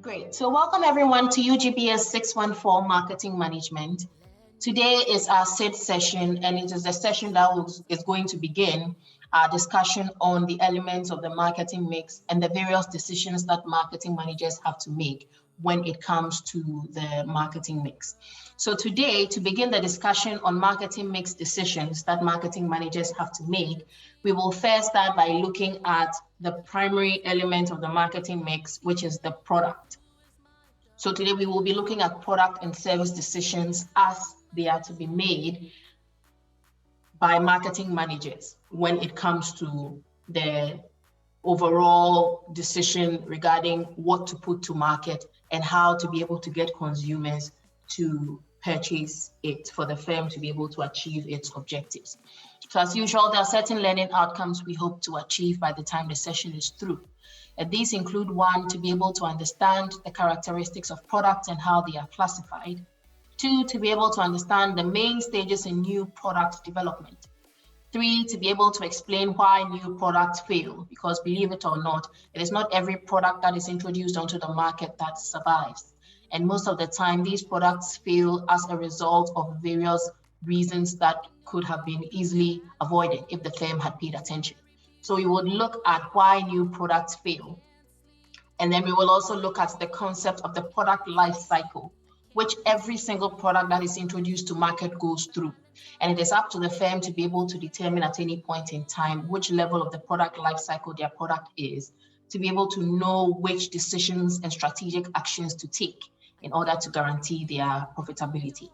Great. So welcome everyone to UGBS 614 Marketing Management. Today is our sixth session, and it is the session that is going to begin our discussion on the elements of the marketing mix and the various decisions that marketing managers have to make when it comes to the marketing mix. So today, to begin the discussion on marketing mix decisions that marketing managers have to make, we will first start by looking at the primary element of the marketing mix, which is the product. So today we will be looking at product and service decisions as they are to be made by marketing managers when it comes to the overall decision regarding what to put to market and how to be able to get consumers to purchase it for the firm to be able to achieve its objectives. So as usual, there are certain learning outcomes we hope to achieve by the time the session is through. And these include: 1, to be able to understand the characteristics of products and how they are classified. 2, to be able to understand the main stages in new product development. 3, to be able to explain why new products fail, because believe it or not, it is not every product that is introduced onto the market that survives. And most of the time, these products fail as a result of various reasons that could have been easily avoided if the firm had paid attention. So we would look at why new products fail. And then we will also look at the concept of the product life cycle, which every single product that is introduced to market goes through. And it is up to the firm to be able to determine at any point in time which level of the product life cycle their product is, to be able to know which decisions and strategic actions to take in order to guarantee their profitability.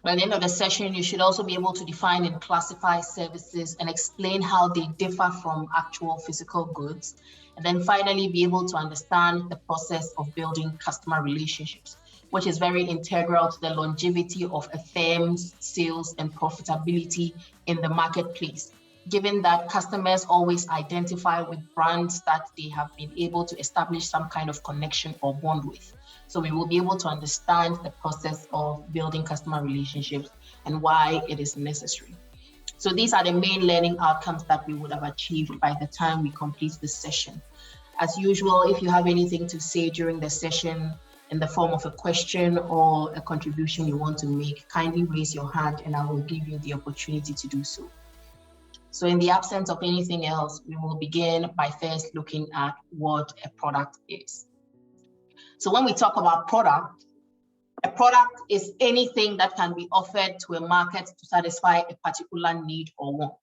By the end of the session, you should also be able to define and classify services and explain how they differ from actual physical goods. And then finally, be able to understand the process of building customer relationships, which is very integral to the longevity of a firm's sales and profitability in the marketplace, given that customers always identify with brands that they have been able to establish some kind of connection or bond with. So we will be able to understand the process of building customer relationships and why it is necessary. So these are the main learning outcomes that we would have achieved by the time we complete this session. As usual, if you have anything to say during the session in the form of a question or a contribution you want to make, kindly raise your hand and I will give you the opportunity to do so. So in the absence of anything else, we will begin by first looking at what a product is. So when we talk about product, a product is anything that can be offered to a market to satisfy a particular need or want,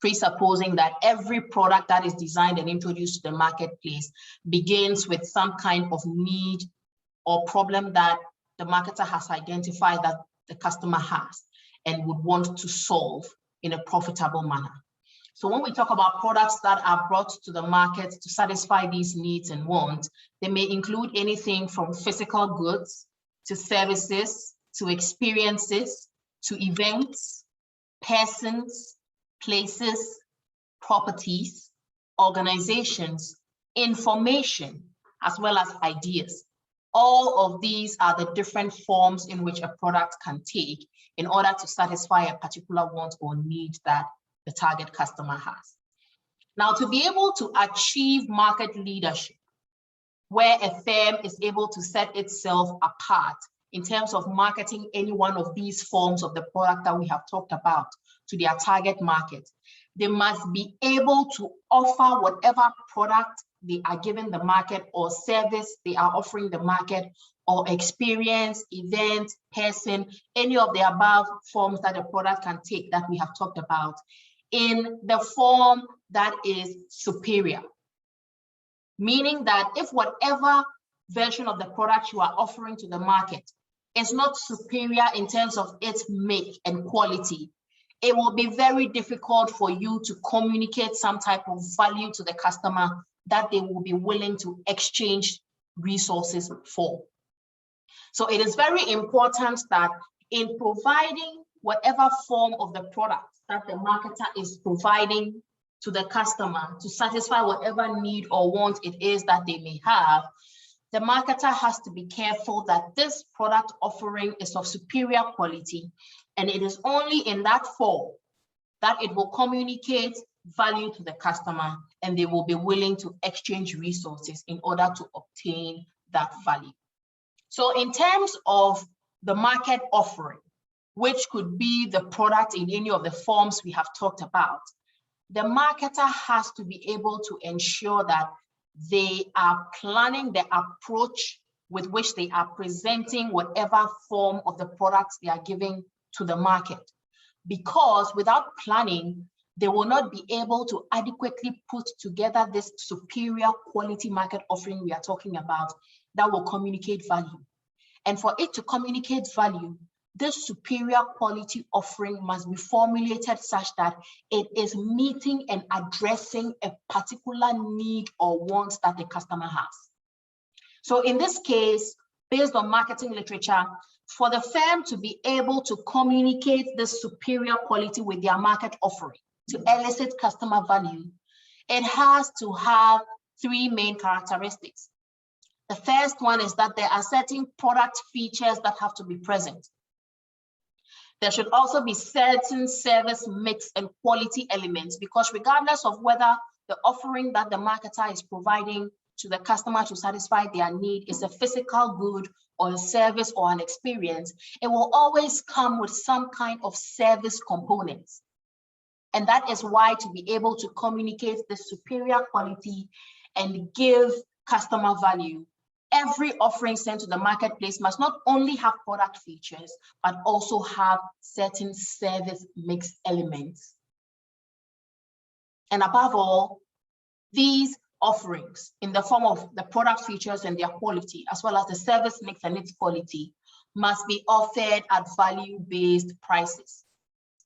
presupposing that every product that is designed and introduced to the marketplace begins with some kind of need or problem that the marketer has identified that the customer has and would want to solve in a profitable manner. So when we talk about products that are brought to the market to satisfy these needs and wants, they may include anything from physical goods to services, to experiences, to events, persons, places, properties, organizations, information, as well as ideas. All of these are the different forms in which a product can take in order to satisfy a particular want or need that the target customer has. Now, to be able to achieve market leadership, where a firm is able to set itself apart in terms of marketing any one of these forms of the product that we have talked about to their target market, they must be able to offer whatever product they are giving the market or service they are offering the market or experience, event, person, any of the above forms that a product can take that we have talked about in the form that is superior. Meaning that if whatever version of the product you are offering to the market is not superior in terms of its make and quality, it will be very difficult for you to communicate some type of value to the customer that they will be willing to exchange resources for. So it is very important that in providing whatever form of the product that the marketer is providing to the customer to satisfy whatever need or want it is that they may have, the marketer has to be careful that this product offering is of superior quality And it is only in that form that it will communicate value to the customer, and they will be willing to exchange resources in order to obtain that value. So in terms of the market offering, which could be the product in any of the forms we have talked about, the marketer has to be able to ensure that they are planning the approach with which they are presenting whatever form of the products they are giving to the market. Because without planning, they will not be able to adequately put together this superior quality market offering we are talking about that will communicate value. And for it to communicate value, this superior quality offering must be formulated such that it is meeting and addressing a particular need or want that the customer has. So in this case, based on marketing literature, for the firm to be able to communicate this superior quality with their market offering to elicit customer value, it has to have three main characteristics. The first one is that there are certain product features that have to be present. There should also be certain service mix and quality elements, because regardless of whether the offering that the marketer is providing to the customer to satisfy their need is a physical good or a service or an experience, it will always come with some kind of service components. And that is why, to be able to communicate the superior quality and give customer value, every offering sent to the marketplace must not only have product features, but also have certain service mix elements. And above all, these offerings in the form of the product features and their quality, as well as the service mix and its quality, must be offered at value-based prices.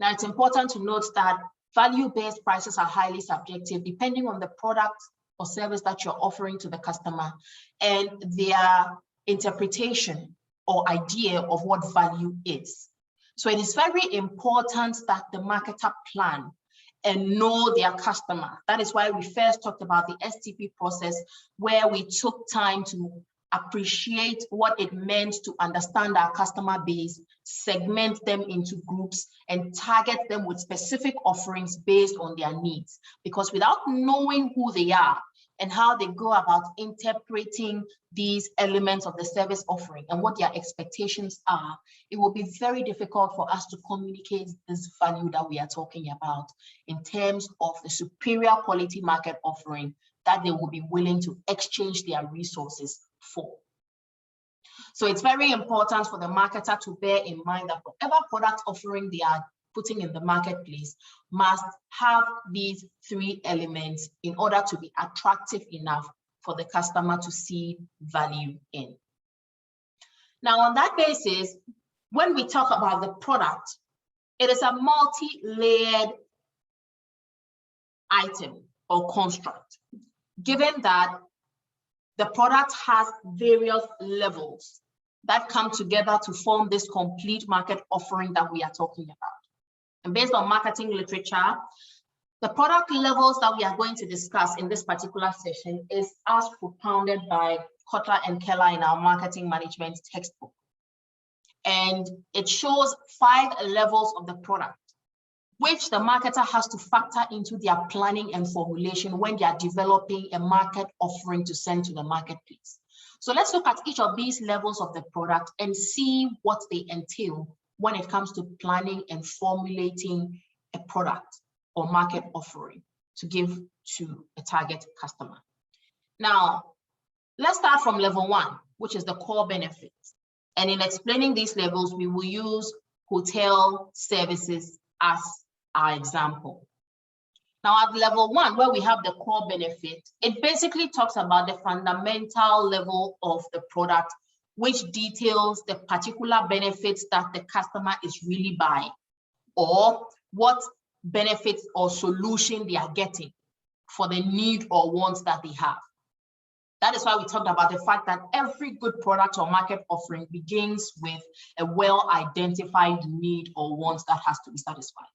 Now, it's important to note that value-based prices are highly subjective, depending on the product or service that you're offering to the customer and their interpretation or idea of what value is. So it is very important that the marketer plan and know their customer. That is why we first talked about the STP process, where we took time to appreciate what it meant to understand our customer base, segment them into groups, and target them with specific offerings based on their needs. Because without knowing who they are and how they go about interpreting these elements of the service offering and what their expectations are, it will be very difficult for us to communicate this value that we are talking about in terms of the superior quality market offering that they will be willing to exchange their resources for. So it's very important for the marketer to bear in mind that whatever product offering they are putting in the marketplace must have these three elements in order to be attractive enough for the customer to see value in. Now, on that basis, when we talk about the product, it is a multi-layered item or construct, given that the product has various levels that come together to form this complete market offering that we are talking about. And based on marketing literature, the product levels that we are going to discuss in this particular session is as propounded by Kotler and Keller in our marketing management textbook. And it shows 5 levels of the product, which the marketer has to factor into their planning and formulation when they are developing a market offering to send to the marketplace. So let's look at each of these levels of the product and see what they entail when it comes to planning and formulating a product or market offering to give to a target customer. Now, let's start from level 1, which is the core benefits. And in explaining these levels, we will use hotel services as our example. Now, at level 1, where we have the core benefit, it basically talks about the fundamental level of the product, which details the particular benefits that the customer is really buying, or what benefits or solution they are getting for the need or wants that they have. That is why we talked about the fact that every good product or market offering begins with a well-identified need or want that has to be satisfied.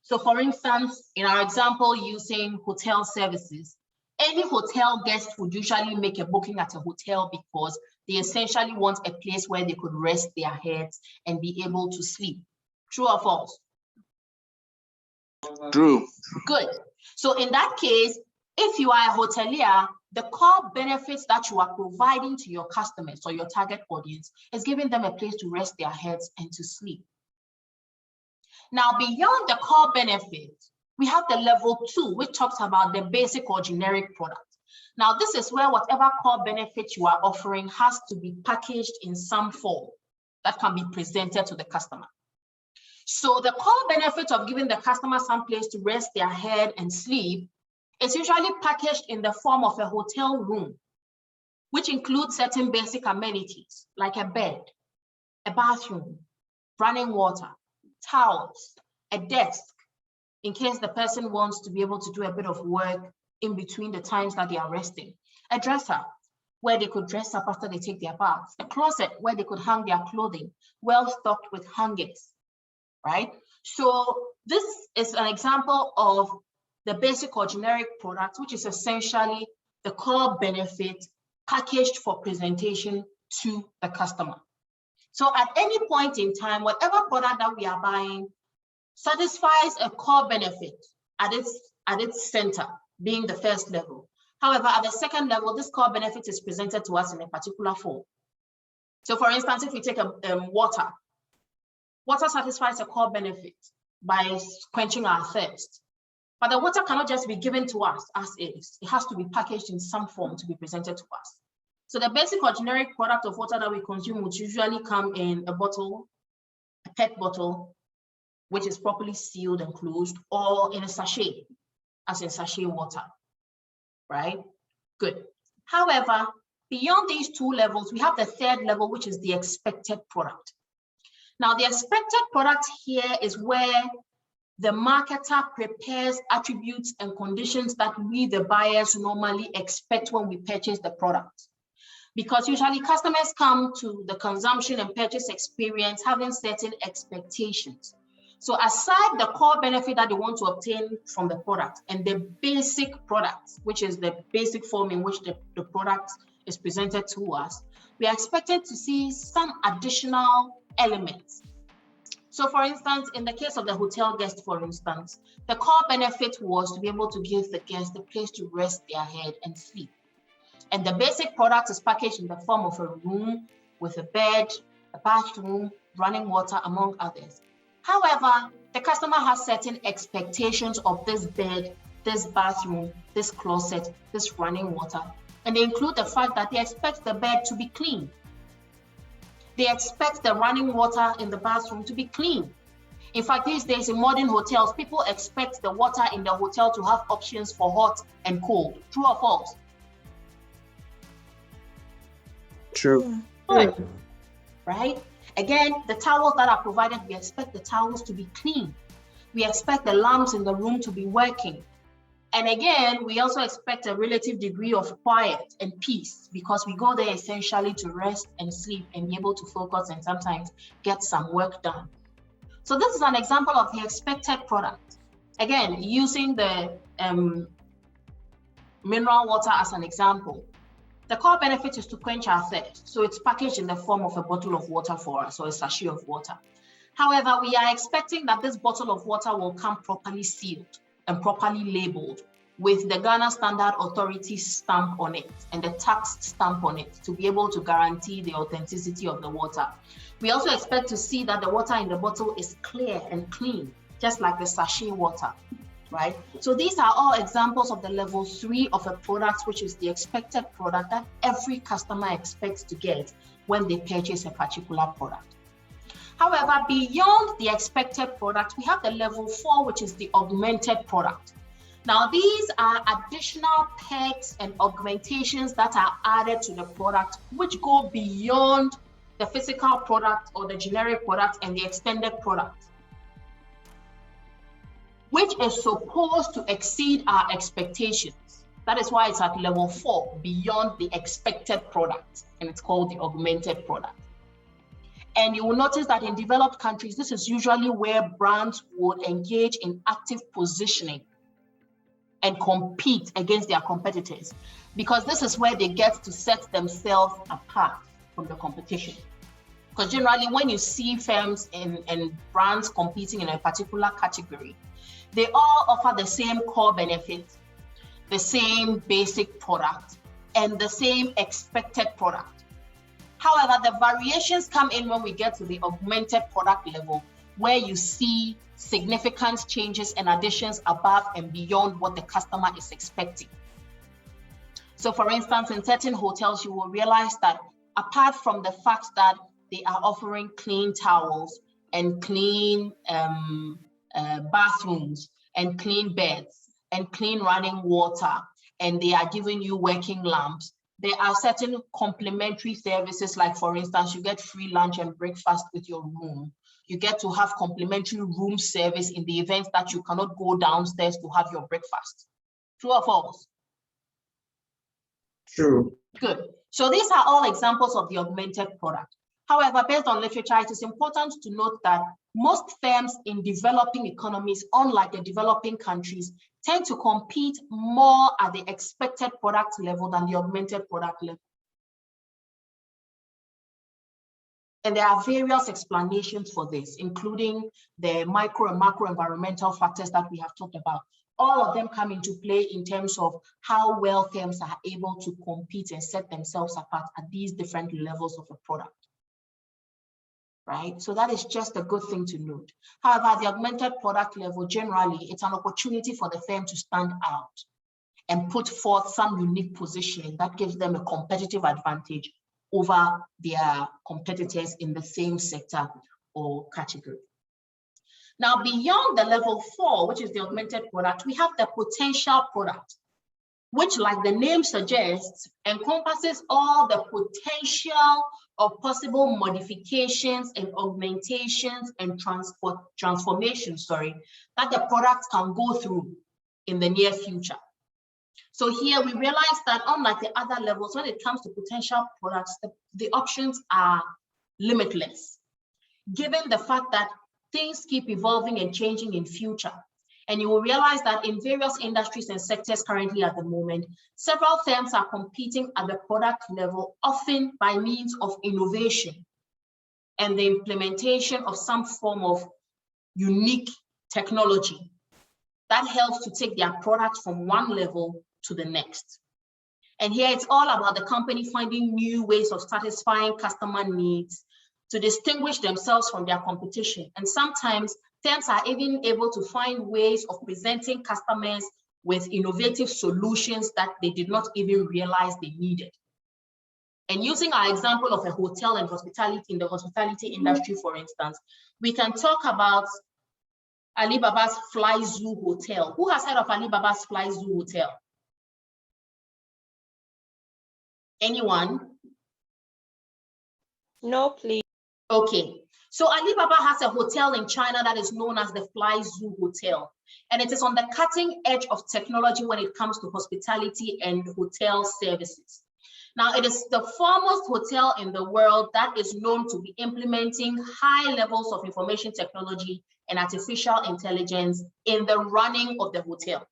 So for instance, in our example using hotel services, any hotel guest would usually make a booking at a hotel because they essentially want a place where they could rest their heads and be able to sleep. True or false? True. Good. So in that case, if you are a hotelier, the core benefits that you are providing to your customers or your target audience is giving them a place to rest their heads and to sleep. Now, beyond the core benefits, we have the level 2, which talks about the basic or generic product. Now, this is where whatever core benefit you are offering has to be packaged in some form that can be presented to the customer. So the core benefit of giving the customer some place to rest their head and sleep is usually packaged in the form of a hotel room, which includes certain basic amenities like a bed, a bathroom, running water, towels, a desk, in case the person wants to be able to do a bit of work in between the times that they are resting, a dresser where they could dress up after they take their baths, a closet where they could hang their clothing, well stocked with hangers, right? So this is an example of the basic or generic product, which is essentially the core benefit packaged for presentation to the customer. So at any point in time, whatever product that we are buying satisfies a core benefit at its center, being the first level. However, at the second level, this core benefit is presented to us in a particular form. So for instance, if we take water satisfies a core benefit by quenching our thirst. But the water cannot just be given to us as is. It has to be packaged in some form to be presented to us. So the basic or generic product of water that we consume would usually come in a bottle, a PET bottle, which is properly sealed and closed, or in a sachet, as in sachet water, right? Good. However, beyond these two levels, we have the third level, which is the expected product. Now, the expected product here is where the marketer prepares attributes and conditions that we, the buyers, normally expect when we purchase the product. Because usually customers come to the consumption and purchase experience having certain expectations. So aside the core benefit that they want to obtain from the product and the basic product, which is the basic form in which the product is presented to us, we are expected to see some additional elements. So for instance, in the case of the hotel guest, for instance, the core benefit was to be able to give the guest a place to rest their head and sleep. And the basic product is packaged in the form of a room with a bed, a bathroom, running water, among others. However, the customer has certain expectations of this bed, this bathroom, this closet, this running water, and they include the fact that they expect the bed to be clean. They expect the running water in the bathroom to be clean. In fact, these days in modern hotels, people expect the water in the hotel to have options for hot and cold. True or false? True. Good. Right? Again, the towels that are provided, we expect the towels to be clean. We expect the lamps in the room to be working. And again, we also expect a relative degree of quiet and peace because we go there essentially to rest and sleep and be able to focus and sometimes get some work done. So this is an example of the expected product. Again, using the mineral water as an example. The core benefit is to quench our thirst. So it's packaged in the form of a bottle of water for us or a sachet of water. However, we are expecting that this bottle of water will come properly sealed and properly labeled with the Ghana Standard Authority stamp on it and the tax stamp on it to be able to guarantee the authenticity of the water. We also expect to see that the water in the bottle is clear and clean, just like the sachet water, right? So these are all examples of the level 3 of a product, which is the expected product that every customer expects to get when they purchase a particular product. However, beyond the expected product, we have the level 4, which is the augmented product. Now, these are additional perks and augmentations that are added to the product, which go beyond the physical product or the generic product and the extended product, which is supposed to exceed our expectations. That is why it's at level 4, beyond the expected product, and it's called the augmented product. And you will notice that in developed countries, this is usually where brands would engage in active positioning and compete against their competitors, because this is where they get to set themselves apart from the competition. Because generally, when you see firms and brands competing in a particular category, they all offer the same core benefits, the same basic product, and the same expected product. However, the variations come in when we get to the augmented product level, where you see significant changes and additions above and beyond what the customer is expecting. So for instance, in certain hotels, you will realize that apart from the fact that they are offering clean towels and clean bathrooms and clean beds and clean running water, and they are giving you working lamps, there are certain complementary services, like for instance, you get free lunch and breakfast with your room. You get to have complimentary room service in the event that you cannot go downstairs to have your breakfast. True or false? True. Good. So these are all examples of the augmented product. However, based on literature, it is important to note that most firms in developing economies, unlike the developing countries, tend to compete more at the expected product level than the augmented product level. And there are various explanations for this, including the micro and macro environmental factors that we have talked about. All of them come into play in terms of how well firms are able to compete and set themselves apart at these different levels of a product. Right? So that is just a good thing to note. However, the augmented product level, generally, it's an opportunity for the firm to stand out and put forth some unique position that gives them a competitive advantage over their competitors in the same sector or category. Now, beyond the level 4, which is the augmented product, we have the potential product, which, like the name suggests, encompasses all the potential of possible modifications and augmentations and transformations, that the product can go through in the near future. So here we realize that unlike the other levels, when it comes to potential products, the options are limitless, given the fact that things keep evolving and changing in future. And you will realize that in various industries and sectors currently at the moment, several firms are competing at the product level, often by means of innovation and the implementation of some form of unique technology that helps to take their product from one level to the next. And here it's all about the company finding new ways of satisfying customer needs to distinguish themselves from their competition. And sometimes firms are even able to find ways of presenting customers with innovative solutions that they did not even realize they needed. And using our example of a hotel and hospitality in the hospitality industry, for instance, we can talk about Alibaba's Fly Zoo Hotel. Who has heard of Alibaba's Fly Zoo Hotel? Anyone? No, please. Okay. So Alibaba has a hotel in China that is known as the Fly Zoo Hotel. And it is on the cutting edge of technology when it comes to hospitality and hotel services. Now, it is the foremost hotel in the world that is known to be implementing high levels of information technology and artificial intelligence in the running of the hotel,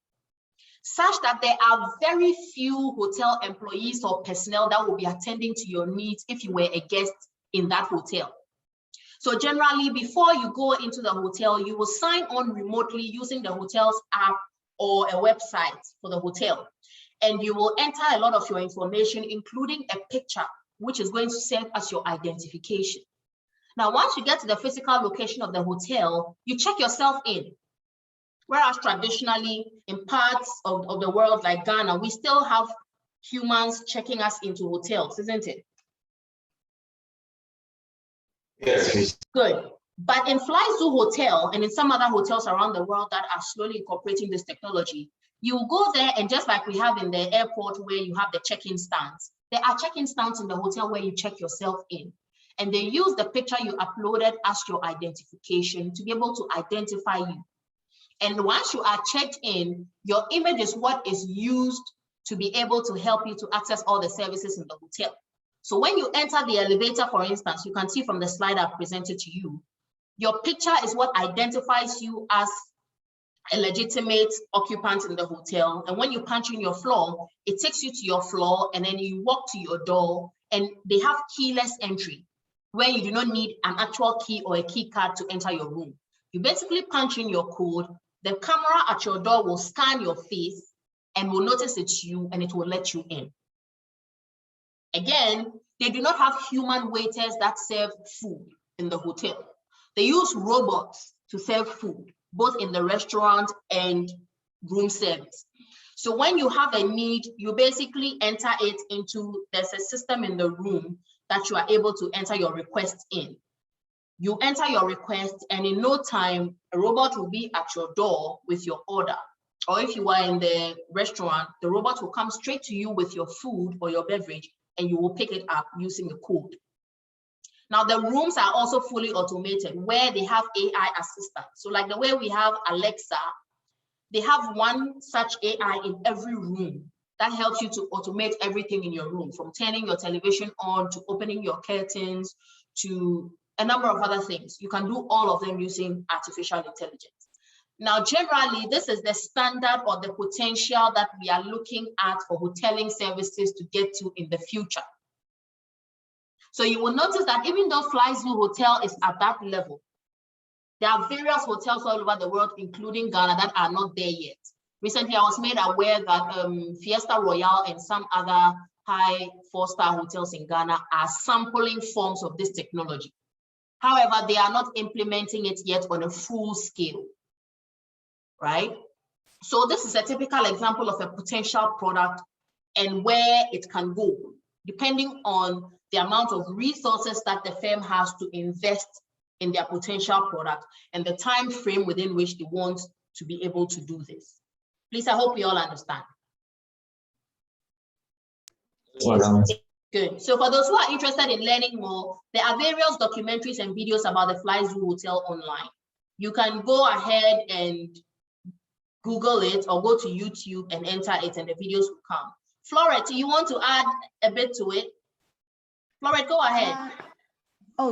such that there are very few hotel employees or personnel that will be attending to your needs if you were a guest in that hotel. So generally, before you go into the hotel, you will sign on remotely using the hotel's app or a website for the hotel. And you will enter a lot of your information, including a picture, which is going to serve as your identification. Now, once you get to the physical location of the hotel, you check yourself in. Whereas traditionally, in parts of the world like Ghana, we still have humans checking us into hotels, isn't it? Yes. Good. But in Fly Zoo Hotel and in some other hotels around the world that are slowly incorporating this technology, you go there, and just like we have in the airport where you have the check-in stands, there are check-in stands in the hotel where you check yourself in. And they use the picture you uploaded as your identification to be able to identify you. And once you are checked in, your image is what is used to be able to help you to access all the services in the hotel. So when you enter the elevator, for instance, you can see from the slide I've presented to you, your picture is what identifies you as a legitimate occupant in the hotel. And when you punch in your floor, it takes you to your floor, and then you walk to your door, and they have keyless entry, where you do not need an actual key or a key card to enter your room. You basically punch in your code, the camera at your door will scan your face and will notice it's you and it will let you in. Again, they do not have human waiters that serve food in the hotel. They use robots to serve food, both in the restaurant and room service. So when you have a need, you basically enter it into, there's a system in the room that you are able to enter your request in. You enter your request and in no time, a robot will be at your door with your order. Or if you are in the restaurant, the robot will come straight to you with your food or your beverage and you will pick it up using a code. Now, the rooms are also fully automated where they have AI assistants. So like the way we have Alexa, they have one such AI in every room that helps you to automate everything in your room, from turning your television on to opening your curtains to a number of other things. You can do all of them using artificial intelligence. Now, generally, this is the standard or the potential that we are looking at for hoteling services to get to in the future. So you will notice that even though FlyZoo Hotel is at that level, there are various hotels all over the world, including Ghana, that are not there yet. Recently, I was made aware that Fiesta Royale and some other high four-star hotels in Ghana are sampling forms of this technology. However, they are not implementing it yet on a full scale, right? So this is a typical example of a potential product and where it can go, depending on the amount of resources that the firm has to invest in their potential product and the time frame within which they want to be able to do this. Please, I hope you all understand. Good. So for those who are interested in learning more, there are various documentaries and videos about the FlyZoo Hotel online. You can go ahead and Google it or go to YouTube and enter it and the videos will come. Florette, do you want to add a bit to it? Florette, go ahead.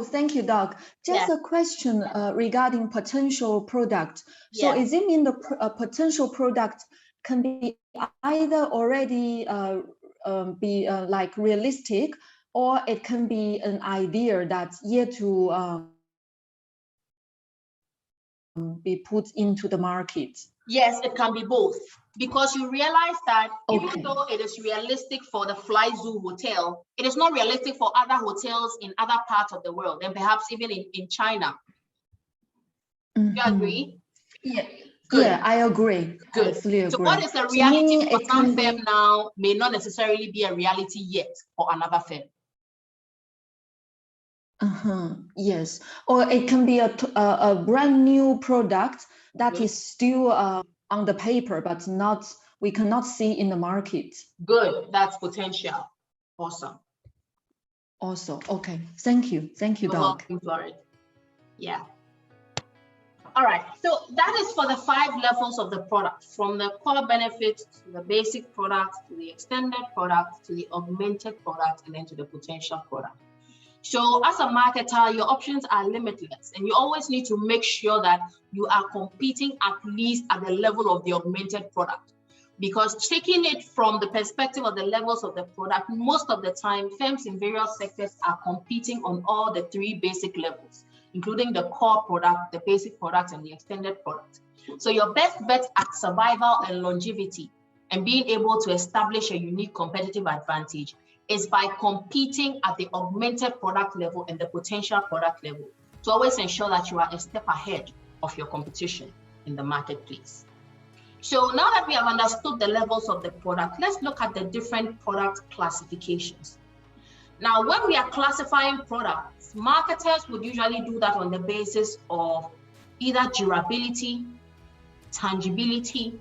Thank you, Doc. Just a question regarding potential product. So is it mean the potential product can be either already like realistic, or it can be an idea that's yet to be put into the market? Yes, it can be both, because you realize that even though it is realistic for the FlyZoo Hotel, it is not realistic for other hotels in other parts of the world, and perhaps even in China. You agree? Yeah. Good. Yeah, I agree. Good. So what is a reality for some firm now may not necessarily be a reality yet for another firm. Yes, or it can be a brand new product that is still on the paper, but we cannot see in the market. Good, that's potential. Awesome. Also, okay, thank you, Doc. You're welcome, Florette. Yeah. All right, so that is for the 5 levels of the product, from the core benefits to the basic product, to the extended product, to the augmented product, and then to the potential product. So as a marketer, your options are limitless, and you always need to make sure that you are competing at least at the level of the augmented product. Because taking it from the perspective of the levels of the product, most of the time, firms in various sectors are competing on all the 3 basic levels, including the core product, the basic product, and the extended product. So your best bet at survival and longevity and being able to establish a unique competitive advantage is by competing at the augmented product level and the potential product level to always ensure that you are a step ahead of your competition in the marketplace. So now that we have understood the levels of the product, let's look at the different product classifications. Now, when we are classifying products, marketers would usually do that on the basis of either durability, tangibility,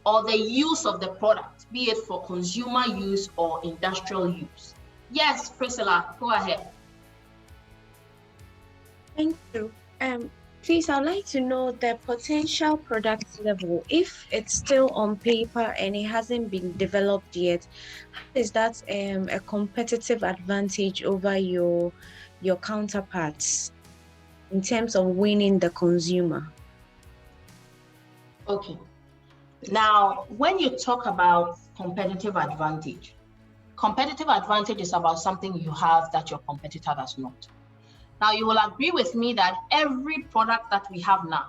or the use of the product, be it for consumer use or industrial use. Yes, Priscilla, go ahead. Thank you. Please, I'd like to know the potential product level. If it's still on paper and it hasn't been developed yet, is that a competitive advantage over your counterparts in terms of winning the consumer? Okay. Now, when you talk about competitive advantage is about something you have that your competitor does not. Now, you will agree with me that every product that we have now,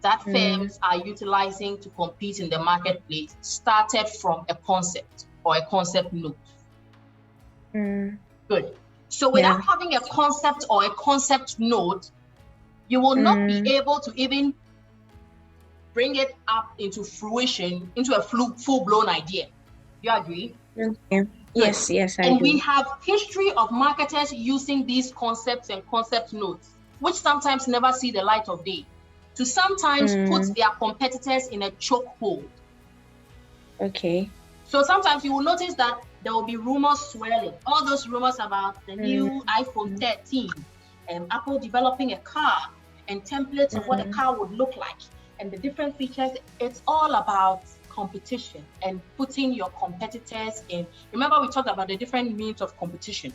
that firms are utilizing to compete in the marketplace, started from a concept or a concept note. Good. So without having a concept or a concept note, you will not be able to even bring it up into fruition, into a full-blown idea. You agree? Okay. Yes, yes, I and do. We have history of marketers using these concepts and concept notes, which sometimes never see the light of day, to sometimes put their competitors in a chokehold. Okay. So sometimes you will notice that there will be rumors swirling. All those rumors about the new iPhone 13, and Apple developing a car, and templates of what a car would look like, and the different features. It's all about competition and putting your competitors in. Remember, we talked about the different means of competition.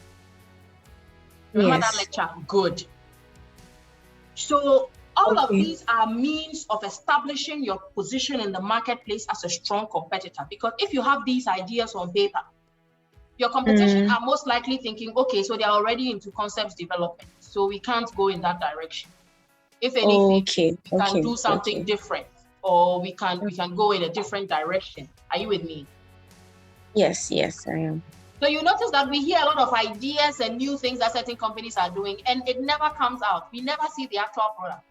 Remember that lecture? Good. So all of these are means of establishing your position in the marketplace as a strong competitor. Because if you have these ideas on paper, your competition are most likely thinking, okay, so they're already into concepts development, so we can't go in that direction. If anything, we can do something different, or we can go in a different direction. Are you with me? Yes, yes, I am. So you notice that we hear a lot of ideas and new things that certain companies are doing, and it never comes out. We never see the actual product.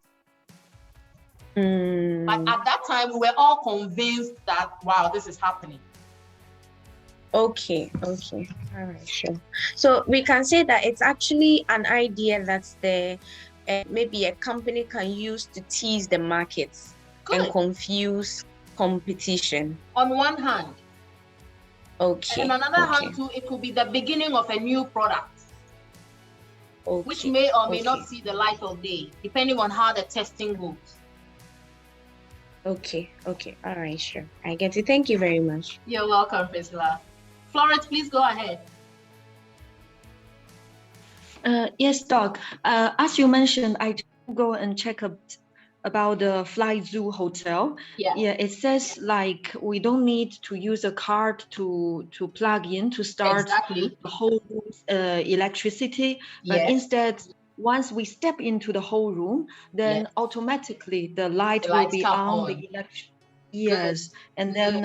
But at that time, we were all convinced that, wow, this is happening. Okay. All right, sure. So we can say that it's actually an idea that's there, maybe a company can use to tease the markets and confuse competition. On one hand. Okay. And on another hand, too, it could be the beginning of a new product, which may or may not see the light of day, depending on how the testing goes. Okay. All right, sure. I get it. Thank you very much. You're welcome, Priscilla. Florence, please go ahead. Yes, Doc. As you mentioned, I go and check about the Fly Zoo Hotel. Yeah, it says like we don't need to use a card to plug in to start the whole room's electricity, but instead, once we step into the whole room, then automatically the light will be on. The electric. Yes, and then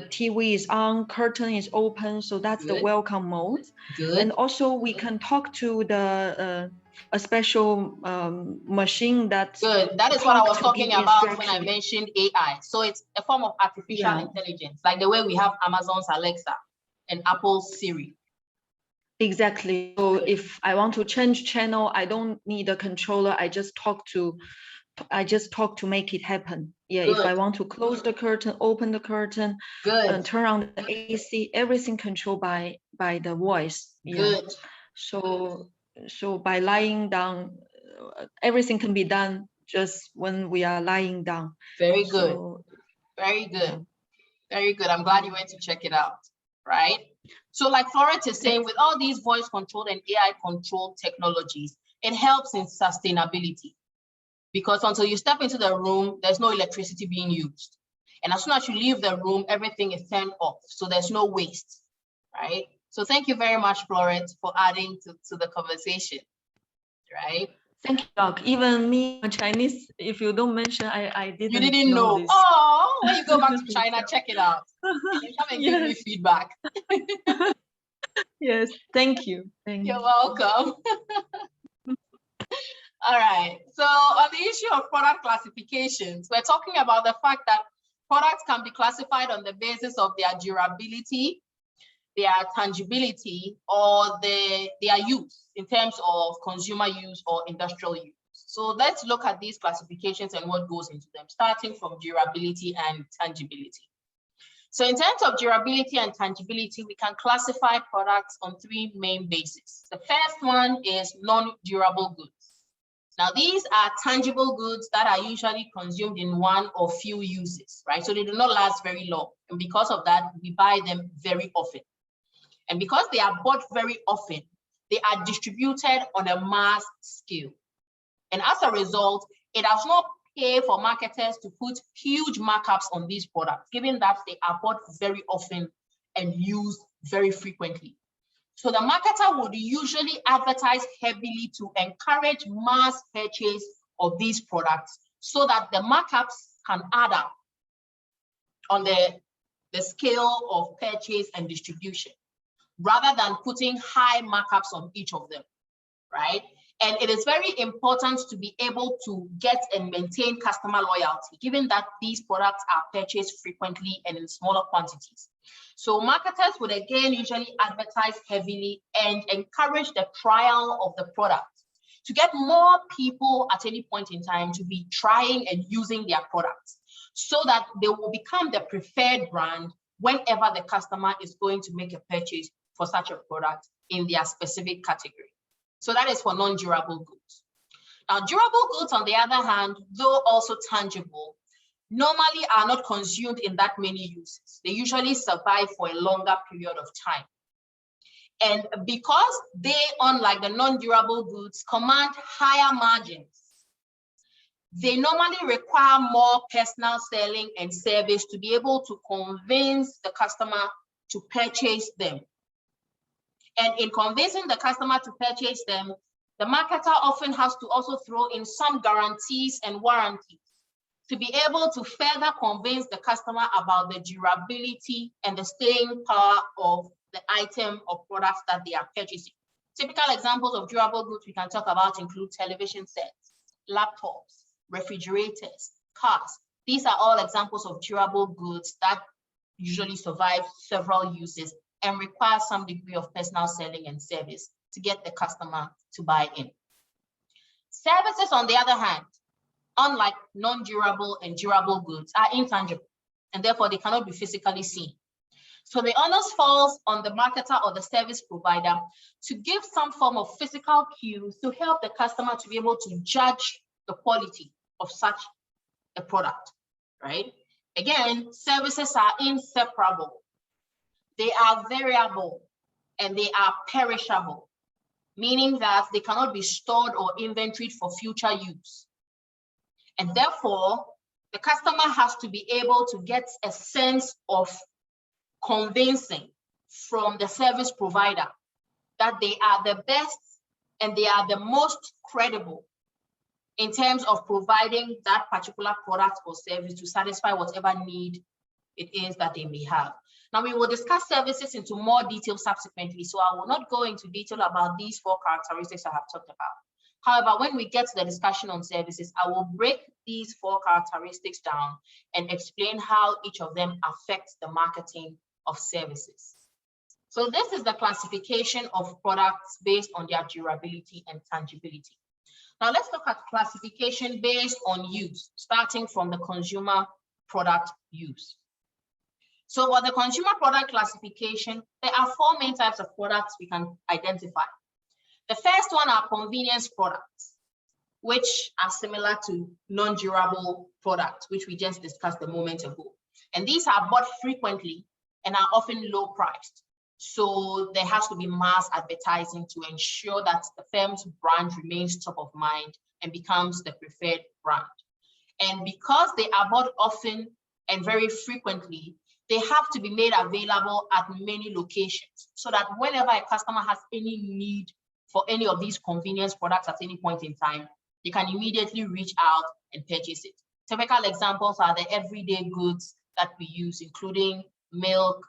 TV is on, curtain is open, so that's the welcome mode. And also we can talk to the a special machine that. Good. That is what I was talking about when I mentioned AI. So it's a form of artificial intelligence, like the way we have Amazon's Alexa and Apple's Siri. Exactly. So if I want to change channel, I don't need a controller. I just talk to make it happen. Yeah. Good. If I want to close the curtain, open the curtain, and turn on the AC, everything controlled by the voice. Good. Yeah. So by lying down, everything can be done just when we are lying down. Very good. Very good. Very good. I'm glad you went to check it out. Right. So like Florence is saying, with all these voice controlled and AI controlled technologies, it helps in sustainability. Because until you step into the room, there's no electricity being used. And as soon as you leave the room, everything is turned off. So there's no waste, right? So thank you very much, Florence, for adding to the conversation, right? Thank you, Doc. Even me, Chinese, if you don't mention, I didn't. You didn't know. This. Oh, when you go back to China, check it out. And come and give me feedback. Yes, thank you. You're welcome. All right. So on the issue of product classifications, we're talking about the fact that products can be classified on the basis of their durability, their tangibility, or their use in terms of consumer use or industrial use. So let's look at these classifications and what goes into them, starting from durability and tangibility. So in terms of durability and tangibility, we can classify products on three main bases. The first one is non-durable goods. Now, these are tangible goods that are usually consumed in one or few uses, right? So they do not last very long. And because of that, we buy them very often. And because they are bought very often, they are distributed on a mass scale. And as a result, it does not pay for marketers to put huge markups on these products, given that they are bought very often and used very frequently. So the marketer would usually advertise heavily to encourage mass purchase of these products so that the markups can add up on the scale of purchase and distribution, rather than putting high markups on each of them, right? And it is very important to be able to get and maintain customer loyalty, given that these products are purchased frequently and in smaller quantities. So marketers would again usually advertise heavily and encourage the trial of the product to get more people at any point in time to be trying and using their products, so that they will become the preferred brand whenever the customer is going to make a purchase for such a product in their specific category. So that is for non-durable goods. Now, durable goods, on the other hand, though also tangible, normally are not consumed in that many uses. They usually survive for a longer period of time. And because they, unlike the non-durable goods, command higher margins, they normally require more personal selling and service to be able to convince the customer to purchase them. And in convincing the customer to purchase them, the marketer often has to also throw in some guarantees and warranties to be able to further convince the customer about the durability and the staying power of the item or products that they are purchasing. Typical examples of durable goods we can talk about include television sets, laptops, refrigerators, cars. These are all examples of durable goods that usually survive several uses and require some degree of personal selling and service to get the customer to buy in. Services, on the other hand, unlike non-durable and durable goods, are intangible, and therefore they cannot be physically seen. So the onus falls on the marketer or the service provider to give some form of physical cues to help the customer to be able to judge the quality of such a product, right? Again, services are inseparable. They are variable and they are perishable, meaning that they cannot be stored or inventoried for future use. And therefore, the customer has to be able to get a sense of convincing from the service provider that they are the best and they are the most credible in terms of providing that particular product or service to satisfy whatever need it is that they may have. Now, we will discuss services into more detail subsequently, so I will not go into detail about these four characteristics I have talked about. However, when we get to the discussion on services, I will break these four characteristics down and explain how each of them affects the marketing of services. So this is the classification of products based on their durability and tangibility. Now let's look at classification based on use, starting from the consumer product use. So for the consumer product classification, there are four main types of products we can identify. The first one are convenience products, which are similar to non-durable products, which we just discussed a moment ago. And these are bought frequently and are often low priced. So there has to be mass advertising to ensure that the firm's brand remains top of mind and becomes the preferred brand. And because they are bought often and very frequently, they have to be made available at many locations so that whenever a customer has any need for any of these convenience products at any point in time, they can immediately reach out and purchase it. Typical examples are the everyday goods that we use, including milk,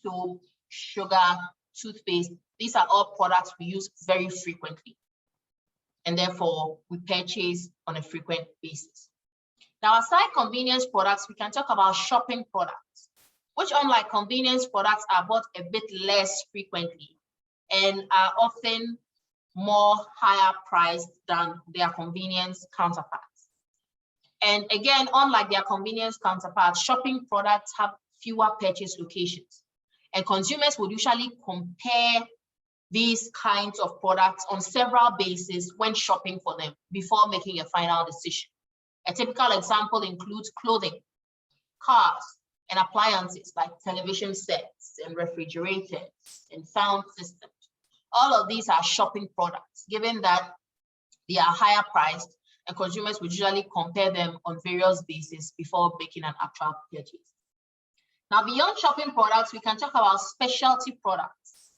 soap, sugar, toothpaste. These are all products we use very frequently, and therefore we purchase on a frequent basis. Now, aside convenience products, we can talk about shopping products, which, unlike convenience products, are bought a bit less frequently and are often more higher priced than their convenience counterparts. And again, unlike their convenience counterparts, shopping products have fewer purchase locations. And consumers would usually compare these kinds of products on several bases when shopping for them before making a final decision. A typical example includes clothing, cars, and appliances like television sets and refrigerators and sound systems. All of these are shopping products, given that they are higher priced and consumers would usually compare them on various bases before making an actual purchase. Now, beyond shopping products, we can talk about specialty products.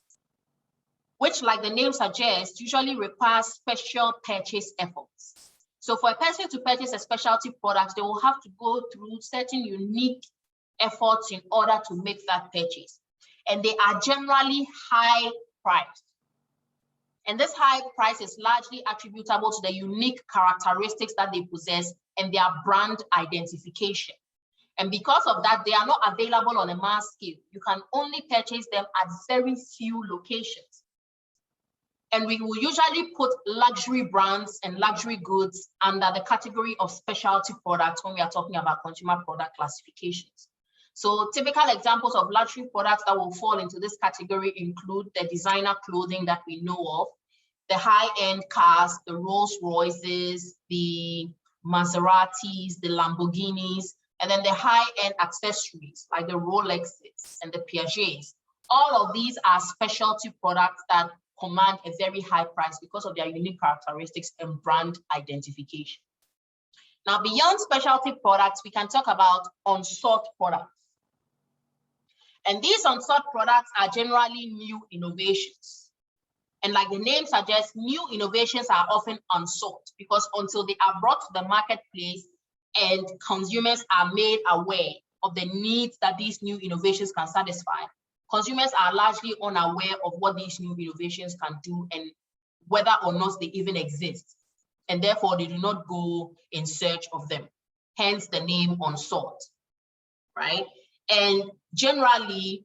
which, like the name suggests, usually requires special purchase efforts. So for a person to purchase a specialty product, they will have to go through certain unique efforts in order to make that purchase. And they are generally high priced. And this high price is largely attributable to the unique characteristics that they possess and their brand identification. And because of that, they are not available on a mass scale. You can only purchase them at very few locations. And we will usually put luxury brands and luxury goods under the category of specialty products when we are talking about consumer product classifications. So typical examples of luxury products that will fall into this category include the designer clothing that we know of, the high-end cars, the Rolls Royces, the Maseratis, the Lamborghinis, and then the high-end accessories like the Rolexes and the Piagets. All of these are specialty products that command a very high price because of their unique characteristics and brand identification. Now, beyond specialty products, we can talk about unsought products. And these unsought products are generally new innovations. And like the name suggests, new innovations are often unsought because until they are brought to the marketplace and consumers are made aware of the needs that these new innovations can satisfy, consumers are largely unaware of what these new innovations can do and whether or not they even exist. And therefore, they do not go in search of them. Hence the name unsought, right? And generally,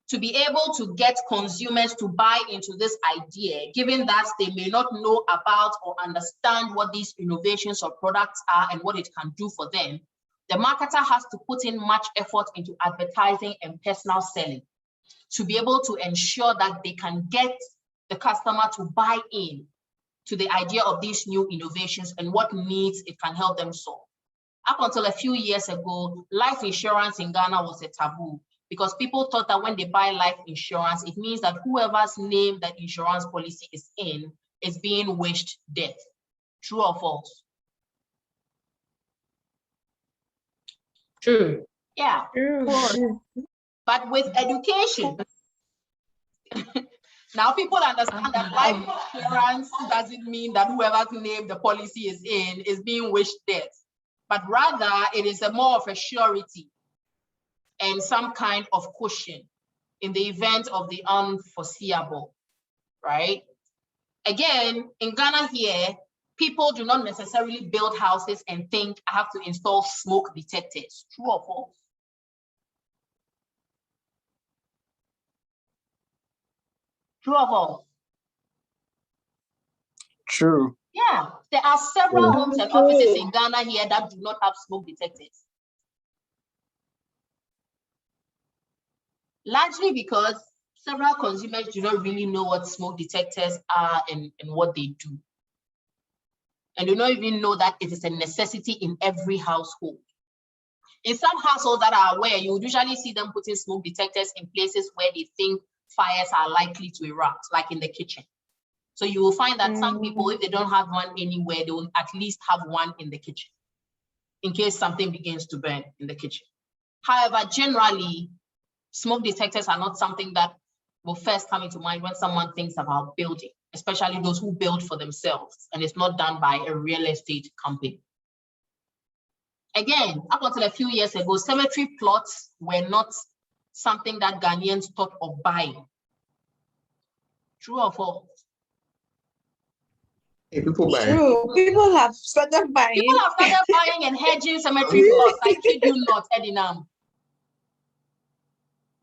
to be able to get consumers to buy into this idea, given that they may not know about or understand what these innovations or products are and what it can do for them, the marketer has to put in much effort into advertising and personal selling to be able to ensure that they can get the customer to buy in to the idea of these new innovations and what needs it can help them solve. Up until a few years ago, life insurance in Ghana was a taboo because people thought that when they buy life insurance, it means that whoever's name that insurance policy is in is being wished death. True or false? True. Yeah. True. But with education, now people understand that life insurance doesn't mean that whoever's name the policy is in is being wished death, but rather it is more of a surety and some kind of cushion in the event of the unforeseeable, right? Again, in Ghana here, people do not necessarily build houses and think I have to install smoke detectors. True or false? True or false? True. Yeah, there are several homes and offices in Ghana here that do not have smoke detectors. Largely because several consumers do not really know what smoke detectors are and what they do. And do not even know that it is a necessity in every household. In some households that are aware, you would usually see them putting smoke detectors in places where they think fires are likely to erupt, like in the kitchen. So you will find that some people, if they don't have one anywhere, they will at least have one in the kitchen in case something begins to burn in the kitchen. However, generally, smoke detectors are not something that will first come into mind when someone thinks about building, especially those who build for themselves, and it's not done by a real estate company. Again, up until a few years ago, cemetery plots were not something that Ghanaians thought of buying. True or false? Hey, people buy. True. People have started buying. People have started buying and hedging cemetery plots. I kid you not, Edinam.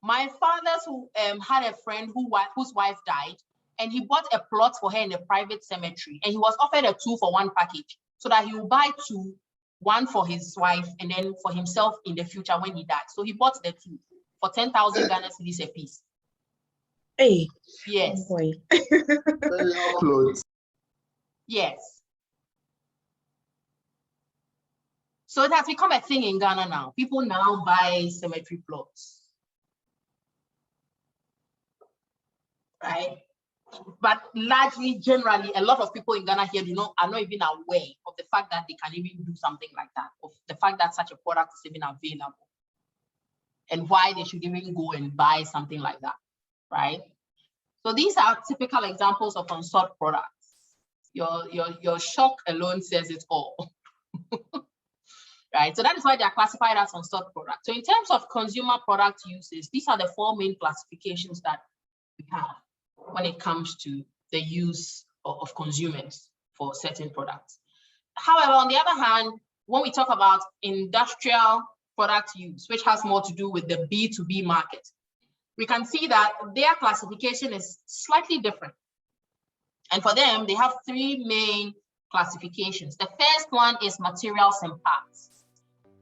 My father's who had a friend whose wife died, and he bought a plot for her in a private cemetery, and he was offered a 2-for-1 package so that he will buy 2, 1 for his wife and then for himself in the future when he died. So he bought the 2 for 10,000 Ghana cedis a piece. Hey. Yes. Oh boy. Yes. So it has become a thing in Ghana now. People now buy cemetery plots. Right? But largely, generally, a lot of people in Ghana here are not even aware of the fact that they can even do something like that, of the fact that such a product is even available, and why they should even go and buy something like that, right? So these are typical examples of unsought products. Your shock alone says it all. Right? So that is why they are classified as unsought products. So in terms of consumer product uses, these are the four main classifications that we have when it comes to the use of consumers for certain products. However, on the other hand, when we talk about industrial product use, which has more to do with the B2B market, we can see that their classification is slightly different. And for them, they have three main classifications. The first one is materials and parts.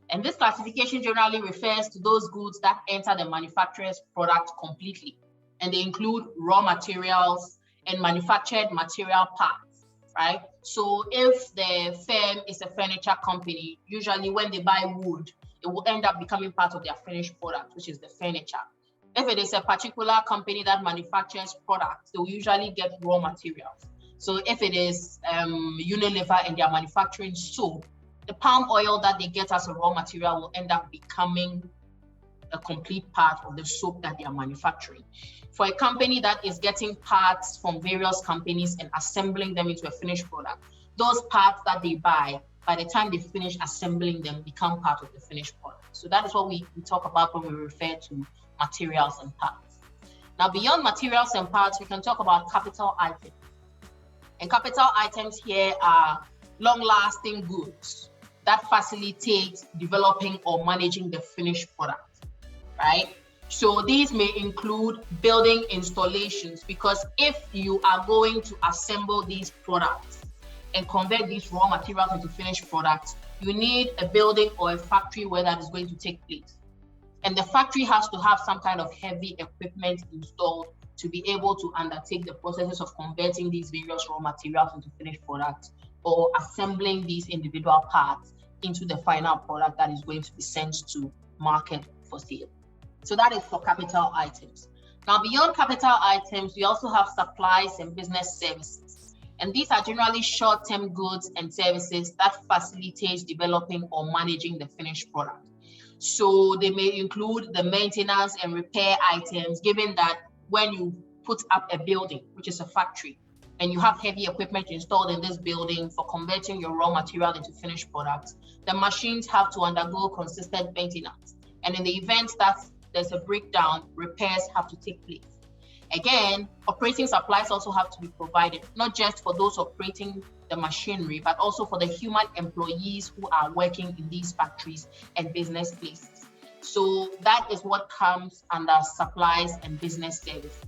And this classification generally refers to those goods that enter the manufacturer's product completely. And they include raw materials and manufactured material parts, right? So if the firm is a furniture company, usually when they buy wood, it will end up becoming part of their finished product, which is the furniture. If it is a particular company that manufactures products, they will usually get raw materials. So if it is Unilever and they are manufacturing soap, the palm oil that they get as a raw material will end up becoming a complete part of the soap that they are manufacturing. For a company that is getting parts from various companies and assembling them into a finished product, those parts that they buy, by the time they finish assembling them, become part of the finished product. So that is what we talk about when we refer to materials and parts. Now, beyond materials and parts, we can talk about capital items. And capital items here are long-lasting goods that facilitate developing or managing the finished product, right? So these may include building installations, because if you are going to assemble these products and convert these raw materials into finished products, you need a building or a factory where that is going to take place. And the factory has to have some kind of heavy equipment installed to be able to undertake the processes of converting these various raw materials into finished products, or assembling these individual parts into the final product that is going to be sent to market for sale. So that is for capital items. Now, beyond capital items, we also have supplies and business services. And these are generally short-term goods and services that facilitate developing or managing the finished product. So they may include the maintenance and repair items, given that when you put up a building, which is a factory, and you have heavy equipment installed in this building for converting your raw material into finished products, the machines have to undergo consistent maintenance. And in the event that there's a breakdown, repairs have to take place. Again, operating supplies also have to be provided, not just for those operating the machinery, but also for the human employees who are working in these factories and business places. So that is what comes under supplies and business services.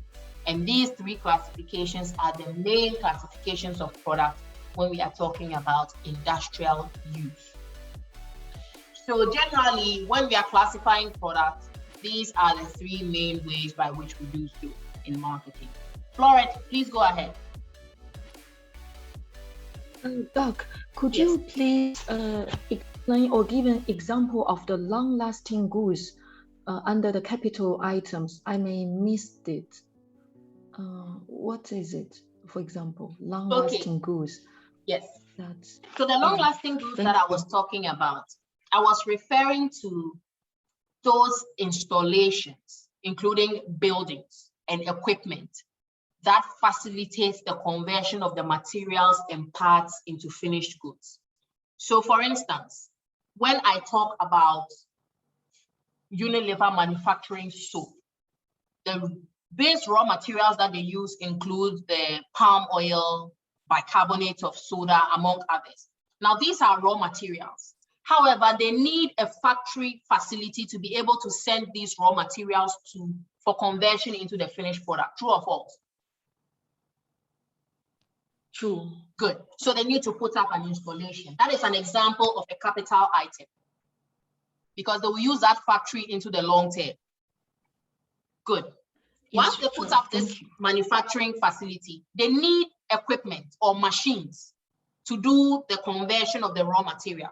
And these three classifications are the main classifications of products when we are talking about industrial use. So generally, when we are classifying products, these are the three main ways by which we do so in marketing. Florette, please go ahead. Doc, could you please explain or give an example of the long-lasting goods under the capital items? I may missed it. What is it, for example, long-lasting goods? Yes. So the long-lasting goods that I was talking about, I was referring to those installations, including buildings and equipment, that facilitates the conversion of the materials and parts into finished goods. So for instance, when I talk about Unilever manufacturing soap, the base raw materials that they use include the palm oil, bicarbonate of soda, among others. Now, these are raw materials. However, they need a factory facility to be able to send these raw materials for conversion into the finished product. True or false? True. Good. So they need to put up an installation. That is an example of a capital item, because they will use that factory into the long term. Good. Once they put up this manufacturing facility, they need equipment or machines to do the conversion of the raw materials.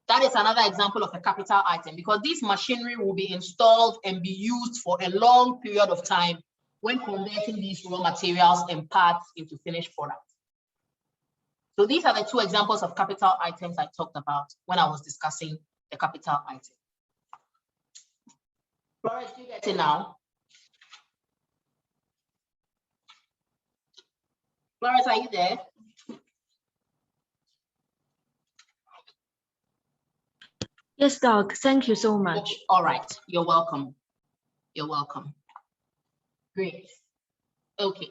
That is another example of a capital item, because this machinery will be installed and be used for a long period of time when converting these raw materials and parts into finished products. So these are the two examples of capital items I talked about when I was discussing the capital item. Florence, do you get it now? Florence, are you there? Yes, Doc. Thank you so much. Okay. All right. You're welcome. You're welcome. Great. Okay.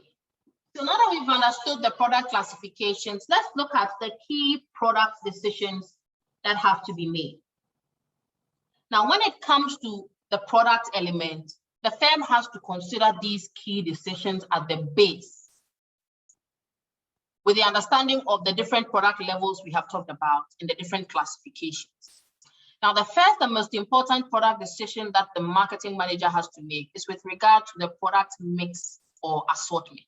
So now that we've understood the product classifications, let's look at the key product decisions that have to be made. Now, when it comes to the product element, the firm has to consider these key decisions at the base with the understanding of the different product levels we have talked about in the different classifications. Now, the first and most important product decision that the marketing manager has to make is with regard to the product mix or assortment.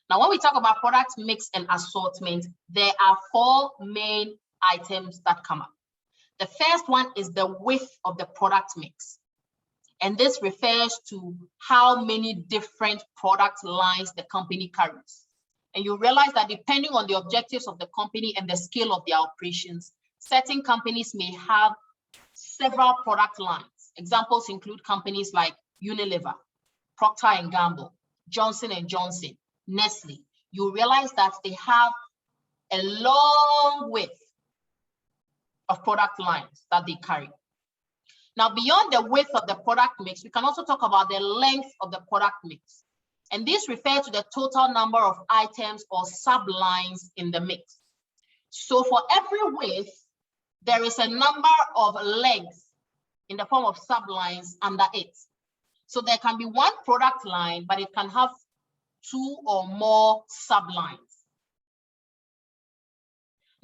Now, when we talk about product mix and assortment, there are four main items that come up. The first one is the width of the product mix. And this refers to how many different product lines the company carries. And you realize that depending on the objectives of the company and the scale of their operations, certain companies may have several product lines. Examples include companies like Unilever, Procter & Gamble, Johnson & Johnson, Nestle. You realize that they have a long width of product lines that they carry. Now, beyond the width of the product mix, we can also talk about the length of the product mix. And this refers to the total number of items or sublines in the mix. So for every width, there is a number of lengths in the form of sublines under it. So there can be one product line, but it can have two or more sublines.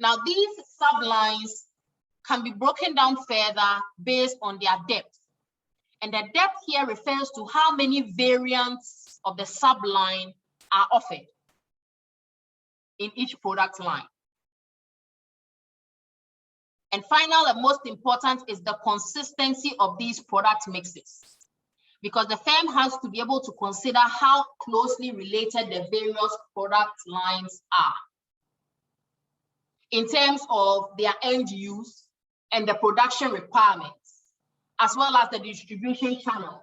Now, these sublines can be broken down further based on their depth. And the depth here refers to how many variants of the subline are offered in each product line. And finally, the most important is the consistency of these product mixes, because the firm has to be able to consider how closely related the various product lines are in terms of their end use and the production requirements, as well as the distribution channels,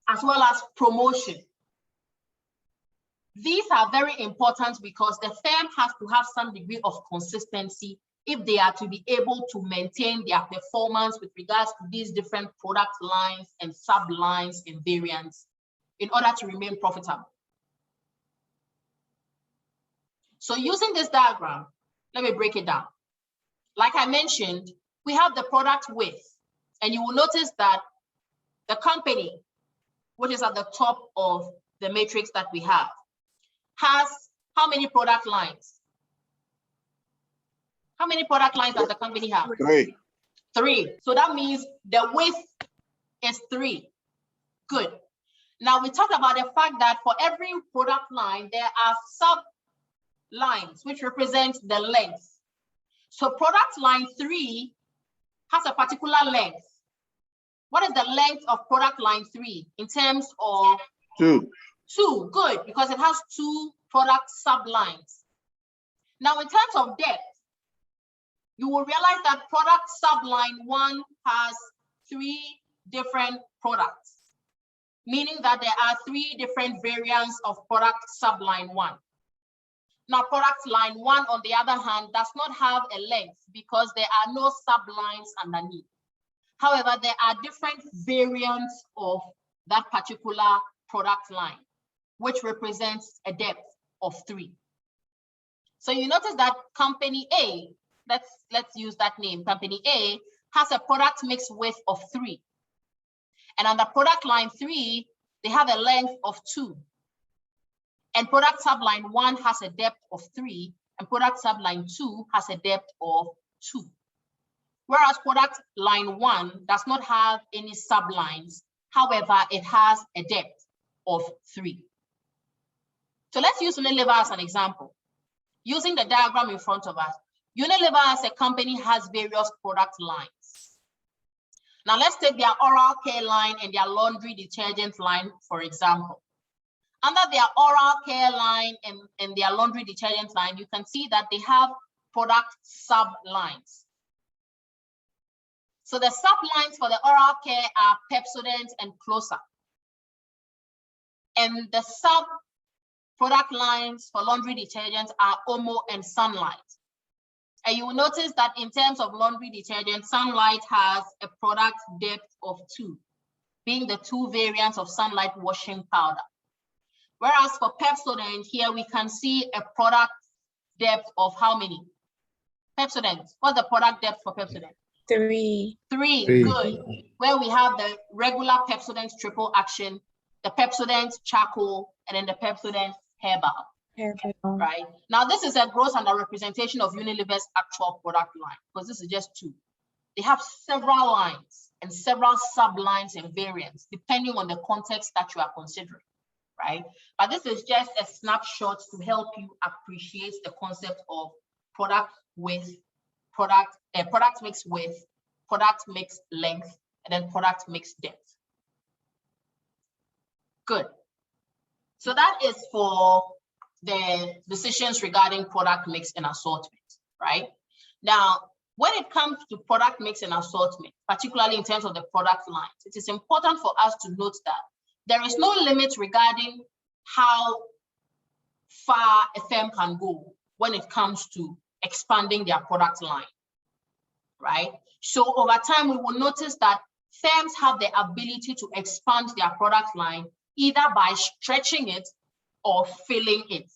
as well as promotion. These are very important because the firm has to have some degree of consistency if they are to be able to maintain their performance with regards to these different product lines and sublines and variants in order to remain profitable. So using this diagram, let me break it down. Like I mentioned, we have the product width, and you will notice that the company, which is at the top of the matrix that we have, has how many product lines? How many product lines does the company have? Three. Three. So that means the width is 3. Good. Now we talked about the fact that for every product line, there are sub lines which represent the length. So product line 3 has a particular length. What is the length of product line 3 in terms of? 2. 2, good, because it has 2 product sublines. Now in terms of depth, you will realize that product subline 1 has 3 different products, meaning that there are 3 different variants of product subline 1. Now, product line 1, on the other hand, does not have a length because there are no sublines underneath. However, there are different variants of that particular product line, which represents a depth of 3. So you notice that company A, let's use that name, company A, has a product mix width of 3. And on the product line 3, they have a length of 2. And product subline 1 has a depth of 3, and product subline 2 has a depth of 2. Whereas product line 1 does not have any sublines. However, it has a depth of 3. So let's use Unilever as an example. Using the diagram in front of us, Unilever as a company has various product lines. Now let's take their oral care line and their laundry detergent line, for example. Under their oral care line and their laundry detergent line, you can see that they have product sublines. So the sublines for the oral care are Pepsodent and Closer. And the product lines for laundry detergents are Omo and Sunlight. And you will notice that in terms of laundry detergent, Sunlight has a product depth of 2, being the 2 variants of Sunlight washing powder. Whereas for Pepsodent, here we can see a product depth of how many? Pepsodent, what's the product depth for Pepsodent? 3. 3, good. Where we have the regular Pepsodent triple action, the Pepsodent charcoal, and then the Pepsodent herbal. Right now, this is a gross underrepresentation of Unilever's actual product line, because this is just 2. They have several lines and several sub-lines and variants, depending on the context that you are considering, right? But this is just a snapshot to help you appreciate the concept of product mix width, product mix length, and then product mix depth. Good. So that is for the decisions regarding product mix and assortment, right? Now, when it comes to product mix and assortment, particularly in terms of the product lines, it is important for us to note that there is no limit regarding how far a firm can go when it comes to expanding their product line, right? So over time, we will notice that firms have the ability to expand their product line either by stretching it or filling it.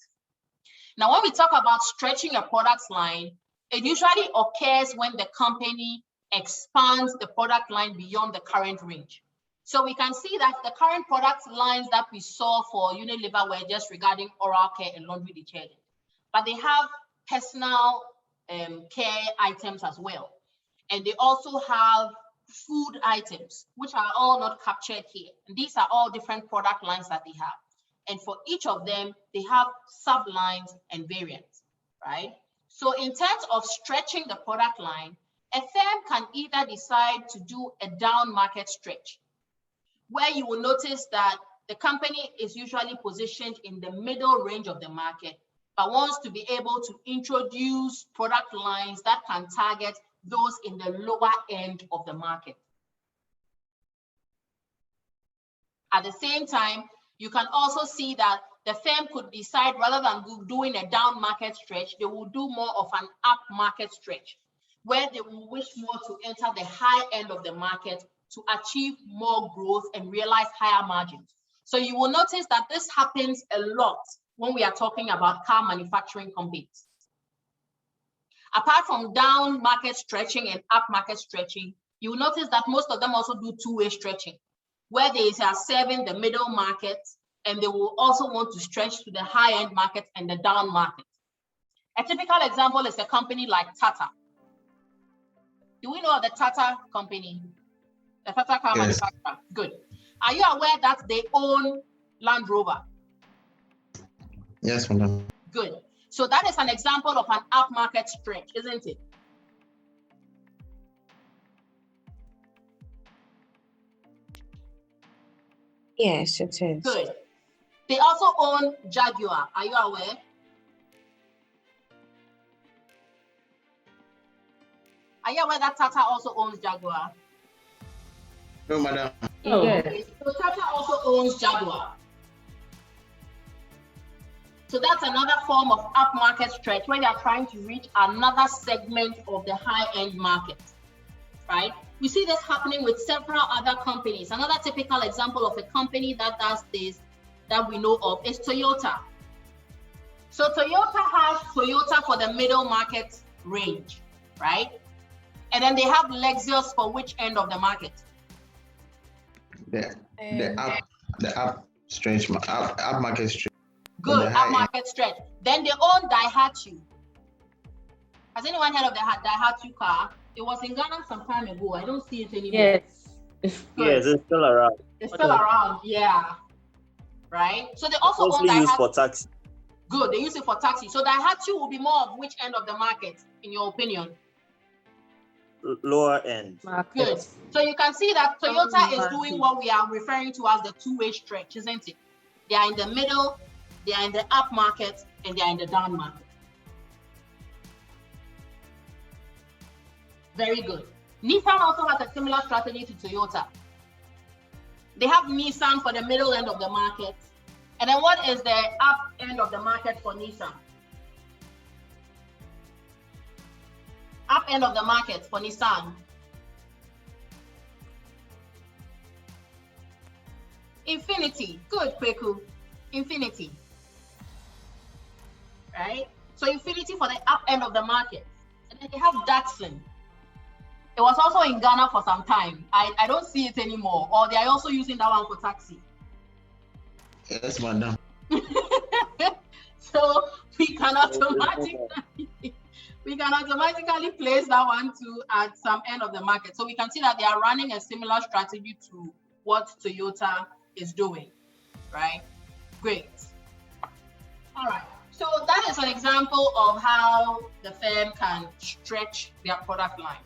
Now, when we talk about stretching a product line, it usually occurs when the company expands the product line beyond the current range. So we can see that the current product lines that we saw for Unilever were just regarding oral care and laundry detergent, but they have personal care items as well. And they also have food items, which are all not captured here. And these are all different product lines that they have. And for each of them, they have sublines and variants, right? So in terms of stretching the product line, a firm can either decide to do a down market stretch, where you will notice that the company is usually positioned in the middle range of the market, but wants to be able to introduce product lines that can target those in the lower end of the market. At the same time, you can also see that the firm could decide, rather than doing a down market stretch, they will do more of an up market stretch, where they will wish more to enter the high end of the market to achieve more growth and realize higher margins. So you will notice that this happens a lot when we are talking about car manufacturing companies. Apart from down market stretching and up market stretching, you will notice that most of them also do two-way stretching, where they are serving the middle market, and they will also want to stretch to the high-end market and the down market. A typical example is a company like Tata. Do we know of the Tata company? The Tata car manufacturer? Good. Are you aware that they own Land Rover? Yes, madam. Good. So that is an example of an up-market stretch, isn't it? Yes, it is. Good. They also own Jaguar. Are you aware? Are you aware that Tata also owns Jaguar? No, madam. Oh, okay. So Tata also owns Jaguar. So that's another form of up-market stretch where they are trying to reach another segment of the high-end market, right? We see this happening with several other companies. Another typical example of a company that does this that we know of is Toyota. So Toyota has Toyota for the middle market range, right? And then they have Lexus for which end of the market? The up stretch, up market stretch. Good, up market stretch. Then they own Daihatsu. Has anyone heard of the Daihatsu car? It was in Ghana some time ago. I don't see it anymore. Yes. Yes, it's still around. It's still around, yeah. Right? So they also own Mostly Daihatsu. used for taxi. Good, they use it for taxi. So Daihatsu will be more of which end of the market, in your opinion? Lower end. Good. So you can see that Toyota is doing what we are referring to as the two-way stretch, isn't it? They are in the middle, they are in the up market, and they are in the down market. Very good. Nissan also has a similar strategy to Toyota. They have Nissan for the middle end of the market, And then what is the up end of the market for Nissan? Up end of the market for Nissan. Infinity. Good, Kweku. Infinity. Right? So Infinity for the up end of the market. And then you have Datsun. It was also in Ghana for some time. I don't see it anymore. Or they are also using that one for taxi. Yes, madam. So we can automatically place that one to at some end of the market. So we can see that they are running a similar strategy to what Toyota is doing, right? Great. All right. So that is an example of how the firm can stretch their product line.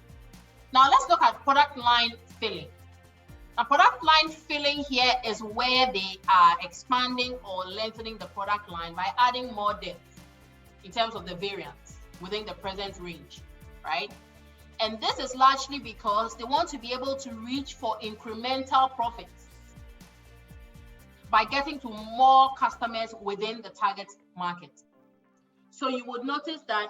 Now let's look at product line filling. A product line filling here is where they are expanding or lengthening the product line by adding more depth in terms of the variance within the present range, right? And this is largely because they want to be able to reach for incremental profits by getting to more customers within the target market. So you would notice that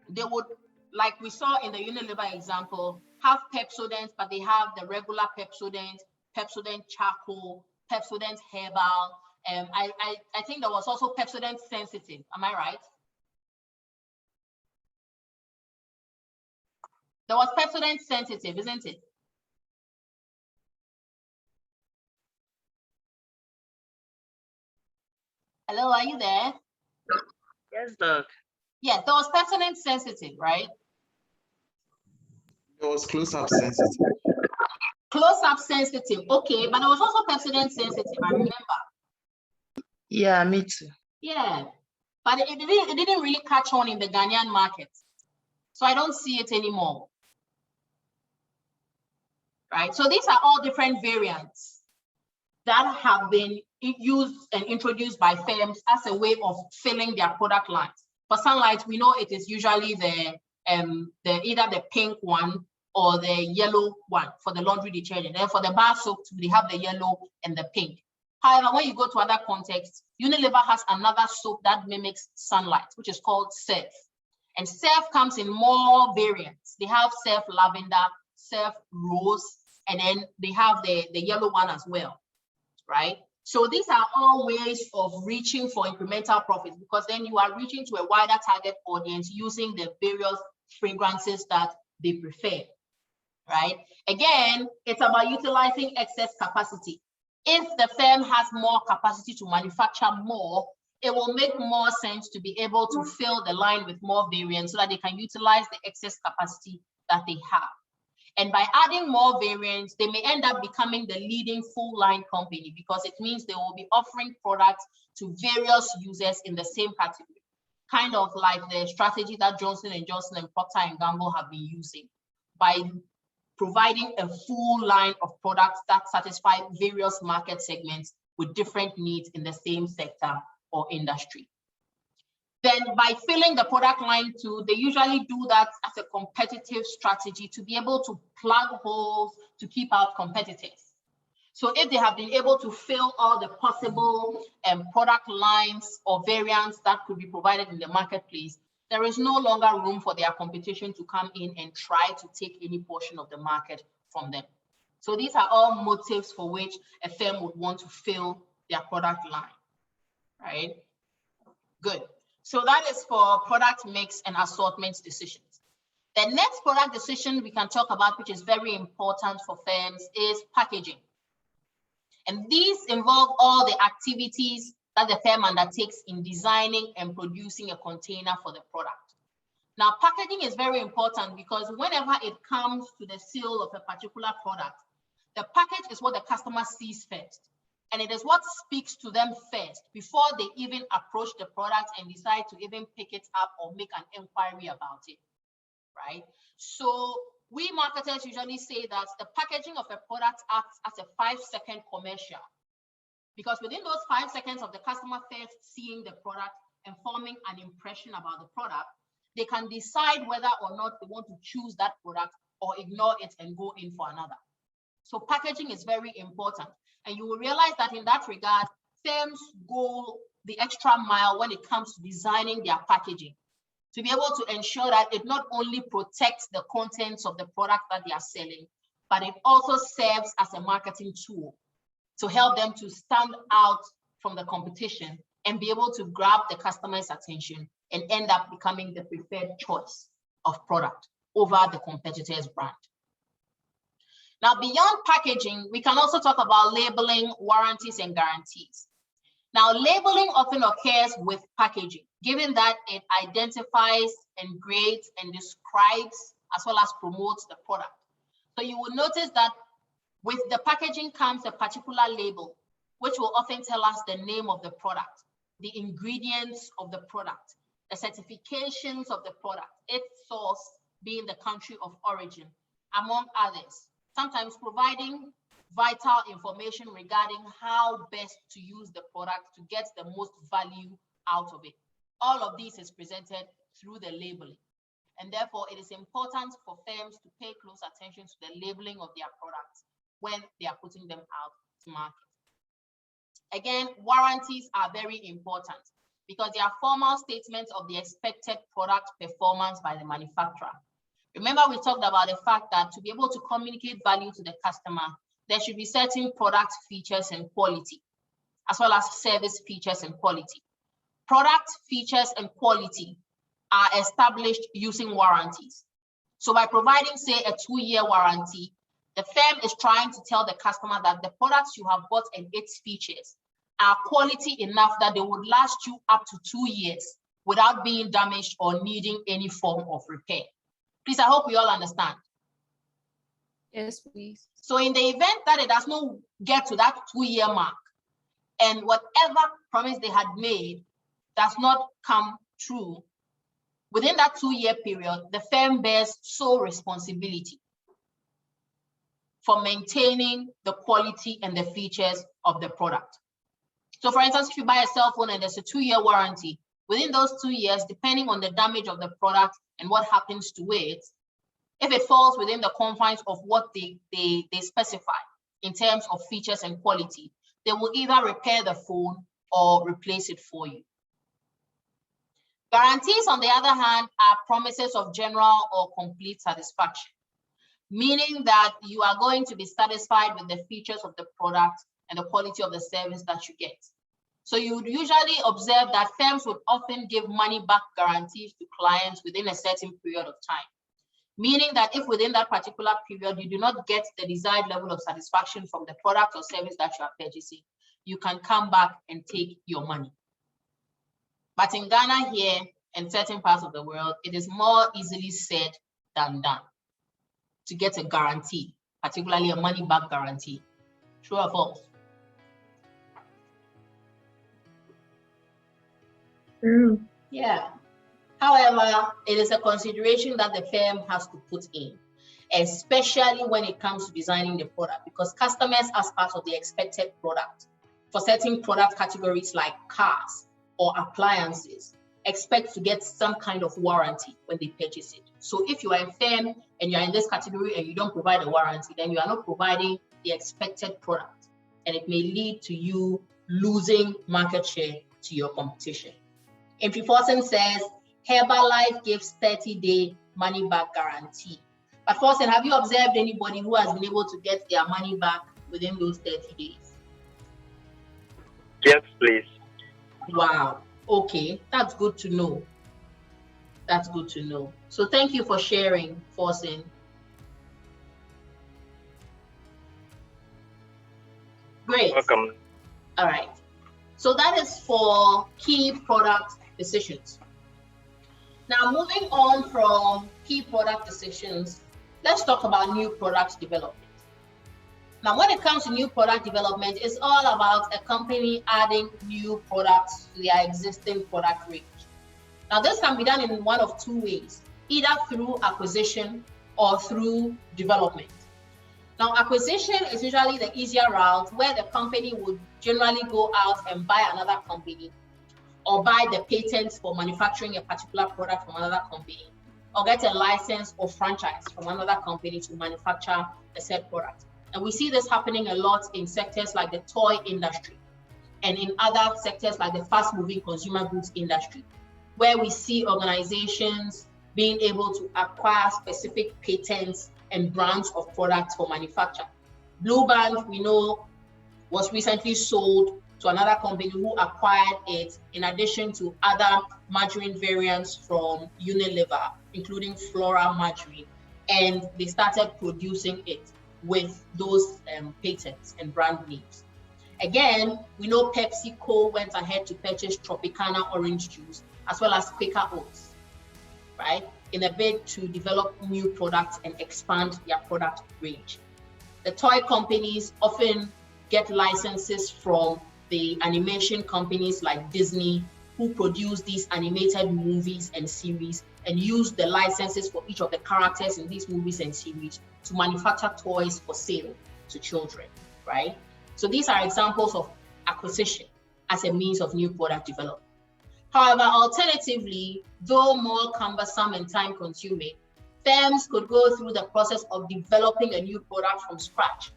they would, like we saw in the Unilever example, have Pepsodent, but they have the regular Pepsodent, Pepsodent charcoal, Pepsodent herbal. I think there was also Pepsodent sensitive. Am I right? There was Pepsodent sensitive, isn't it? Hello, are you there? Yes, Doc. Yeah, there was Pepsodent sensitive, right? It was close-up sensitive. Close-up sensitive, okay, but there was also Pepsodent sensitive, I remember. Yeah, me too. Yeah, but it didn't really catch on in the Ghanaian market. So I don't see it anymore. Right, so these are all different variants that have been used and introduced by firms as a way of filling their product lines. For Sunlight, we know it is usually the either the pink one or the yellow one for the laundry detergent. And for the bar soaps, they have the yellow and the pink. However, when you go to other contexts, Unilever has another soap that mimics Sunlight, which is called Surf. And Surf comes in more variants. They have Surf Lavender, Surf Rose, and then they have the yellow one as well, right? So these are all ways of reaching for incremental profits, because then you are reaching to a wider target audience using the various fragrances that they prefer, right? Again, it's about utilizing excess capacity. If the firm has more capacity to manufacture more, it will make more sense to be able to fill the line with more variants so that they can utilize the excess capacity that they have. And by adding more variants, they may end up becoming the leading full line company, because it means they will be offering products to various users in the same category, kind of like the strategy that Johnson & Johnson and Procter & Gamble have been using by providing a full line of products that satisfy various market segments with different needs in the same sector or industry. Then by filling the product line too, they usually do that as a competitive strategy to be able to plug holes to keep out competitors. So if they have been able to fill all the possible product lines or variants that could be provided in the marketplace, there is no longer room for their competition to come in and try to take any portion of the market from them. So these are all motives for which a firm would want to fill their product line, right? Good. So that is for product mix and assortment decisions. The next product decision we can talk about, which is very important for firms, is packaging. And these involve all the activities that the firm undertakes in designing and producing a container for the product. Now, packaging is very important because whenever it comes to the sale of a particular product, the package is what the customer sees first. And it is what speaks to them first before they even approach the product and decide to even pick it up or make an inquiry about it, right? So we marketers usually say that the packaging of a product acts as a 5-second commercial, because within those 5 seconds of the customer first seeing the product and forming an impression about the product, they can decide whether or not they want to choose that product or ignore it and go in for another. So packaging is very important. And you will realize that in that regard, firms go the extra mile when it comes to designing their packaging to be able to ensure that it not only protects the contents of the product that they are selling, but it also serves as a marketing tool to help them to stand out from the competition and be able to grab the customer's attention and end up becoming the preferred choice of product over the competitor's brand. Now, beyond packaging, we can also talk about labeling, warranties, and guarantees. Now, labeling often occurs with packaging, given that it identifies, engrades, and describes, as well as promotes the product. So you will notice that with the packaging comes a particular label, which will often tell us the name of the product, the ingredients of the product, the certifications of the product, its source being the country of origin, among others, sometimes providing vital information regarding how best to use the product to get the most value out of it. All of this is presented through the labeling. And therefore, it is important for firms to pay close attention to the labeling of their products when they are putting them out to market. Again, warranties are very important because they are formal statements of the expected product performance by the manufacturer. Remember, we talked about the fact that to be able to communicate value to the customer, there should be certain product features and quality, as well as service features and quality. Product features and quality are established using warranties. So by providing, say, a 2-year warranty, the firm is trying to tell the customer that the products you have bought and its features are quality enough that they would last you up to 2 years without being damaged or needing any form of repair. Please, I hope we all understand. Yes, please. So in the event that it does not get to that 2-year mark and whatever promise they had made does not come true, within that 2-year period, the firm bears sole responsibility for maintaining the quality and the features of the product. So for instance, if you buy a cell phone and there's a 2-year warranty, within those 2 years, depending on the damage of the product and what happens to it, if it falls within the confines of what they specify in terms of features and quality, they will either repair the phone or replace it for you. Guarantees, on the other hand, are promises of general or complete satisfaction, meaning that you are going to be satisfied with the features of the product and the quality of the service that you get. So you would usually observe that firms would often give money-back guarantees to clients within a certain period of time, meaning that if within that particular period you do not get the desired level of satisfaction from the product or service that you are purchasing, you can come back and take your money. But in Ghana here and certain parts of the world, it is more easily said than done to get a guarantee, particularly a money-back guarantee. True or false? True. Yeah. However, it is a consideration that the firm has to put in, especially when it comes to designing the product, because customers, as part of the expected product, for certain product categories like cars or appliances, expect to get some kind of warranty when they purchase it. So if you are a firm and you are in this category and you don't provide a warranty, then you are not providing the expected product, and it may lead to you losing market share to your competition. Entry Forsen says Herbalife gives 30-day money-back guarantee. But Forsen, have you observed anybody who has been able to get their money back within those 30 days? Yes, please. Wow. Okay, that's good to know. That's good to know. So thank you for sharing, Forsen. Great. Welcome. All right. So that is for key product decisions. Now, moving on from key product decisions, let's talk about new product development. Now, when it comes to new product development, it's all about a company adding new products to their existing product range. Now, this can be done in one of two ways, either through acquisition or through development. Now, acquisition is usually the easier route, where the company would generally go out and buy another company, or buy the patents for manufacturing a particular product from another company, or get a license or franchise from another company to manufacture a said product. And we see this happening a lot in sectors like the toy industry, and in other sectors like the fast-moving consumer goods industry, where we see organizations being able to acquire specific patents and brands of products for manufacture. Blue Band, we know, was recently sold to another company who acquired it in addition to other margarine variants from Unilever, including Flora margarine, and they started producing it with those patents and brand names. Again, we know PepsiCo went ahead to purchase Tropicana orange juice as well as Quaker Oats, right, in a bid to develop new products and expand their product range. The toy companies often get licenses from the animation companies like Disney, who produce these animated movies and series and use the licenses for each of the characters in these movies and series to manufacture toys for sale to children, right? So these are examples of acquisition as a means of new product development. However, alternatively, though more cumbersome and time-consuming, firms could go through the process of developing a new product from scratch.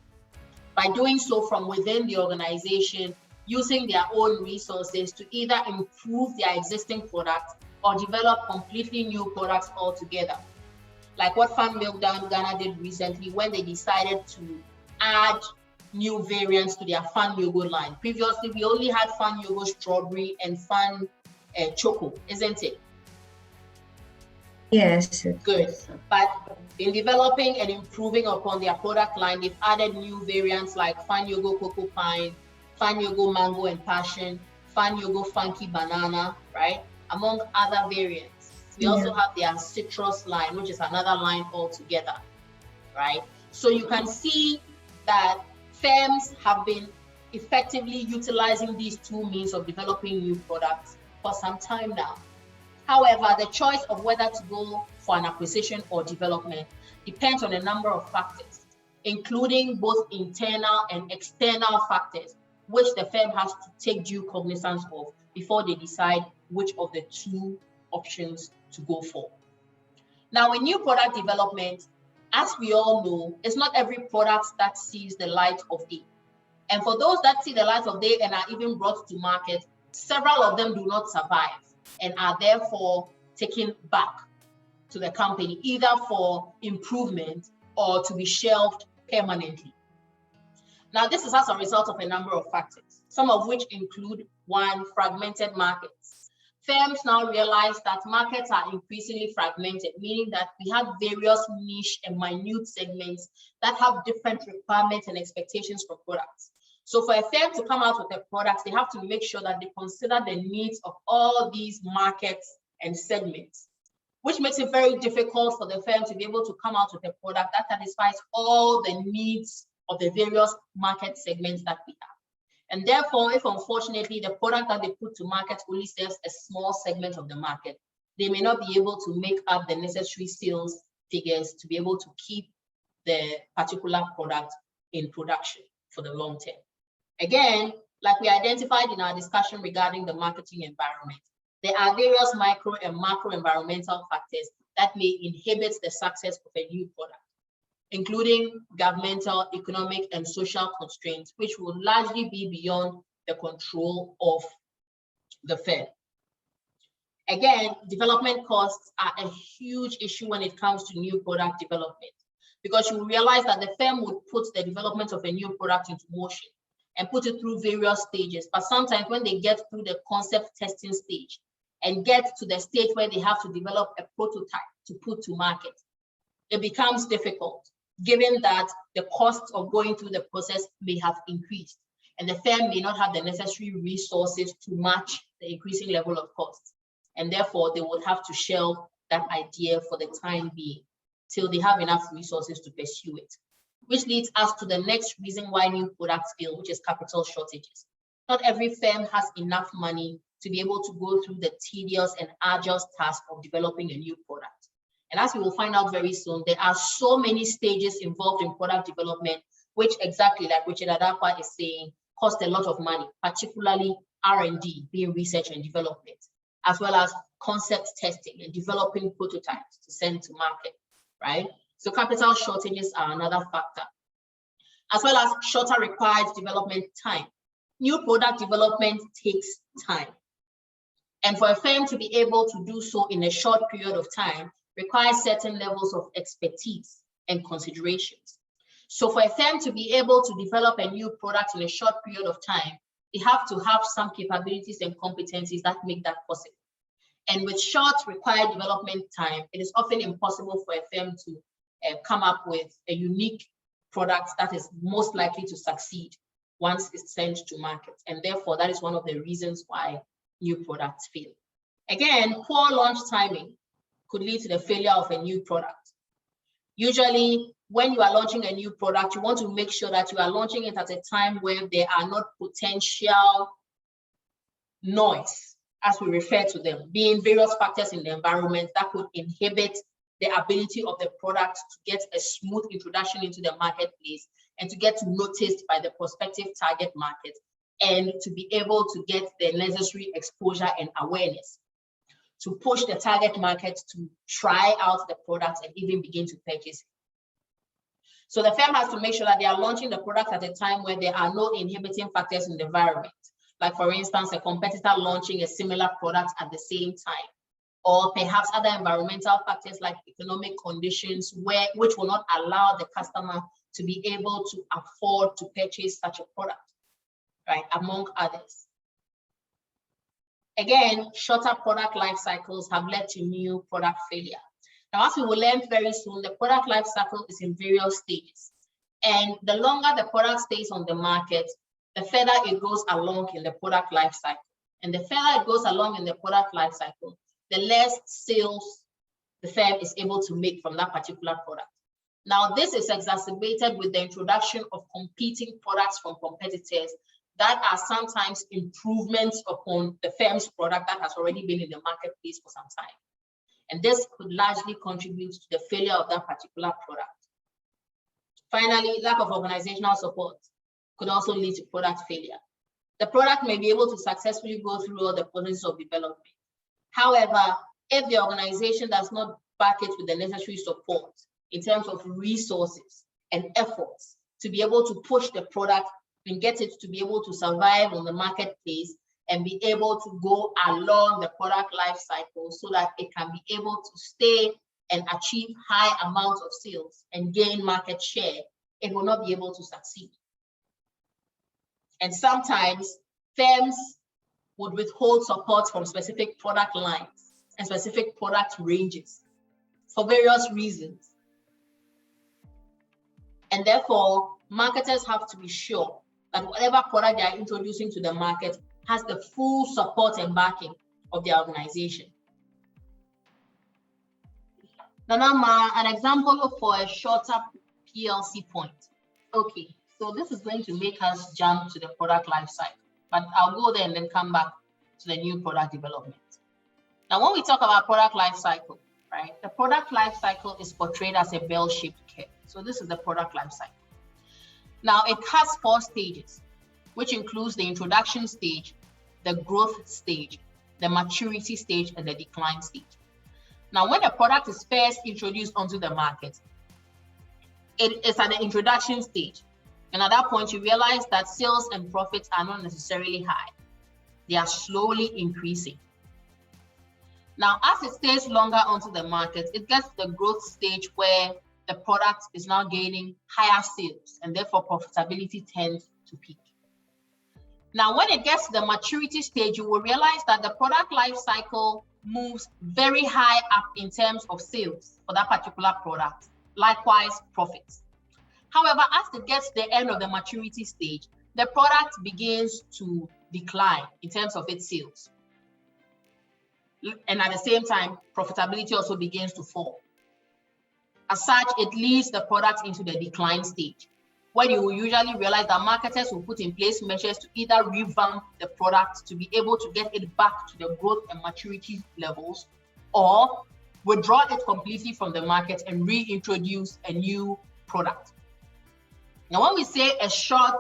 By doing so from within the organization, using their own resources to either improve their existing product or develop completely new products altogether. Like what Fan Milk Down Ghana did recently when they decided to add new variants to their Fan Yogo line. Previously, we only had Fan Yogo Strawberry and Fan Choco, isn't it? Yes. Good. But in developing and improving upon their product line, they've added new variants like Fan Yogo Cocoa Pine, Fan Yogo Mango and Passion, Fan Yogo Funky Banana, right? Among other variants. We also have their citrus line, which is another line altogether, right? So you can see that firms have been effectively utilizing these two means of developing new products for some time now. However, the choice of whether to go for an acquisition or development depends on a number of factors, including both internal and external factors, which the firm has to take due cognizance of before they decide which of the two options to go for. Now, in new product development, as we all know, it's not every product that sees the light of day. And for those that see the light of day and are even brought to market, several of them do not survive and are therefore taken back to the company, either for improvement or to be shelved permanently. Now, this is as a result of a number of factors, some of which include, one, fragmented markets. Firms now realize that markets are increasingly fragmented, meaning that we have various niche and minute segments that have different requirements and expectations for products. So for a firm to come out with a product, they have to make sure that they consider the needs of all these markets and segments, which makes it very difficult for the firm to be able to come out with a product that satisfies all the needs of the various market segments that we have. And therefore, if unfortunately the product that they put to market only serves a small segment of the market, they may not be able to make up the necessary sales figures to be able to keep the particular product in production for the long term. Again, like we identified in our discussion regarding the marketing environment, there are various micro and macro environmental factors that may inhibit the success of a new product, including governmental, economic, and social constraints, which will largely be beyond the control of the firm. Again, development costs are a huge issue when it comes to new product development, because you will realize that the firm would put the development of a new product into motion and put it through various stages. But sometimes when they get through the concept testing stage and get to the stage where they have to develop a prototype to put to market, it becomes difficult, given that the cost of going through the process may have increased and the firm may not have the necessary resources to match the increasing level of costs. And therefore, they would have to shelve that idea for the time being till they have enough resources to pursue it. Which leads us to the next reason why new products fail, which is capital shortages. Not every firm has enough money to be able to go through the tedious and arduous task of developing a new product. And as we will find out very soon, there are so many stages involved in product development, which exactly like Richard Adakwa is saying, cost a lot of money, particularly R&D, being research and development, as well as concept testing and developing prototypes to send to market, right? So capital shortages are another factor, as well as shorter required development time. new product development takes time. And for a firm to be able to do so in a short period of time requires certain levels of expertise and considerations. So for a firm to be able to develop a new product in a short period of time, they have to have some capabilities and competencies that make that possible. And with short required development time, it is often impossible for a firm to come up with a unique product that is most likely to succeed once it's sent to market. And therefore, that is one of the reasons why new products fail. Again, poor launch timing could lead to the failure of a new product. Usually, when you are launching a new product, you want to make sure that you are launching it at a time where there are not potential noise, as we refer to them, being various factors in the environment that could inhibit the ability of the product to get a smooth introduction into the marketplace and to get noticed by the prospective target market and to be able to get the necessary exposure and awareness to push the target market to try out the product and even begin to purchase it. So the firm has to make sure that they are launching the product at a time where there are no inhibiting factors in the environment. Like for instance, a competitor launching a similar product at the same time, or perhaps other environmental factors like economic conditions which will not allow the customer to be able to afford to purchase such a product, right, among others. Again, shorter product life cycles have led to new product failure. Now, as we will learn very soon, the product life cycle is in various stages. And the longer the product stays on the market, the further it goes along in the product life cycle. And the further it goes along in the product life cycle, the less sales the firm is able to make from that particular product. Now, this is exacerbated with the introduction of competing products from competitors that are sometimes improvements upon the firm's product that has already been in the marketplace for some time. And this could largely contribute to the failure of that particular product. Finally, lack of organizational support could also lead to product failure. The product may be able to successfully go through all the processes of development. However, if the organization does not back it with the necessary support in terms of resources and efforts to be able to push the product and get it to be able to survive on the marketplace and be able to go along the product life cycle so that it can be able to stay and achieve high amounts of sales and gain market share, it will not be able to succeed. And sometimes firms would withhold support from specific product lines and specific product ranges for various reasons. And therefore, marketers have to be sure that whatever product they are introducing to the market has the full support and backing of the organization. Now, an example for a shorter PLC point. Okay, so this is going to make us jump to the product life cycle, but I'll go there and then come back to the new product development. Now, when we talk about product life cycle, right, the product life cycle is portrayed as a bell-shaped curve. So this is the product life cycle. Now, it has 4 stages, which includes the introduction stage, the growth stage, the maturity stage, and the decline stage. Now, when a product is first introduced onto the market, it is at the introduction stage. And at that point, you realize that sales and profits are not necessarily high. They are slowly increasing. Now, as it stays longer onto the market, it gets to the growth stage where the product is now gaining higher sales, and therefore profitability tends to peak. Now, when it gets to the maturity stage, you will realize that the product life cycle moves very high up in terms of sales for that particular product, likewise profits. However, as it gets to the end of the maturity stage, the product begins to decline in terms of its sales. And at the same time, profitability also begins to fall. As such, it leads the product into the decline stage, where you will usually realize that marketers will put in place measures to either revamp the product to be able to get it back to the growth and maturity levels, or withdraw it completely from the market and reintroduce a new product. Now, when we say a short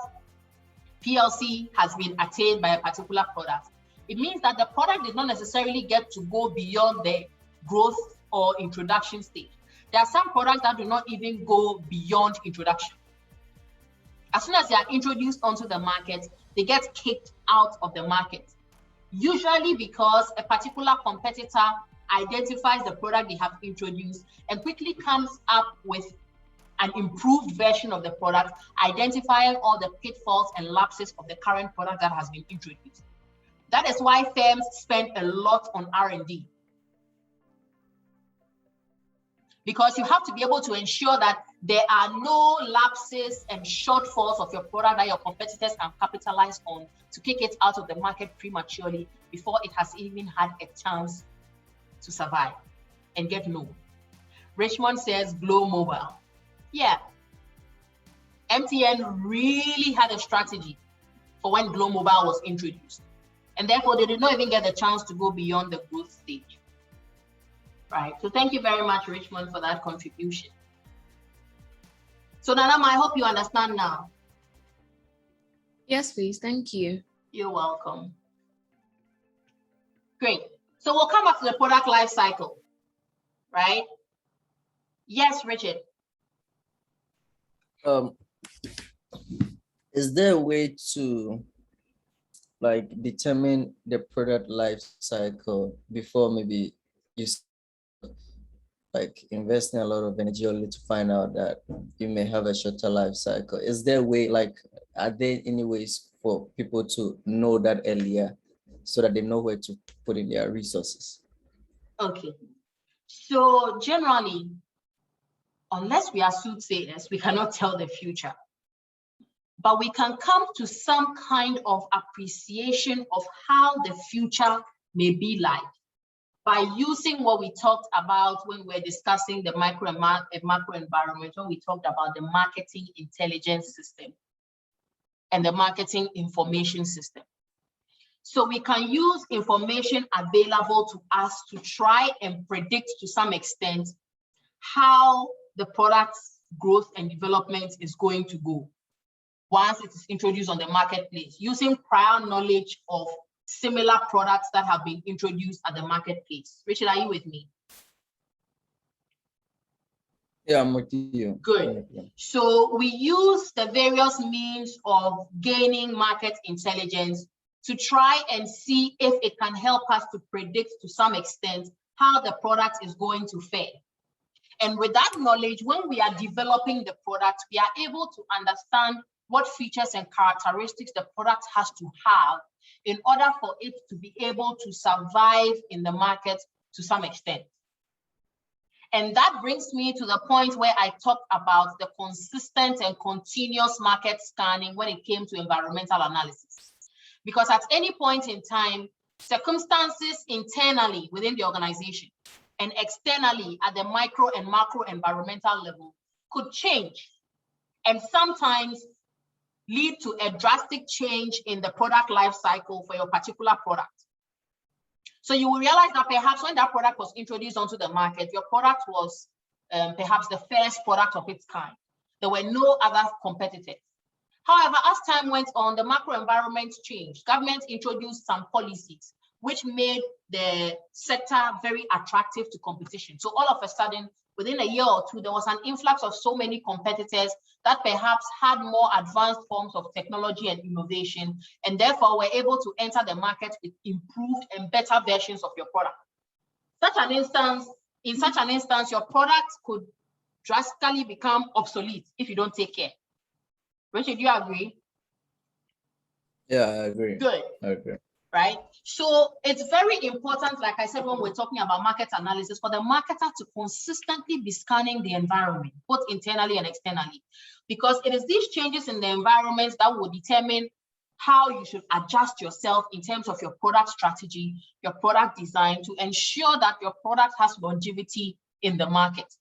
PLC has been attained by a particular product, it means that the product did not necessarily get to go beyond the growth or introduction stage. There are some products that do not even go beyond introduction. As soon as they are introduced onto the market, they get kicked out of the market. Usually because a particular competitor identifies the product they have introduced and quickly comes up with an improved version of the product, identifying all the pitfalls and lapses of the current product that has been introduced. That is why firms spend a lot on R&D. Because you have to be able to ensure that there are no lapses and shortfalls of your product that your competitors can capitalize on to kick it out of the market prematurely before it has even had a chance to survive and get known. Richmond says Glow Mobile. Yeah, MTN really had a strategy for when Glow Mobile was introduced. And therefore, they did not even get the chance to go beyond the growth stage. Right, so thank you very much, Richmond, for that contribution. So Nanama, I hope you understand now. Yes, please, thank you. You're welcome. Great, so we'll come back to the product life cycle, right? Yes, Richard. Is there a way to like determine the product life cycle before maybe you like investing a lot of energy only to find out that you may have a shorter life cycle? Is there a way, like, are there any ways for people to know that earlier so that they know where to put in their resources? Okay, so generally, unless we are soothsayers, we cannot tell the future. But we can come to some kind of appreciation of how the future may be like by using what we talked about when we're discussing the micro and macro environment, when we talked about the marketing intelligence system and the marketing information system. So we can use information available to us to try and predict to some extent how the product's growth and development is going to go once it is introduced on the marketplace, using prior knowledge of similar products that have been introduced at the marketplace. Richard, are you with me? Yeah, I'm with you. Good. So we use the various means of gaining market intelligence to try and see if it can help us to predict to some extent how the product is going to fare. And with that knowledge, when we are developing the product, we are able to understand what features and characteristics the product has to have in order for it to be able to survive in the market to some extent. And that brings me to the point where I talked about the consistent and continuous market scanning when it came to environmental analysis. Because at any point in time, circumstances internally within the organization and externally at the micro and macro environmental level could change and sometimes lead to a drastic change in the product life cycle for your particular product. So you will realize that perhaps when that product was introduced onto the market, your product was perhaps the first product of its kind. There were no other competitors. However, as time went on, the macro environment changed. Government introduced some policies which made the sector very attractive to competition. So all of a sudden, within a year or two, there was an influx of so many competitors that perhaps had more advanced forms of technology and innovation, and therefore were able to enter the market with improved and better versions of your product. In such an instance, your product could drastically become obsolete if you don't take care. Richard, do you agree? Yeah, I agree. Good. I agree. Right? So it's very important, like I said, when we're talking about market analysis, for the marketer to consistently be scanning the environment, both internally and externally, because it is these changes in the environment that will determine how you should adjust yourself in terms of your product strategy, your product design, to ensure that your product has longevity in the market.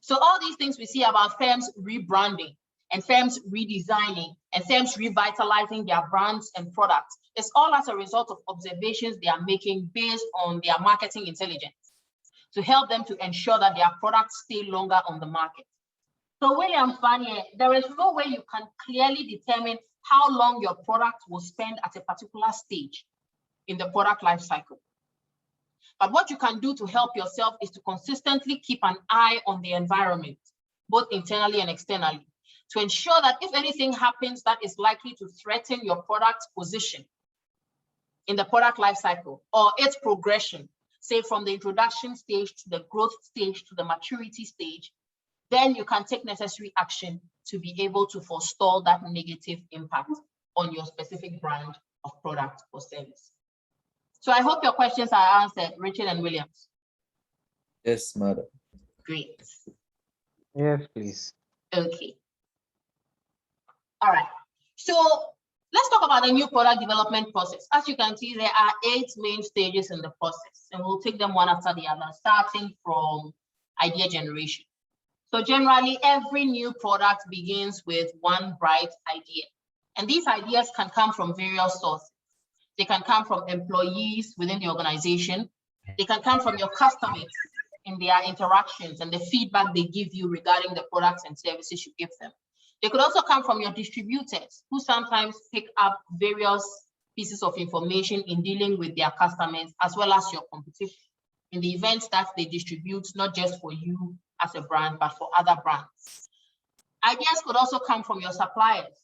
So all these things we see about firms rebranding and firms redesigning and firms revitalizing their brands and products, it's all as a result of observations they are making based on their marketing intelligence to help them to ensure that their products stay longer on the market. So William Fanier, there is no way you can clearly determine how long your product will spend at a particular stage in the product life cycle. But what you can do to help yourself is to consistently keep an eye on the environment, both internally and externally, to ensure that if anything happens that is likely to threaten your product position in the product life cycle or its progression, say from the introduction stage to the growth stage to the maturity stage, then you can take necessary action to be able to forestall that negative impact on your specific brand of product or service. So I hope your questions are answered, Richard and Williams. Yes, madam. Great. Yes, please. Okay. All right. So let's talk about the new product development process. As you can see, there are 8 main stages in the process, and we'll take them one after the other, starting from idea generation. So generally, every new product begins with one bright idea. And these ideas can come from various sources. They can come from employees within the organization. They can come from your customers in their interactions and the feedback they give you regarding the products and services you give them. They could also come from your distributors, who sometimes pick up various pieces of information in dealing with their customers, as well as your competition in the events that they distribute, not just for you as a brand, but for other brands. Ideas could also come from your suppliers,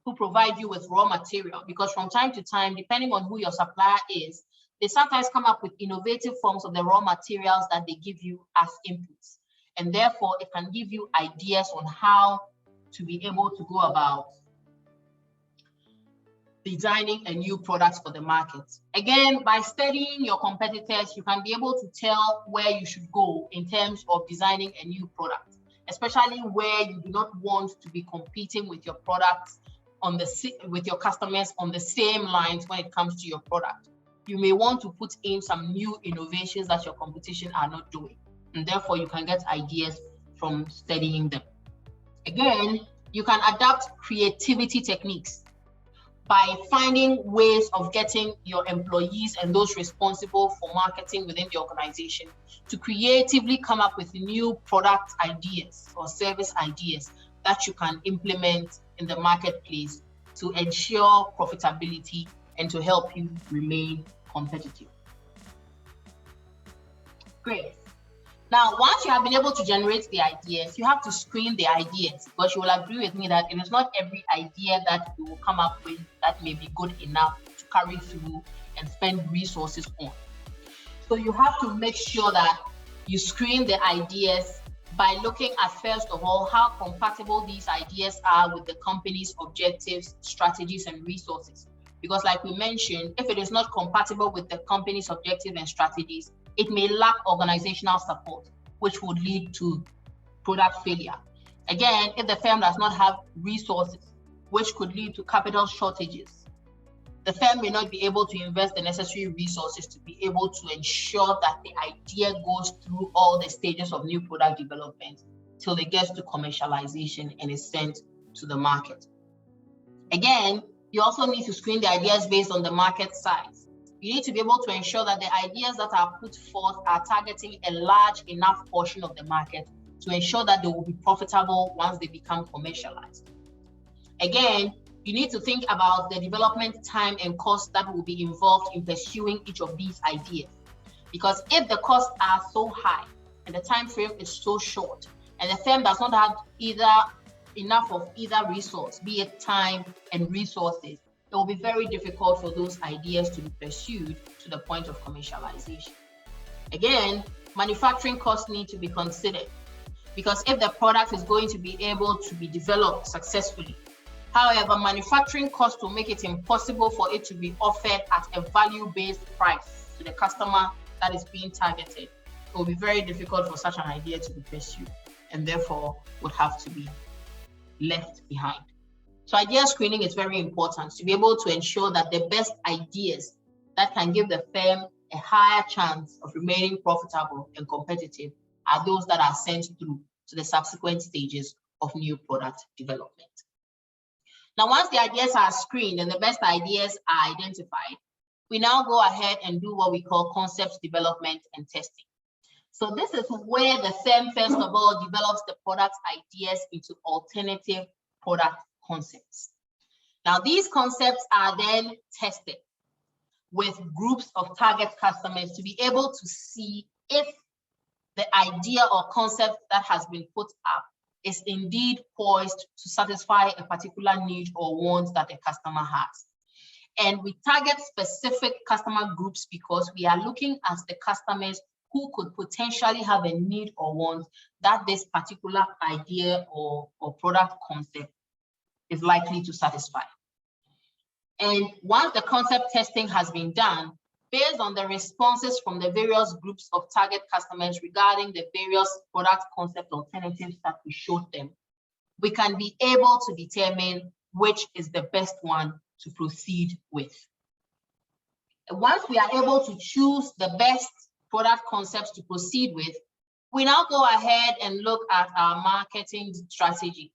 who provide you with raw material, because from time to time, depending on who your supplier is, they sometimes come up with innovative forms of the raw materials that they give you as inputs. And therefore, it can give you ideas on how to be able to go about designing a new product for the market. Again, by studying your competitors, you can be able to tell where you should go in terms of designing a new product, especially where you do not want to be competing with your products with your customers on the same lines when it comes to your product. You may want to put in some new innovations that your competition are not doing, and therefore you can get ideas from studying them. Again, you can adapt creativity techniques by finding ways of getting your employees and those responsible for marketing within the organization to creatively come up with new product ideas or service ideas that you can implement in the marketplace to ensure profitability and to help you remain competitive. Great. Now, once you have been able to generate the ideas, you have to screen the ideas, because you will agree with me that it is not every idea that you will come up with that may be good enough to carry through and spend resources on. So you have to make sure that you screen the ideas by looking at, first of all, how compatible these ideas are with the company's objectives, strategies, and resources. Because like we mentioned, if it is not compatible with the company's objectives and strategies, it may lack organizational support, which would lead to product failure. Again, if the firm does not have resources, which could lead to capital shortages, the firm may not be able to invest the necessary resources to be able to ensure that the idea goes through all the stages of new product development till it gets to commercialization and is sent to the market. Again, you also need to screen the ideas based on the market size. You need to be able to ensure that the ideas that are put forth are targeting a large enough portion of the market to ensure that they will be profitable once they become commercialized. Again, you need to think about the development time and cost that will be involved in pursuing each of these ideas. Because if the costs are so high and the time frame is so short, and the firm does not have enough of either resource, be it time and resources, it will be very difficult for those ideas to be pursued to the point of commercialization. Again, manufacturing costs need to be considered, because if the product is going to be able to be developed successfully, however, manufacturing costs will make it impossible for it to be offered at a value-based price to the customer that is being targeted. It will be very difficult for such an idea to be pursued, and therefore would have to be left behind. So idea screening is very important to be able to ensure that the best ideas that can give the firm a higher chance of remaining profitable and competitive are those that are sent through to the subsequent stages of new product development. Now, once the ideas are screened and the best ideas are identified, we now go ahead and do what we call concept development and testing. So this is where the firm, first of all, develops the product ideas into alternative product concepts. Now, these concepts are then tested with groups of target customers to be able to see if the idea or concept that has been put up is indeed poised to satisfy a particular need or want that a customer has. And we target specific customer groups because we are looking at the customers who could potentially have a need or want that this particular idea or product concept is likely to satisfy. And once the concept testing has been done, based on the responses from the various groups of target customers regarding the various product concept alternatives that we showed them, we can be able to determine which is the best one to proceed with. And once we are able to choose the best product concepts to proceed with, we now go ahead and look at our marketing strategy,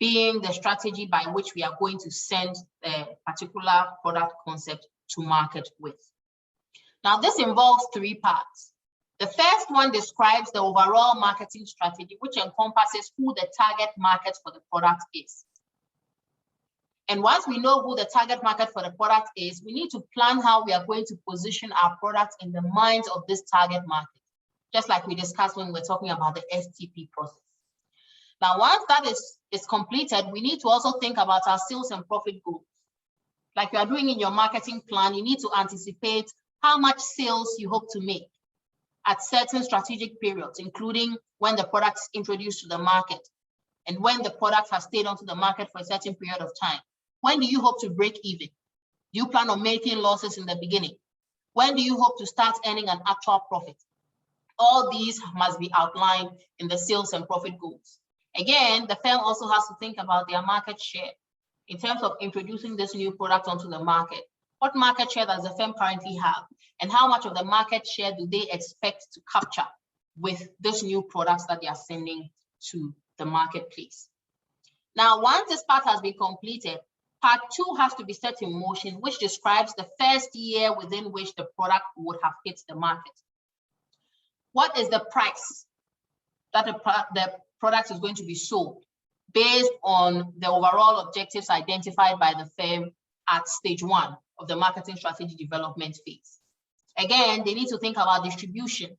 being the strategy by which we are going to send a particular product concept to market with. Now, this involves three parts. The first one describes the overall marketing strategy, which encompasses who the target market for the product is. And once we know who the target market for the product is, we need to plan how we are going to position our product in the minds of this target market, just like we discussed when we were talking about the STP process. Now, once that is completed, we need to also think about our sales and profit goals. Like you are doing in your marketing plan, you need to anticipate how much sales you hope to make at certain strategic periods, including when the product is introduced to the market and when the product has stayed onto the market for a certain period of time. When do you hope to break even? Do you plan on making losses in the beginning? When do you hope to start earning an actual profit? All these must be outlined in the sales and profit goals. Again, the firm also has to think about their market share in terms of introducing this new product onto the market. What market share does the firm currently have? And how much of the market share do they expect to capture with this new products that they are sending to the marketplace? Now, once this part has been completed, part 2 has to be set in motion, which describes the first year within which the product would have hit the market. What is the price that the product is going to be sold based on the overall objectives identified by the firm at stage 1 of the marketing strategy development phase? Again, they need to think about distribution,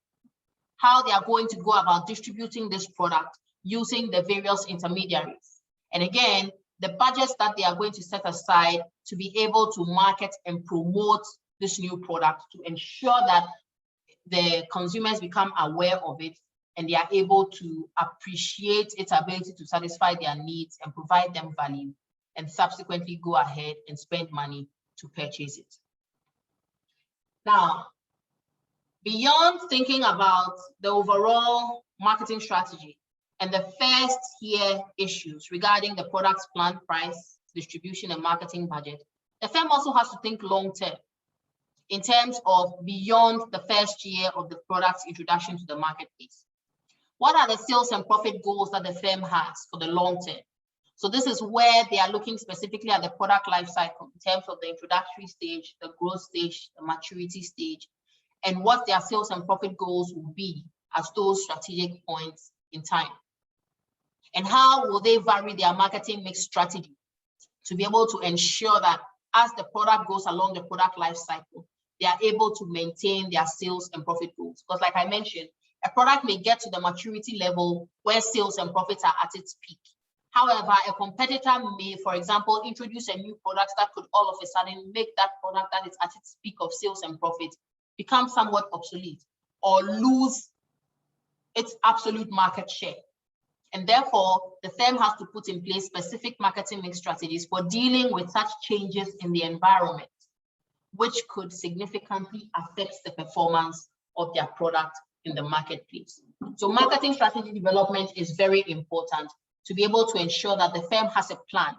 how they are going to go about distributing this product using the various intermediaries. And again, the budgets that they are going to set aside to be able to market and promote this new product to ensure that the consumers become aware of it and they are able to appreciate its ability to satisfy their needs and provide them value, and subsequently go ahead and spend money to purchase it. Now, beyond thinking about the overall marketing strategy and the first year issues regarding the product's planned price, distribution, and marketing budget, the firm also has to think long-term in terms of beyond the first year of the product's introduction to the marketplace. What are the sales and profit goals that the firm has for the long term? So this is where they are looking specifically at the product life cycle in terms of the introductory stage, the growth stage, the maturity stage, and what their sales and profit goals will be at those strategic points in time. And how will they vary their marketing mix strategy to be able to ensure that as the product goes along the product life cycle, they are able to maintain their sales and profit goals. Because like I mentioned, a product may get to the maturity level where sales and profits are at its peak. However, a competitor may, for example, introduce a new product that could all of a sudden make that product that is at its peak of sales and profits become somewhat obsolete or lose its absolute market share. And therefore, the firm has to put in place specific marketing mix strategies for dealing with such changes in the environment, which could significantly affect the performance of their product in the marketplace. So marketing strategy development is very important to be able to ensure that the firm has a plan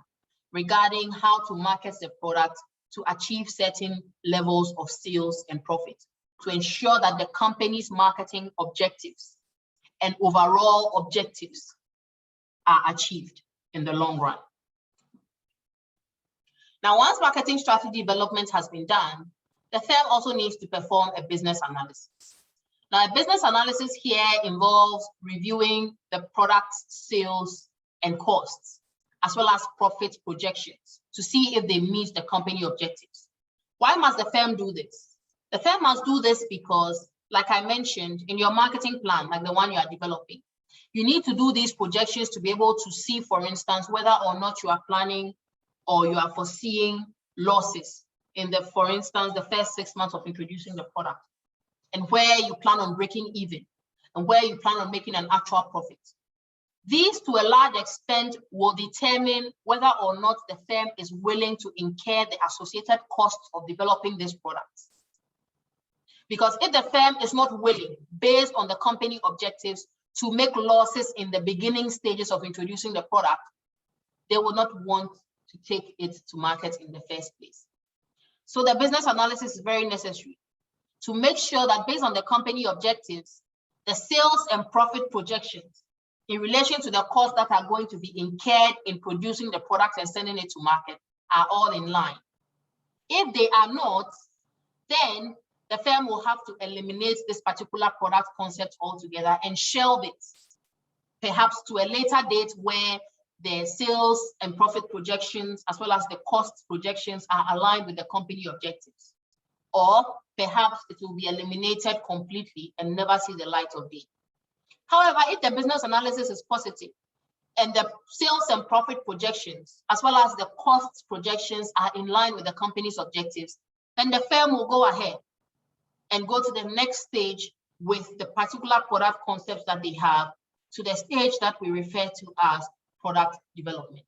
regarding how to market the product to achieve certain levels of sales and profit, to ensure that the company's marketing objectives and overall objectives are achieved in the long run. Now, once marketing strategy development has been done, the firm also needs to perform a business analysis. Now, a business analysis here involves reviewing the product's sales and costs, as well as profit projections to see if they meet the company objectives. Why must the firm do this? The firm must do this because, like I mentioned, in your marketing plan, like the one you are developing, You need to do these projections to be able to see, for instance, whether or not you are planning or you are foreseeing losses in the, for instance, the first 6 months of introducing the product, and where you plan on breaking even and where you plan on making an actual profit. These, to a large extent, will determine whether or not the firm is willing to incur the associated costs of developing this product. Because if the firm is not willing, based on the company objectives, to make losses in the beginning stages of introducing the product, they will not want to take it to market in the first place. So the business analysis is very necessary to make sure that based on the company objectives, the sales and profit projections in relation to the costs that are going to be incurred in producing the product and sending it to market are all in line. If they are not, then the firm will have to eliminate this particular product concept altogether and shelve it, perhaps to a later date where the sales and profit projections, as well as the cost projections, are aligned with the company objectives. Or perhaps it will be eliminated completely and never see the light of day. However, if the business analysis is positive and the sales and profit projections, as well as the cost projections, are in line with the company's objectives, then the firm will go ahead and go to the next stage with the particular product concepts that they have, to the stage that we refer to as product development.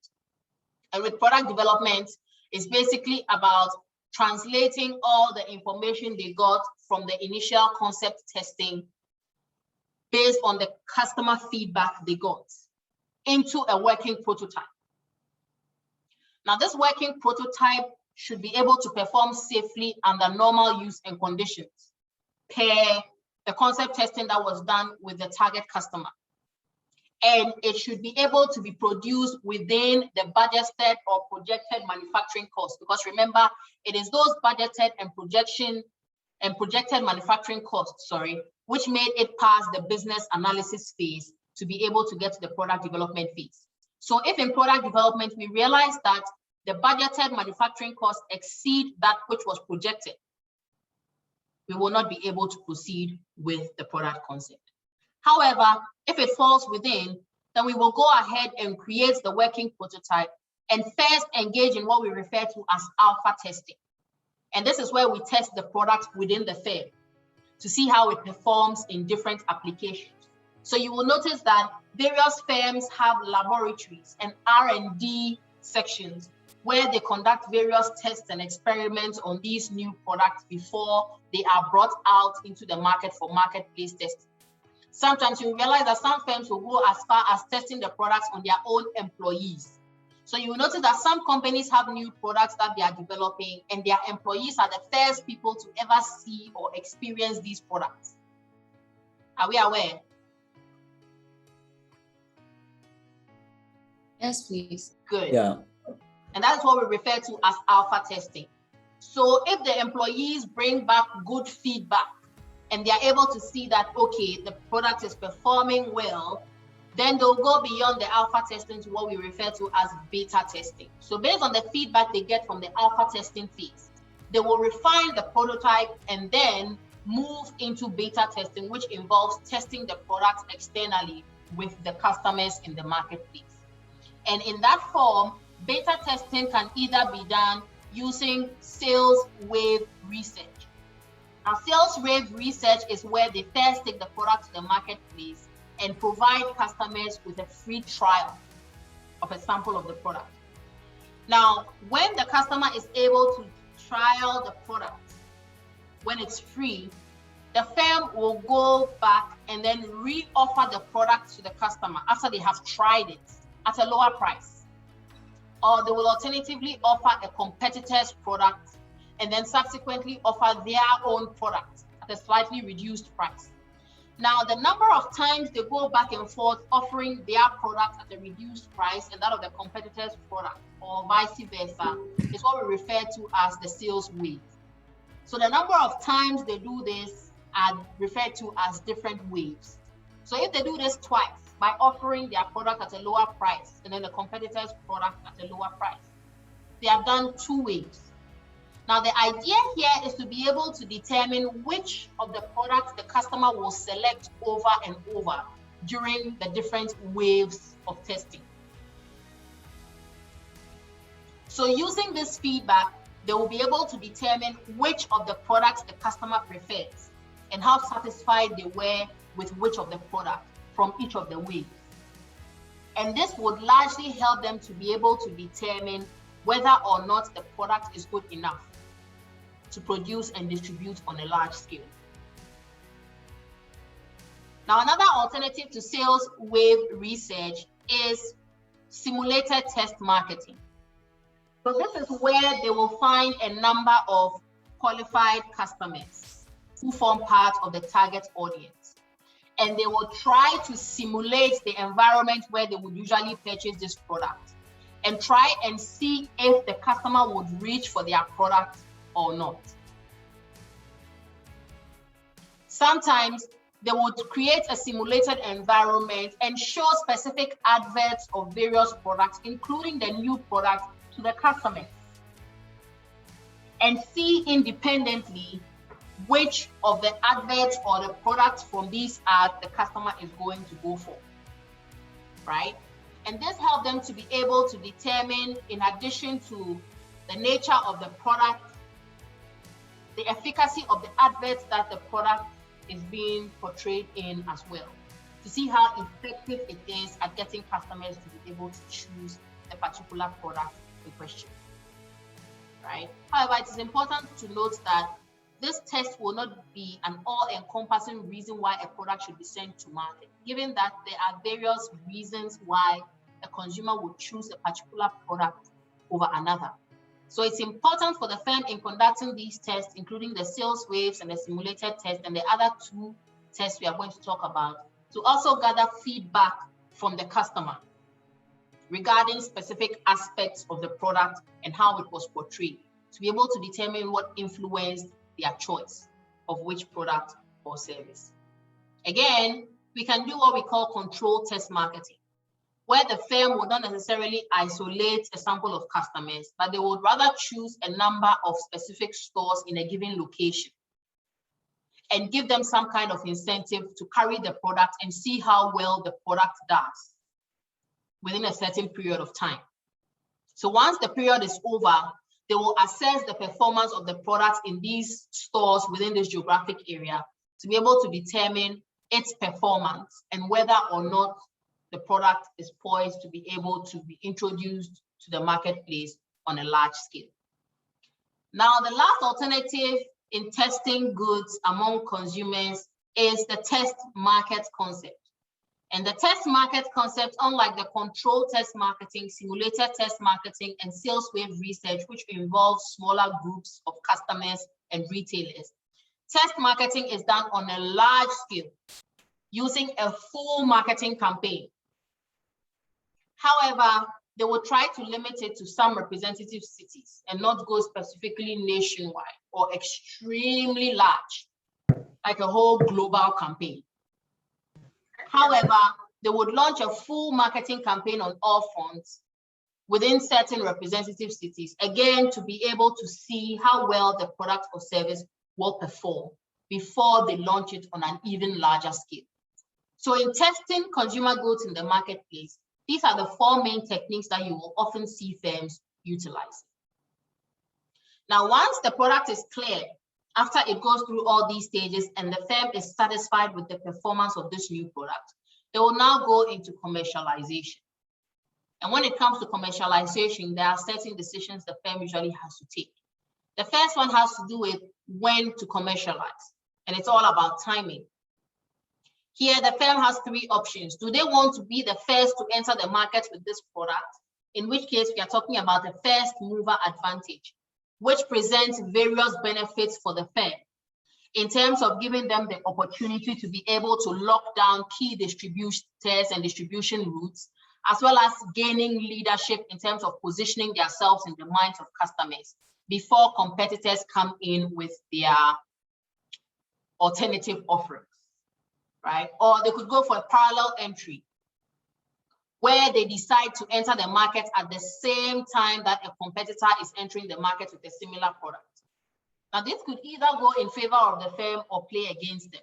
And with product development, it's basically about translating all the information they got from the initial concept testing based on the customer feedback they got into a working prototype. Now, this working prototype should be able to perform safely under normal use and conditions per the concept testing that was done with the target customer. And it should be able to be produced within the budgeted or projected manufacturing costs. Because remember, it is those budgeted and projected manufacturing costs, which made it past the business analysis phase to be able to get to the product development phase. So if in product development, we realize that the budgeted manufacturing costs exceed that which was projected, we will not be able to proceed with the product concept. However, if it falls within, then we will go ahead and create the working prototype and first engage in what we refer to as alpha testing. And this is where we test the product within the firm to see how it performs in different applications. So you will notice that various firms have laboratories and R&D sections where they conduct various tests and experiments on these new products before they are brought out into the market for marketplace testing. Sometimes you realize that some firms will go as far as testing the products on their own employees. So you will notice that some companies have new products that they are developing, and their employees are the first people to ever see or experience these products. Are we aware? Yes, please. Good. Yeah. And that's what we refer to as alpha testing. So if the employees bring back good feedback and they are able to see that, okay, the product is performing well, then they'll go beyond the alpha testing to what we refer to as beta testing. So based on the feedback they get from the alpha testing phase, they will refine the prototype and then move into beta testing, which involves testing the product externally with the customers in the marketplace. And in that form, beta testing can either be done using sales wave research. Now, sales wave research is where they first take the product to the marketplace and provide customers with a free trial of a sample of the product. Now, when the customer is able to trial the product, when it's free, the firm will go back and then re-offer the product to the customer after they have tried it at a lower price. Or they will alternatively offer a competitor's product and then subsequently offer their own product at a slightly reduced price. Now, the number of times they go back and forth offering their product at a reduced price and that of the competitor's product, or vice versa, is what we refer to as the sales wave. So the number of times they do this are referred to as different waves. So if they do this twice, by offering their product at a lower price and then the competitor's product at a lower price, they have done 2 waves. Now, the idea here is to be able to determine which of the products the customer will select over and over during the different waves of testing. So using this feedback, they will be able to determine which of the products the customer prefers and how satisfied they were with which of the product from each of the waves. And this would largely help them to be able to determine whether or not the product is good enough to produce and distribute on a large scale. Now, another alternative to sales wave research is simulated test marketing. So this is where they will find a number of qualified customers who form part of the target audience. And they will try to simulate the environment where they would usually purchase this product and try and see if the customer would reach for their product or not. Sometimes they would create a simulated environment and show specific adverts of various products, including the new product, to the customer, and see independently which of the adverts or the products from these ads the customer is going to go for, right? And this helps them to be able to determine, in addition to the nature of the product, the efficacy of the adverts that the product is being portrayed in as well, to see how effective it is at getting customers to be able to choose a particular product in question, right? However, it is important to note that this test will not be an all-encompassing reason why a product should be sent to market, given that there are various reasons why a consumer would choose a particular product over another. So it's important for the firm in conducting these tests, including the sales waves and the simulated test and the other two tests we are going to talk about, to also gather feedback from the customer regarding specific aspects of the product and how it was portrayed, to be able to determine what influenced their choice of which product or service. Again, we can do what we call controlled test marketing, where the firm would not necessarily isolate a sample of customers, but they would rather choose a number of specific stores in a given location and give them some kind of incentive to carry the product and see how well the product does within a certain period of time. So once the period is over, they will assess the performance of the product in these stores within this geographic area to be able to determine its performance and whether or not the product is poised to be able to be introduced to the marketplace on a large scale. Now, the last alternative in testing goods among consumers is the test market concept. And the test market concept, unlike the controlled test marketing, simulated test marketing, and sales wave research, which involves smaller groups of customers and retailers, test marketing is done on a large scale using a full marketing campaign. However, they will try to limit it to some representative cities and not go specifically nationwide or extremely large, like a whole global campaign. However, they would launch a full marketing campaign on all fronts within certain representative cities, again, to be able to see how well the product or service will perform before they launch it on an even larger scale. So in testing consumer goods in the marketplace, these are the four main techniques that you will often see firms utilize. Now, once the product is cleared, after it goes through all these stages and the firm is satisfied with the performance of this new product, they will now go into commercialization. And when it comes to commercialization, there are certain decisions the firm usually has to take. The first one has to do with when to commercialize, and it's all about timing. Here, the firm has three options. Do they want to be the first to enter the market with this product? In which case, we are talking about the first mover advantage, which presents various benefits for the firm in terms of giving them the opportunity to be able to lock down key distributors and distribution routes, as well as gaining leadership in terms of positioning themselves in the minds of customers before competitors come in with their alternative offerings, right? Or they could go for a parallel entry where they decide to enter the market at the same time that a competitor is entering the market with a similar product. Now, this could either go in favor of the firm or play against them.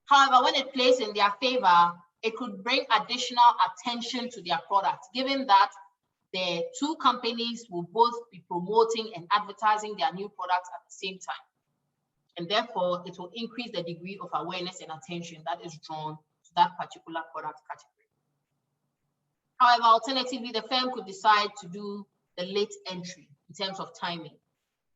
However, when it plays in their favor, it could bring additional attention to their product, given that the two companies will both be promoting and advertising their new products at the same time. And therefore, it will increase the degree of awareness and attention that is drawn to that particular product category. However, alternatively, the firm could decide to do the late entry in terms of timing,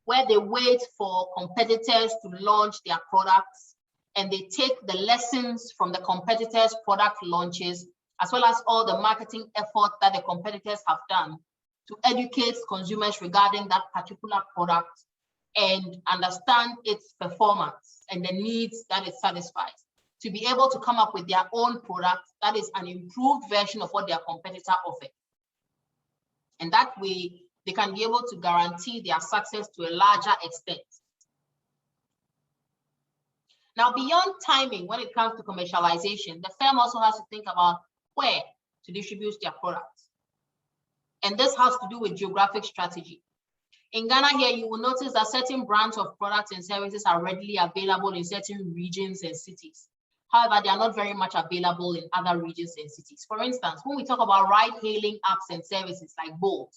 where they wait for competitors to launch their products and they take the lessons from the competitors' product launches, as well as all the marketing effort that the competitors have done to educate consumers regarding that particular product and understand its performance and the needs that it satisfies, to be able to come up with their own product that is an improved version of what their competitor offered. And that way, they can be able to guarantee their success to a larger extent. Now, beyond timing, when it comes to commercialization, the firm also has to think about where to distribute their products. And this has to do with geographic strategy. In Ghana here, you will notice that certain brands of products and services are readily available in certain regions and cities. However, they are not very much available in other regions and cities. For instance, when we talk about ride-hailing apps and services like Bolt,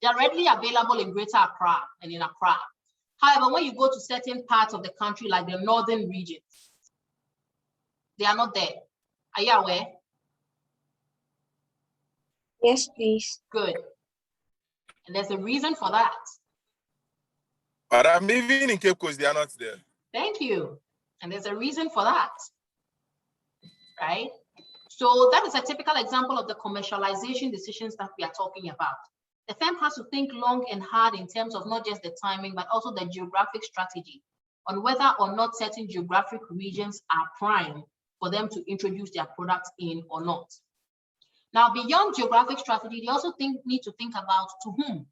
they are readily available in Greater Accra and in Accra. However, when you go to certain parts of the country, like the northern regions, they are not there. Are you aware? Yes, please. Good. And there's a reason for that. But I'm even in Cape Coast, they are not there. Thank you. And there's a reason for that, right? So that is a typical example of the commercialization decisions that we are talking about. The firm has to think long and hard in terms of not just the timing, but also the geographic strategy on whether or not certain geographic regions are prime for them to introduce their products in or not. Now, beyond geographic strategy, they also need to think about to whom,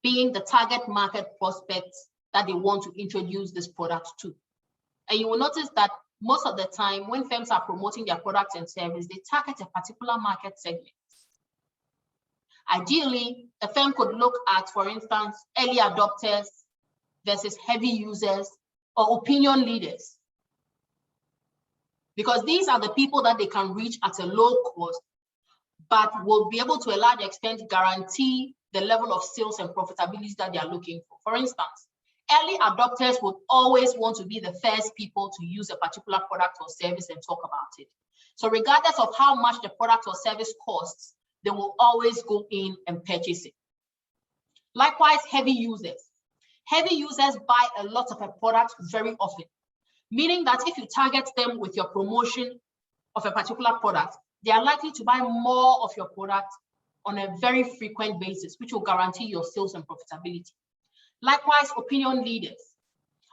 being the target market prospects that they want to introduce this product to. And you will notice that most of the time when firms are promoting their products and services, they target a particular market segment. Ideally, a firm could look at, for instance, early adopters versus heavy users or opinion leaders, because these are the people that they can reach at a low cost, but will be able to a large extent guarantee the level of sales and profitability that they are looking for. For instance, early adopters would always want to be the first people to use a particular product or service and talk about it. So regardless of how much the product or service costs, they will always go in and purchase it. Likewise, heavy users. Heavy users buy a lot of a product very often, meaning that if you target them with your promotion of a particular product, they are likely to buy more of your product on a very frequent basis, which will guarantee your sales and profitability. Likewise, opinion leaders.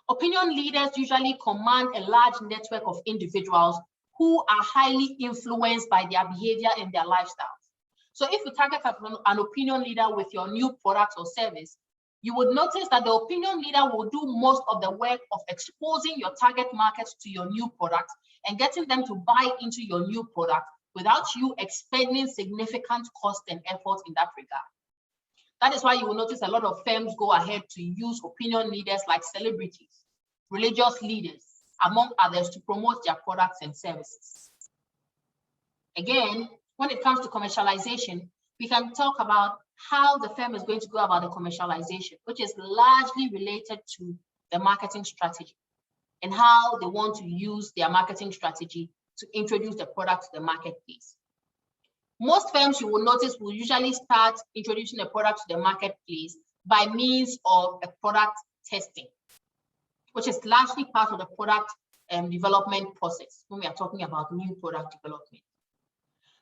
Opinion leaders usually command a large network of individuals who are highly influenced by their behavior and their lifestyles. So if you target an opinion leader with your new product or service, you would notice that the opinion leader will do most of the work of exposing your target market to your new product and getting them to buy into your new product without you expending significant cost and effort in that regard. That is why you will notice a lot of firms go ahead to use opinion leaders like celebrities, religious leaders, among others, to promote their products and services. Again, when it comes to commercialization, we can talk about how the firm is going to go about the commercialization, which is largely related to the marketing strategy and how they want to use their marketing strategy to introduce the product to the marketplace. Most firms, you will notice, will usually start introducing a product to the marketplace by means of a product testing, which is largely part of the product development process when we are talking about new product development.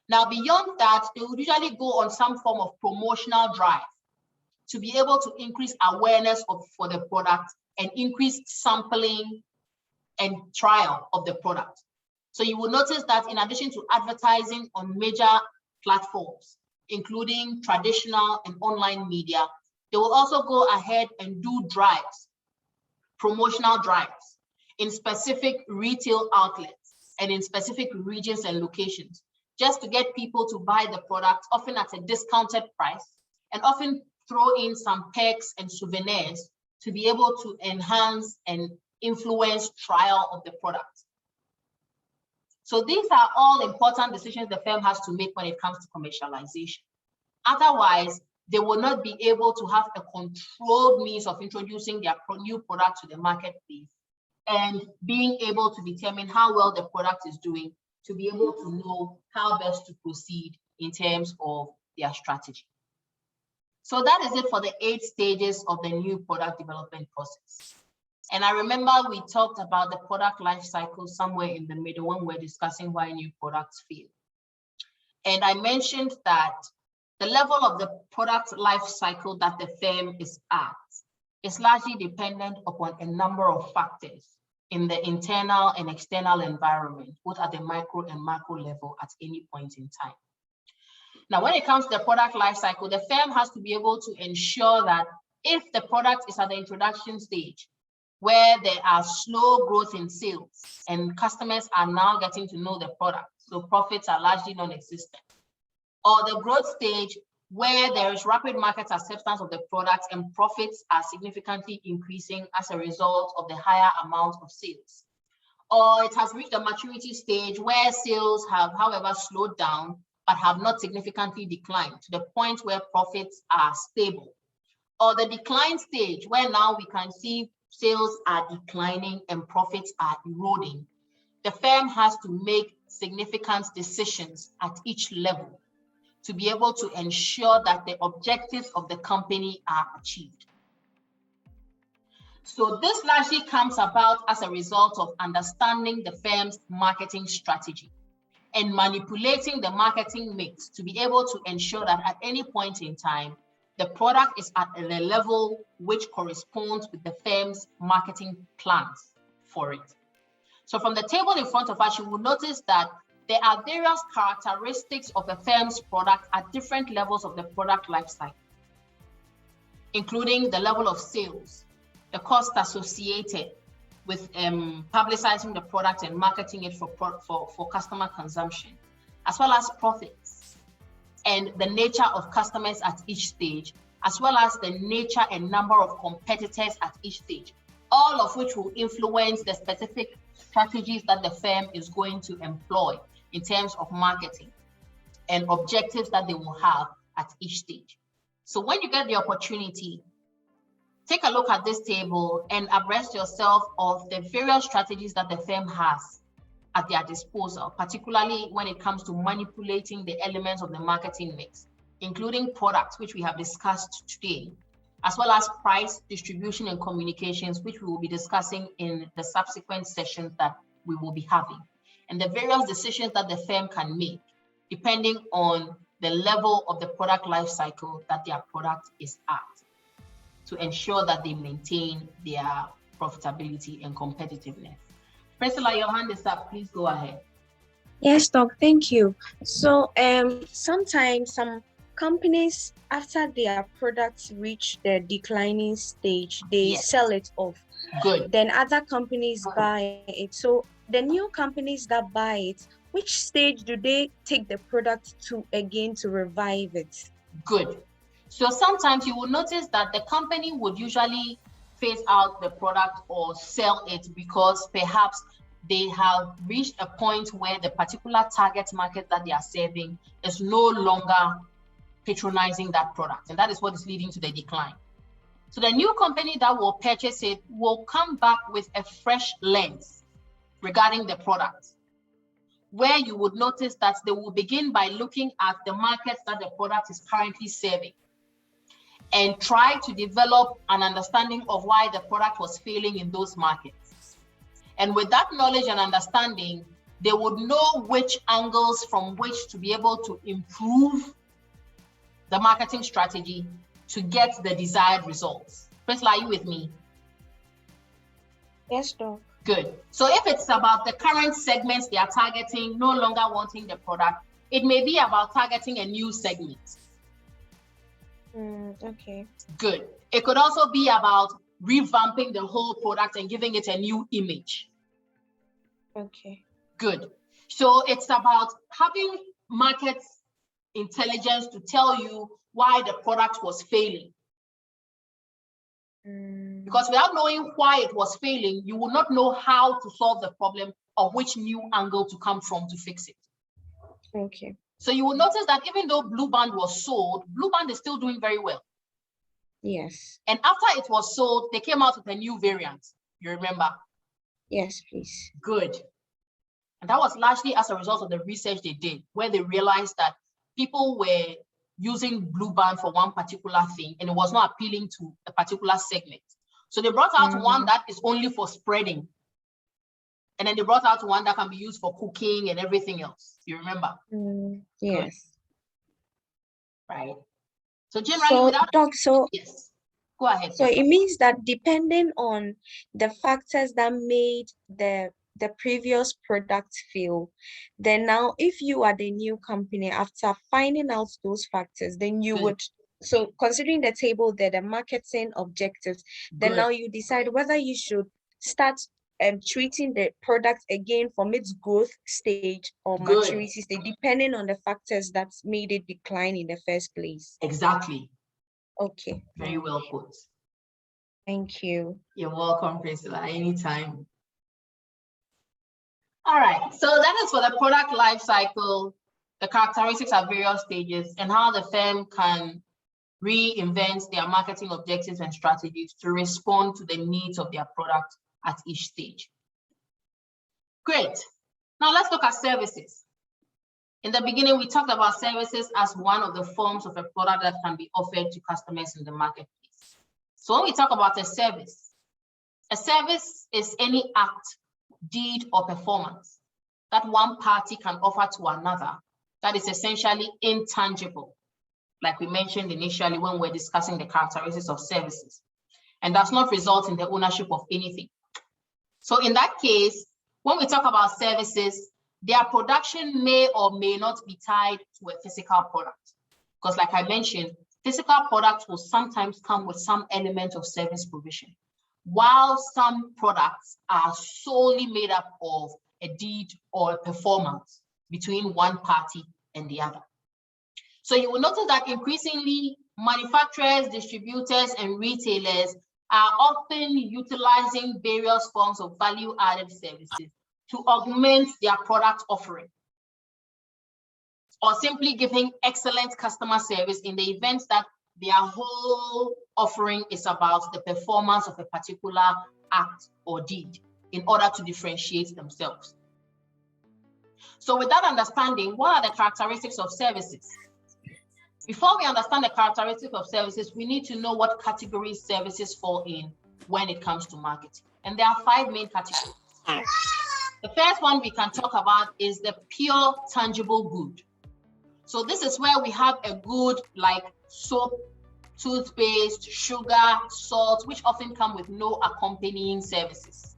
Now, beyond that, they would usually go on some form of promotional drive to be able to increase awareness for the product and increase sampling and trial of the product. So you will notice that in addition to advertising on major platforms, including traditional and online media, they will also go ahead and do drives, promotional drives in specific retail outlets and in specific regions and locations, just to get people to buy the product, often at a discounted price, and often throw in some perks and souvenirs to be able to enhance and influence trial of the product. So these are all important decisions the firm has to make when it comes to commercialization. Otherwise, they will not be able to have a controlled means of introducing their new product to the marketplace and being able to determine how well the product is doing, to be able to know how best to proceed in terms of their strategy. So that is it for the 8 stages of the new product development process. And I remember we talked about the product life cycle somewhere in the middle when we're discussing why new products fail. And I mentioned that the level of the product life cycle that the firm is at is largely dependent upon a number of factors in the internal and external environment, both at the micro and macro level at any point in time. Now, when it comes to the product life cycle, the firm has to be able to ensure that if the product is at the introduction stage, where there are slow growth in sales and customers are now getting to know the product, so profits are largely non-existent, or the growth stage where there is rapid market acceptance of the product and profits are significantly increasing as a result of the higher amount of sales. Or it has reached the maturity stage where sales have, however, slowed down, but have not significantly declined to the point where profits are stable. Or the decline stage where now we can see sales are declining and profits are eroding. The firm has to make significant decisions at each level to be able to ensure that the objectives of the company are achieved. So this largely comes about as a result of understanding the firm's marketing strategy and manipulating the marketing mix to be able to ensure that at any point in time, the product is at a level which corresponds with the firm's marketing plans for it. So from the table in front of us, you will notice that there are various characteristics of a firm's product at different levels of the product life cycle, including the level of sales, the cost associated with publicizing the product and marketing it for customer consumption, as well as profits, and the nature of customers at each stage, as well as the nature and number of competitors at each stage, all of which will influence the specific strategies that the firm is going to employ in terms of marketing and objectives that they will have at each stage. So when you get the opportunity, take a look at this table and abreast yourself of the various strategies that the firm has at their disposal, particularly when it comes to manipulating the elements of the marketing mix, including products, which we have discussed today, as well as price, distribution, and communications, which we will be discussing in the subsequent sessions that we will be having, and the various decisions that the firm can make depending on the level of the product life cycle that their product is at, to ensure that they maintain their profitability and competitiveness. Priscilla, your hand is up. Please go ahead. Yes, Doc, thank you. So sometimes some companies, after their products reach the declining stage, they sell it off. Good. Then other companies buy it. So the new companies that buy it, which stage do they take the product to again to revive it? Good. So sometimes you will notice that the company would usually phase out the product or sell it because perhaps they have reached a point where the particular target market that they are serving is no longer patronizing that product. And that is what is leading to the decline. So the new company that will purchase it will come back with a fresh lens regarding the product, where you would notice that they will begin by looking at the markets that the product is currently serving and try to develop an understanding of why the product was failing in those markets. And with that knowledge and understanding, they would know which angles from which to be able to improve the marketing strategy to get the desired results. Priscilla, are you with me? Yes, Doc. Good. So if it's about the current segments they are targeting, no longer wanting the product, it may be about targeting a new segment. Okay. Good. It could also be about revamping the whole product and giving it a new image. Okay. Good. So it's about having market intelligence to tell you why the product was failing. Because without knowing why it was failing, you will not know how to solve the problem or which new angle to come from to fix it. Okay. So you will notice that even though Blue Band was sold, Blue Band is still doing very well. Yes. And after it was sold, they came out with a new variant. You remember? Yes, please. Good. And that was largely as a result of the research they did, where they realized that people were using Blue Band for one particular thing, and it was not appealing to a particular segment. So they brought out one that is only for spreading. And then they brought out one that can be used for cooking and everything else. You remember? Yes. Good. Right. So generally, yes. Go ahead. So it means that depending on the factors that made the previous product fail, then now if you are the new company, after finding out those factors, then you would, so considering the table there, the marketing objectives, then now you decide whether you should start treating the product again from its growth stage or maturity stage, depending on the factors that made it decline in the first place. Exactly. Okay. Very well put. Thank you. You're welcome, Priscilla, anytime. All right, so that is for the product life cycle, the characteristics at various stages, and how the firm can reinvent their marketing objectives and strategies to respond to the needs of their product at each stage. Great. Now let's look at services. In the beginning, we talked about services as one of the forms of a product that can be offered to customers in the marketplace. So when we talk about a service is any act, deed, or performance that one party can offer to another that is essentially intangible, like we mentioned initially when we're discussing the characteristics of services, and does not result in the ownership of anything. So in that case, when we talk about services, their production may or may not be tied to a physical product. Because like I mentioned, physical products will sometimes come with some element of service provision, while some products are solely made up of a deed or a performance between one party and the other. So you will notice that increasingly manufacturers, distributors, and retailers are often utilizing various forms of value-added services to augment their product offering, or simply giving excellent customer service in the event that their whole offering is about the performance of a particular act or deed in order to differentiate themselves. So with that understanding, what are the characteristics of services? Before we understand the characteristics of services, we need to know what categories services fall in when it comes to marketing. And there are 5 main categories. The first one we can talk about is the pure tangible good. So this is where we have a good like soap, toothpaste, sugar, salt, which often come with no accompanying services.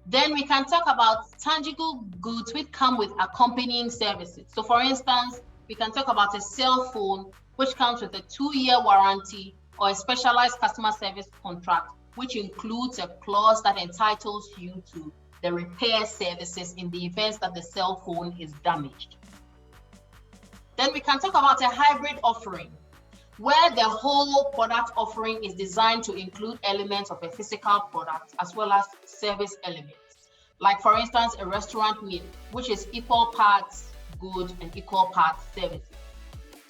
Then we can talk about tangible goods which come with accompanying services. So for instance, we can talk about a cell phone, which comes with a 2-year warranty or a specialized customer service contract, which includes a clause that entitles you to the repair services in the event that the cell phone is damaged. Then we can talk about a hybrid offering, where the whole product offering is designed to include elements of a physical product as well as service elements. Like for instance, a restaurant meal, which is equal parts good and equal parts services.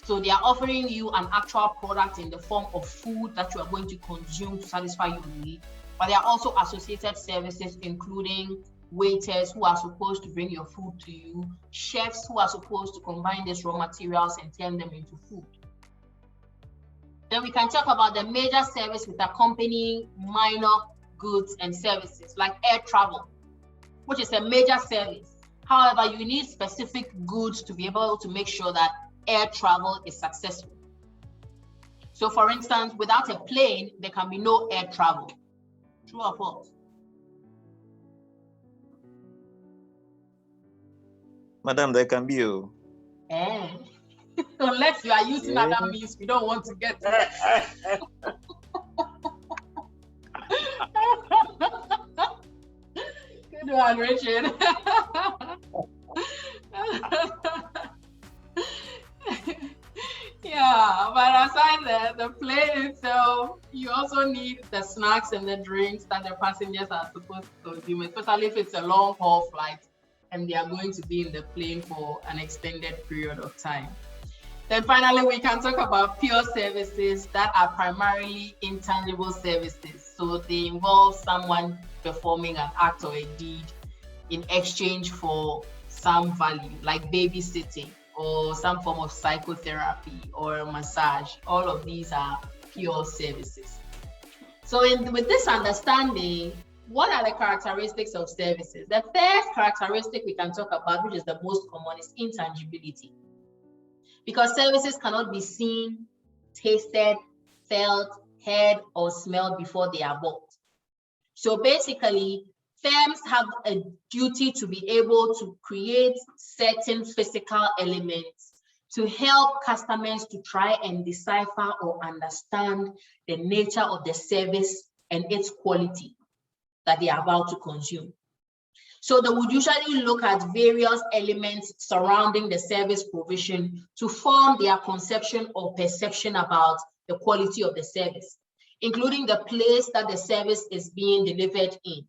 So they are offering you an actual product in the form of food that you are going to consume to satisfy your need, but there are also associated services, including waiters who are supposed to bring your food to you, chefs who are supposed to combine these raw materials and turn them into food. Then we can talk about the major service with accompanying minor goods and services, like air travel, which is a major service. However, you need specific goods to be able to make sure that air travel is successful. So for instance, without a plane, there can be no air travel. True or false? Madam, there can be a... Unless you are using other means, we don't want to get to that. Good one, Richard. Yeah, Yeah, but aside the plane itself, you also need the snacks and the drinks that the passengers are supposed to consume, especially if it's a long haul flight and they are going to be in the plane for an extended period of time. Then finally, we can talk about pure services that are primarily intangible services. So they involve someone performing an act or a deed in exchange for some value, like babysitting or some form of psychotherapy or a massage. All of these are pure services. So with this understanding, what are the characteristics of services? The first characteristic we can talk about, which is the most common, is intangibility. Because services cannot be seen, tasted, felt, heard, or smelled before they are bought. So basically, firms have a duty to be able to create certain physical elements to help customers to try and decipher or understand the nature of the service and its quality that they are about to consume. So they would usually look at various elements surrounding the service provision to form their conception or perception about the quality of the service, including the place that the service is being delivered in,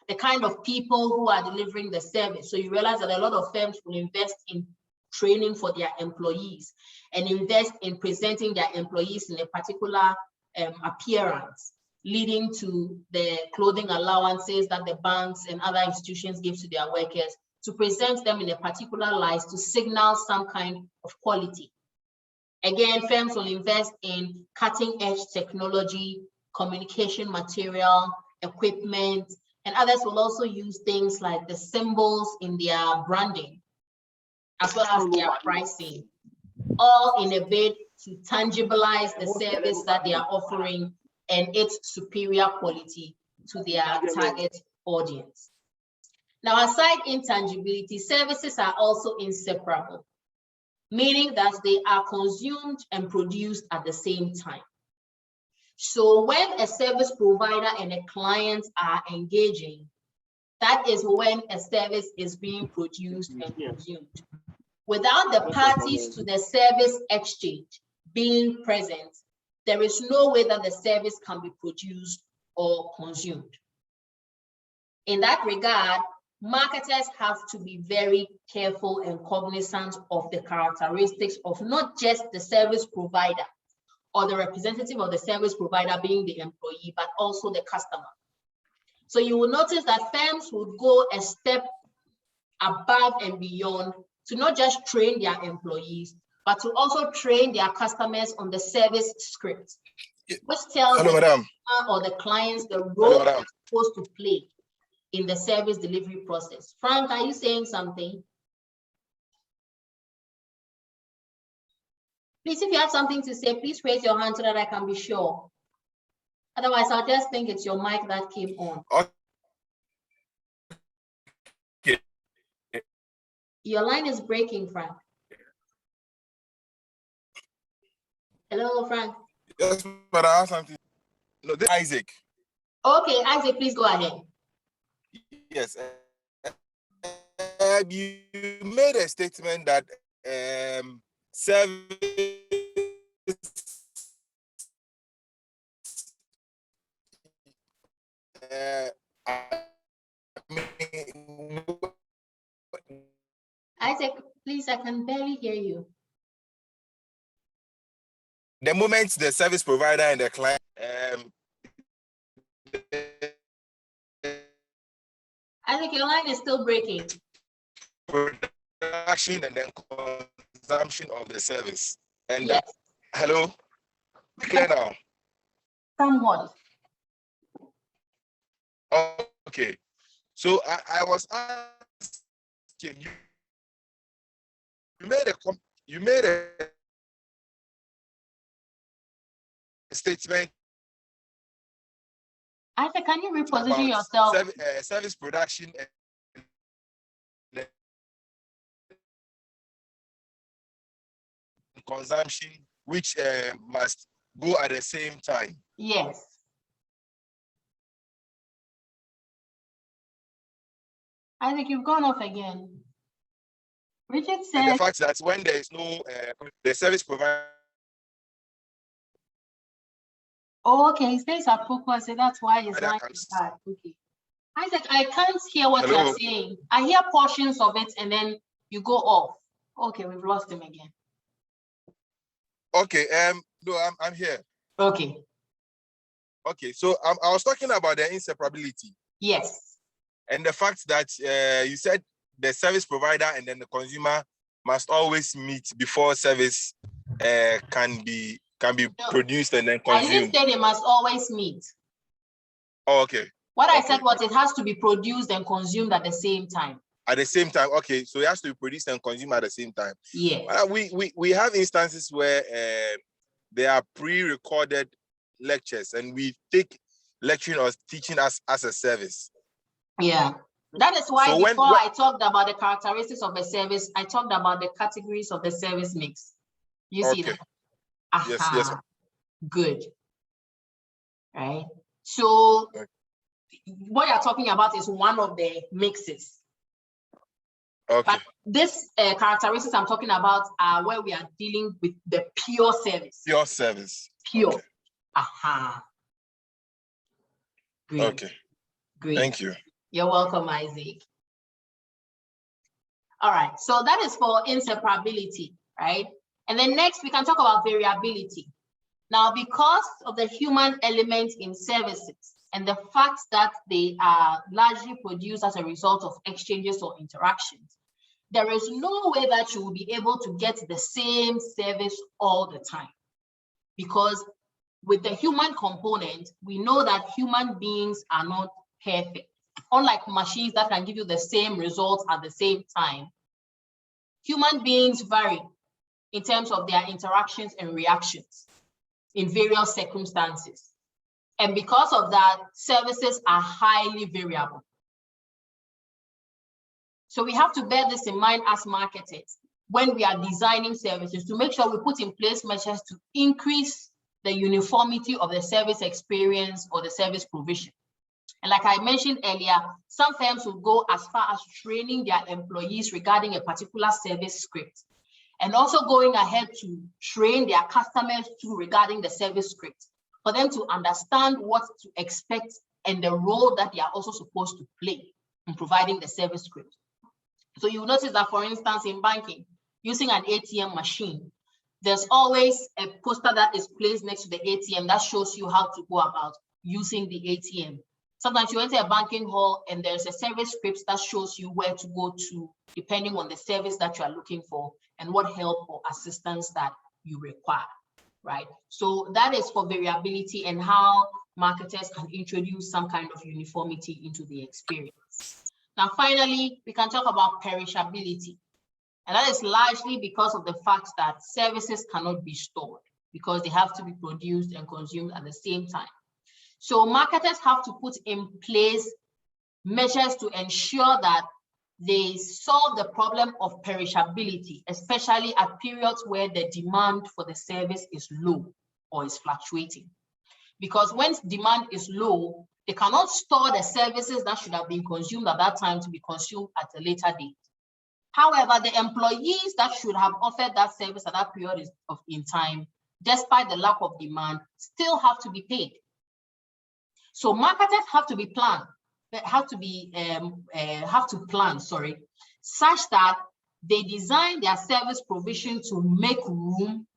the kind of people who are delivering the service. So you realize that a lot of firms will invest in training for their employees and invest in presenting their employees in a particular appearance, leading to the clothing allowances that the banks and other institutions give to their workers, to present them in a particular light to signal some kind of quality. Again, firms will invest in cutting-edge technology, communication material, equipment, and others will also use things like the symbols in their branding, as well as their pricing, all in a bid to tangibilize the service that they are offering and its superior quality to their target audience. Now, aside intangibility, services are also inseparable, meaning that they are consumed and produced at the same time. So when a service provider and a client are engaging, that is when a service is being produced and consumed. Without the parties to the service exchange being present, there is no way that the service can be produced or consumed. In that regard, marketers have to be very careful and cognizant of the characteristics of not just the service provider or the representative of the service provider being the employee, but also the customer. So you will notice that firms would go a step above and beyond to not just train their employees, but to also train their customers on the service script, which tells the customer or the clients the role they're supposed to play in the service delivery process. Frank, are you saying something? Please, if you have something to say, please raise your hand so that I can be sure. Otherwise, I'll just think it's your mic that came on. Okay. Your line is breaking, Frank. Hello, Frank. Yes, but I have something. No, this is Isaac. Okay, Isaac, please go ahead. Yes. You made a statement that service Isaac, please, I can barely hear you. The moment the service provider and the client Isaac, your line is still breaking. production and then consumption of the service. And yes. Hello? Clear now? Somewhat. Okay. So I was asking you, you made a statement. Isaac, can you reposition yourself? Service production and consumption, which must go at the same time. Yes. Isaac, you've gone off again. Richard said, and the fact that when there is no, the service provider Oh, okay, he stays at focus, so that's why his line is bad. Okay. Isaac, I can't hear what Hello? you're saying. I hear portions of it and then you go off. Okay, we've lost him again. Okay, no, I'm here. Okay. Okay, so I was talking about the inseparability. Yes. And the fact that you said the service provider and then the consumer must always meet before service can be produced and then consumed. I didn't say they must always meet. Oh, okay. What I said was it has to be produced and consumed at the same time. At the same time, okay. So it has to be produced and consumed at the same time. Yeah. We have instances where there are pre-recorded lectures and we take lecturing or teaching as a service. Yeah. That is why I talked about the characteristics of a service, I talked about the categories of the service mix. You see that? Yes, yes. Good. Right. So what you're talking about is one of the mixes. Okay. But this characteristics I'm talking about are where we are dealing with the pure service. Pure service. Pure. Okay. Great. Okay. Great. Thank you. You're welcome, Isaac. All right. So that is for inseparability, right? And then next we can talk about variability. Now, because of the human element in services and the fact that they are largely produced as a result of exchanges or interactions, there is no way that you will be able to get the same service all the time. Because with the human component, we know that human beings are not perfect. Unlike machines that can give you the same results at the same time, human beings vary in terms of their interactions and reactions in various circumstances. And because of that, services are highly variable. So we have to bear this in mind as marketers when we are designing services to make sure we put in place measures to increase the uniformity of the service experience or the service provision. And like I mentioned earlier, some firms will go as far as training their employees regarding a particular service script, and also going ahead to train their customers too regarding the service script, for them to understand what to expect and the role that they are also supposed to play in providing the service script. So you notice that, for instance, in banking, using an ATM machine, there's always a poster that is placed next to the ATM that shows you how to go about using the ATM. Sometimes you enter a banking hall and there's a service script that shows you where to go to, depending on the service that you are looking for and what help or assistance that you require, right? So that is for variability and how marketers can introduce some kind of uniformity into the experience. Now, finally, we can talk about perishability. And that is largely because of the fact that services cannot be stored because they have to be produced and consumed at the same time. So marketers have to put in place measures to ensure that they solve the problem of perishability, especially at periods where the demand for the service is low or is fluctuating. Because when demand is low, they cannot store the services that should have been consumed at that time to be consumed at a later date. However, the employees that should have offered that service at that period in time, despite the lack of demand, still have to be paid. So marketers have to plan, such that they design their service provision to make room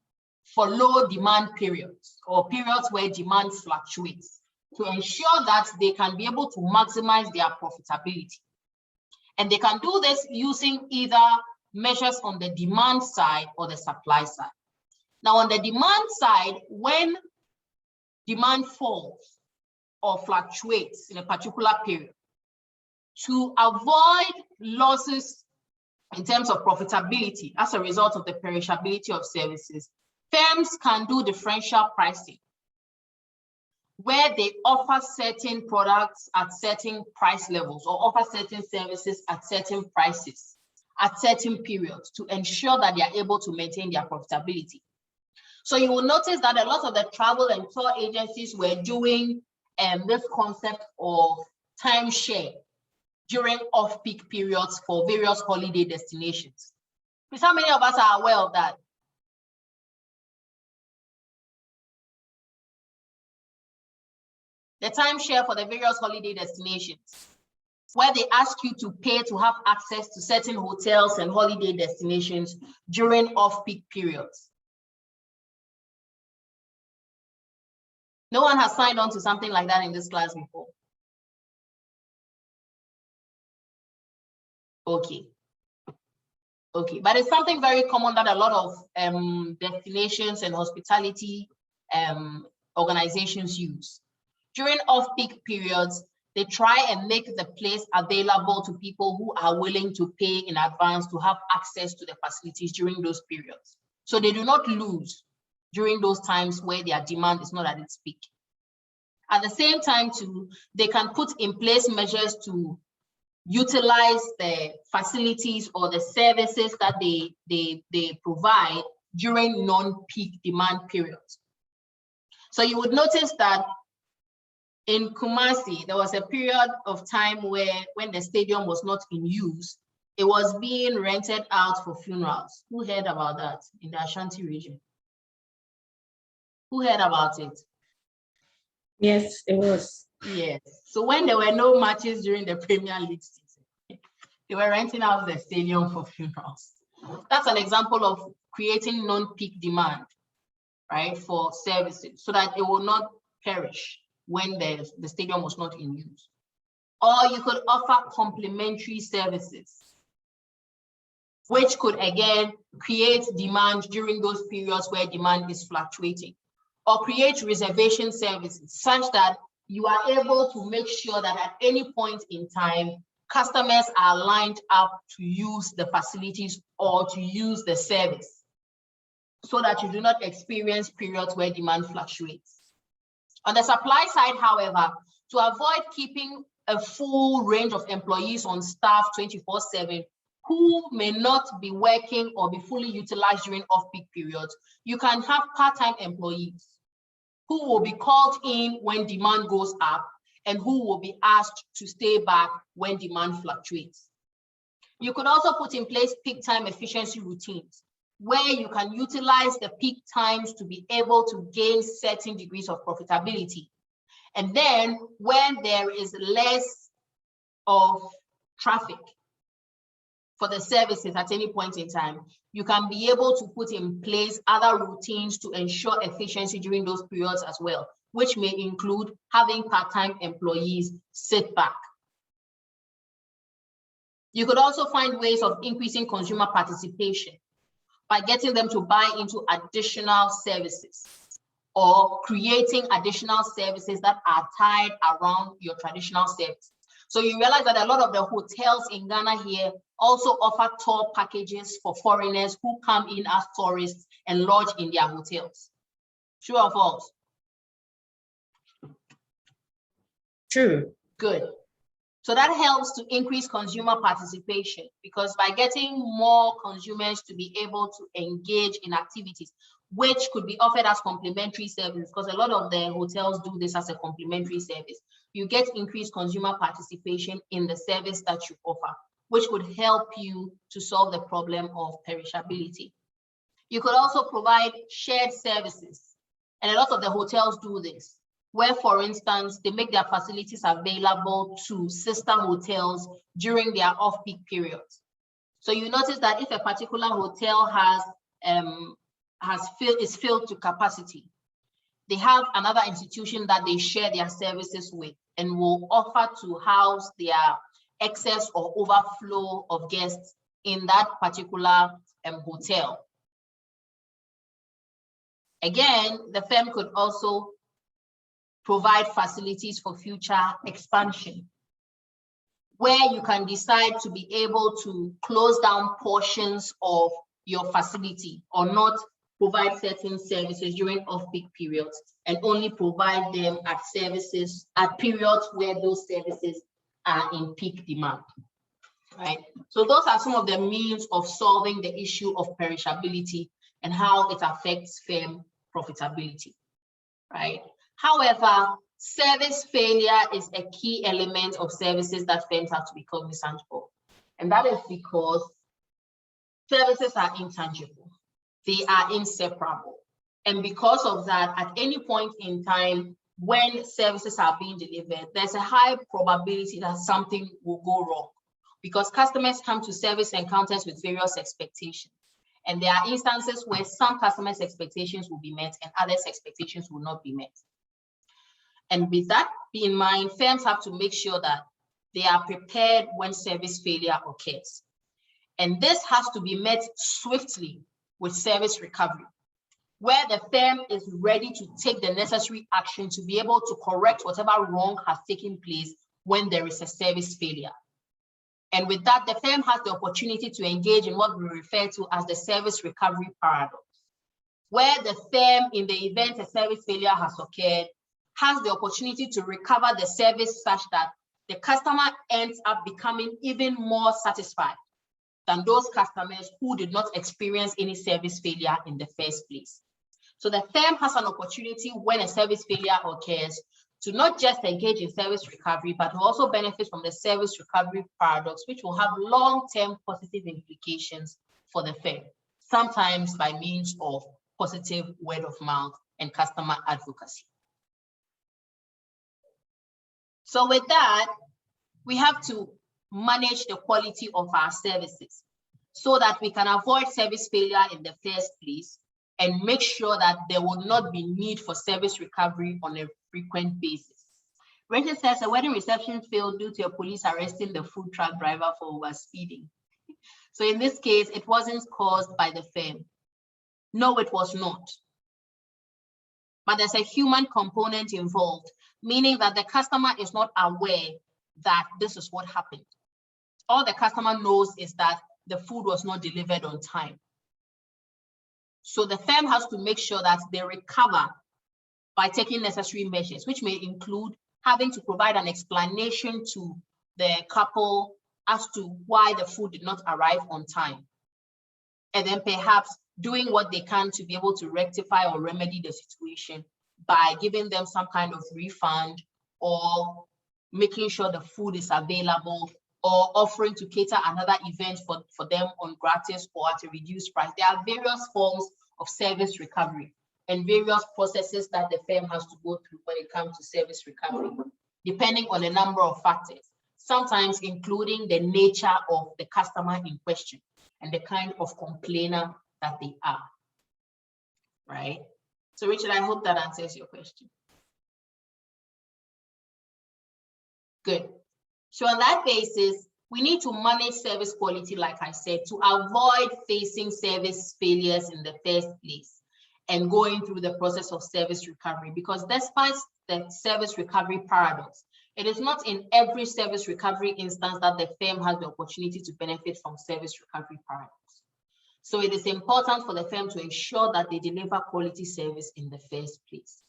for low demand periods or periods where demand fluctuates, to ensure that they can be able to maximize their profitability. And they can do this using either measures on the demand side or the supply side. Now, on the demand side, when demand falls or fluctuates in a particular period, to avoid losses in terms of profitability as a result of the perishability of services, firms can do differential pricing, where they offer certain products at certain price levels or offer certain services at certain prices at certain periods to ensure that they are able to maintain their profitability. So you will notice that a lot of the travel and tour agencies were doing this concept of timeshare during off-peak periods for various holiday destinations. Because how many of us are aware of that? the timeshare for the various holiday destinations, where they ask you to pay to have access to certain hotels and holiday destinations during off-peak periods. No one has signed on to something like that in this class before. Okay. Okay, but it's something very common that a lot of destinations and hospitality organizations use. During off-peak periods, they try and make the place available to people who are willing to pay in advance to have access to the facilities during those periods. So they do not lose during those times where their demand is not at its peak. At the same time, too, they can put in place measures to utilize the facilities or the services that they provide during non-peak demand periods. So you would notice that in Kumasi, there was a period of time where when the stadium was not in use, it was being rented out for funerals. Who heard about that in the Ashanti region? Who heard about it? Yes, it was. Yes. So when there were no matches during the Premier League season, they were renting out the stadium for funerals. That's an example of creating non-peak demand, right, for services so that it will not perish when the stadium was not in use. Or you could offer complementary services, which could again create demand during those periods where demand is fluctuating. Or create reservation services such that you are able to make sure that at any point in time, customers are lined up to use the facilities or to use the service so that you do not experience periods where demand fluctuates. On the supply side, however, to avoid keeping a full range of employees on staff 24/7 who may not be working or be fully utilized during off-peak periods, you can have part-time employees who will be called in when demand goes up and who will be asked to stay back when demand fluctuates. You could also put in place peak time efficiency routines where you can utilize the peak times to be able to gain certain degrees of profitability. And then when there is less of traffic for the services at any point in time, you can be able to put in place other routines to ensure efficiency during those periods as well, which may include having part-time employees sit back. You could also find ways of increasing consumer participation by getting them to buy into additional services or creating additional services that are tied around your traditional service. So you realize that a lot of the hotels in Ghana here also offer tour packages for foreigners who come in as tourists and lodge in their hotels. True or false? True. Good. So that helps to increase consumer participation because by getting more consumers to be able to engage in activities, which could be offered as complimentary service, because a lot of the hotels do this as a complimentary service, you get increased consumer participation in the service that you offer, which would help you to solve the problem of perishability. You could also provide shared services, and a lot of the hotels do this, where, for instance, they make their facilities available to sister hotels during their off-peak periods. So you notice that if a particular hotel is filled to capacity, they have another institution that they share their services with and will offer to house their excess or overflow of guests in that particular hotel. Again, the firm could also provide facilities for future expansion, where you can decide to be able to close down portions of your facility or not provide certain services during off-peak periods and only provide them at periods where those services are in peak demand, right? So those are some of the means of solving the issue of perishability and how it affects firm profitability, right? However, service failure is a key element of services that firms have to be cognizant of. And that is because services are intangible. They are inseparable. And because of that, at any point in time, when services are being delivered, there's a high probability that something will go wrong because customers come to service encounters with various expectations. And there are instances where some customers' expectations will be met and others' expectations will not be met. And with that in mind, firms have to make sure that they are prepared when service failure occurs. And this has to be met swiftly with service recovery, where the firm is ready to take the necessary action to be able to correct whatever wrong has taken place when there is a service failure. And with that, the firm has the opportunity to engage in what we refer to as the service recovery paradox, where the firm, in the event a service failure has occurred, has the opportunity to recover the service such that the customer ends up becoming even more satisfied than those customers who did not experience any service failure in the first place. So the firm has an opportunity when a service failure occurs to not just engage in service recovery, but to also benefit from the service recovery paradox, which will have long-term positive implications for the firm, sometimes by means of positive word of mouth and customer advocacy. So with that, we have to manage the quality of our services so that we can avoid service failure in the first place and make sure that there will not be need for service recovery on a frequent basis. Rachel says a wedding reception failed due to a police arresting the food truck driver for overspeeding. So in this case, it wasn't caused by the firm. No, it was not. But there's a human component involved, meaning that the customer is not aware that this is what happened. All the customer knows is that the food was not delivered on time. So the firm has to make sure that they recover by taking necessary measures, which may include having to provide an explanation to the couple as to why the food did not arrive on time. And then perhaps doing what they can to be able to rectify or remedy the situation by giving them some kind of refund or making sure the food is available or offering to cater another event for them on gratis or at a reduced price. There are various forms of service recovery and various processes that the firm has to go through when it comes to service recovery, depending on a number of factors, sometimes including the nature of the customer in question and the kind of complainer that they are, right? So Richard, I hope that answers your question. Good. So on that basis, we need to manage service quality, like I said, to avoid facing service failures in the first place and going through the process of service recovery, because despite the service recovery paradox, it is not in every service recovery instance that the firm has the opportunity to benefit from service recovery paradox. So it is important for the firm to ensure that they deliver quality service in the first place.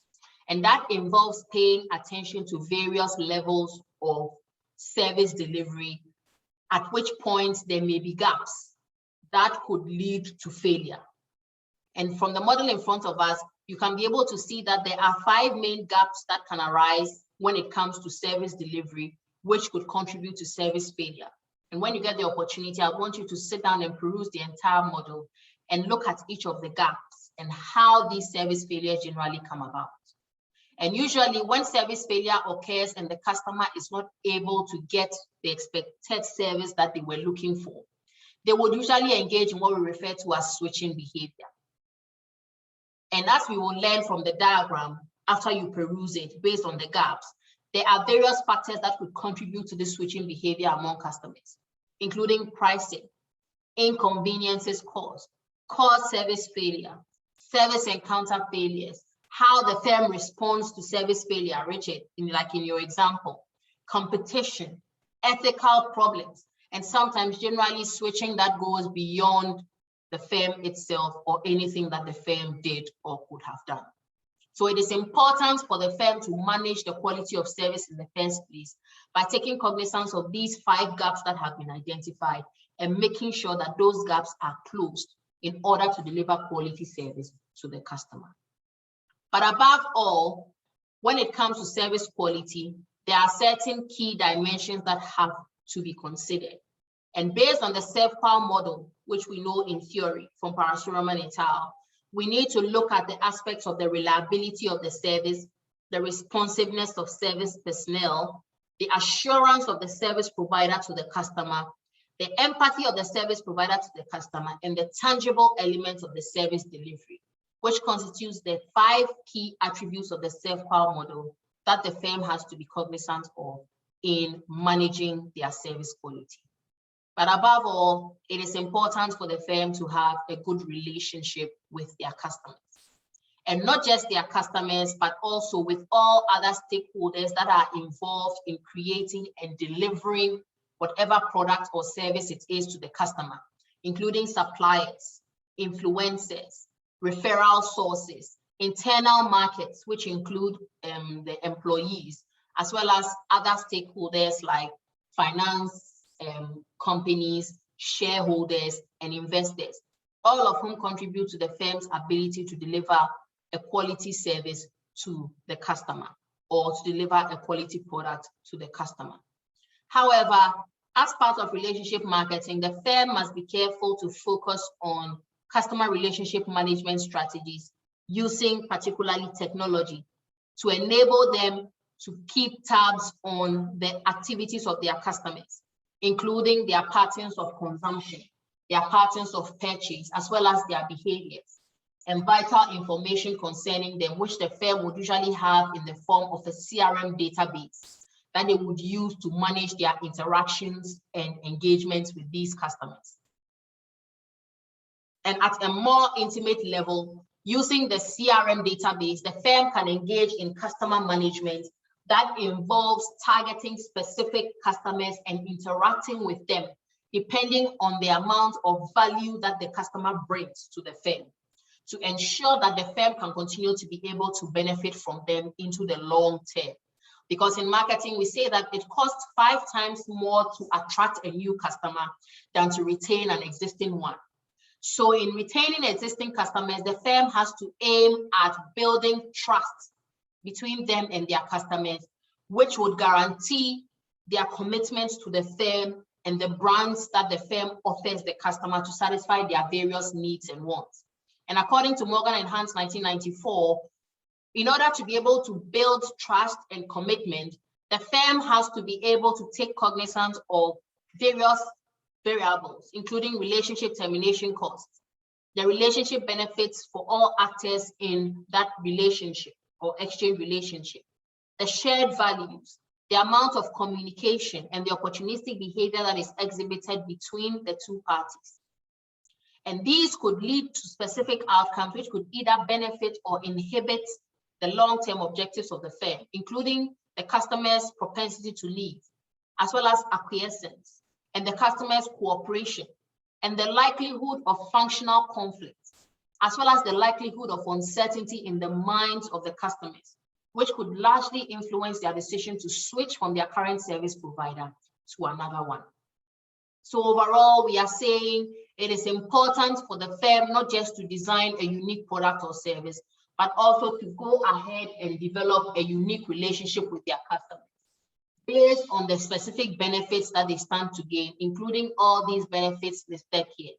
And that involves paying attention to various levels of service delivery, at which point there may be gaps that could lead to failure. And from the model in front of us, you can be able to see that there are 5 main gaps that can arise when it comes to service delivery, which could contribute to service failure. And when you get the opportunity, I want you to sit down and peruse the entire model and look at each of the gaps and how these service failures generally come about. And usually when service failure occurs and the customer is not able to get the expected service that they were looking for, they would usually engage in what we refer to as switching behavior. And as we will learn from the diagram, after you peruse it based on the gaps, there are various factors that could contribute to this switching behavior among customers, including pricing, inconveniences caused, service failure, service encounter failures, how the firm responds to service failure, Richard, like in your example, competition, ethical problems, and sometimes generally switching that goes beyond the firm itself or anything that the firm did or could have done. So it is important for the firm to manage the quality of service in the first place by taking cognizance of these 5 gaps that have been identified and making sure that those gaps are closed in order to deliver quality service to the customer. But above all, when it comes to service quality, there are certain key dimensions that have to be considered. And based on the self-power model, which we know in theory from Parasuraman et al., we need to look at the aspects of the reliability of the service, the responsiveness of service personnel, the assurance of the service provider to the customer, the empathy of the service provider to the customer, and the tangible elements of the service delivery, which constitutes the 5 key attributes of the self-power model that the firm has to be cognizant of in managing their service quality. But above all, it is important for the firm to have a good relationship with their customers. And not just their customers, but also with all other stakeholders that are involved in creating and delivering whatever product or service it is to the customer, including suppliers, influencers, referral sources, internal markets, which include the employees, as well as other stakeholders like finance companies, shareholders, and investors, all of whom contribute to the firm's ability to deliver a quality service to the customer or to deliver a quality product to the customer. However, as part of relationship marketing, the firm must be careful to focus on customer relationship management strategies using particularly technology to enable them to keep tabs on the activities of their customers, including their patterns of consumption, their patterns of purchase, as well as their behaviors, and vital information concerning them, which the firm would usually have in the form of a CRM database that they would use to manage their interactions and engagements with these customers. And at a more intimate level, using the CRM database, the firm can engage in customer management that involves targeting specific customers and interacting with them, depending on the amount of value that the customer brings to the firm, to ensure that the firm can continue to be able to benefit from them into the long term. Because in marketing, we say that it costs 5 times more to attract a new customer than to retain an existing one. So in retaining existing customers, the firm has to aim at building trust between them and their customers, which would guarantee their commitment to the firm and the brands that the firm offers the customer to satisfy their various needs and wants. And according to Morgan and Hans 1994, in order to be able to build trust and commitment, the firm has to be able to take cognizance of various variables, including relationship termination costs, the relationship benefits for all actors in that relationship or exchange relationship, the shared values, the amount of communication, and the opportunistic behavior that is exhibited between the two parties. And these could lead to specific outcomes which could either benefit or inhibit the long-term objectives of the firm, including the customer's propensity to leave, as well as acquiescence, and the customer's cooperation, and the likelihood of functional conflict, as well as the likelihood of uncertainty in the minds of the customers, which could largely influence their decision to switch from their current service provider to another one. So overall, we are saying it is important for the firm not just to design a unique product or service, but also to go ahead and develop a unique relationship with their customers based on the specific benefits that they stand to gain, including all these benefits listed here,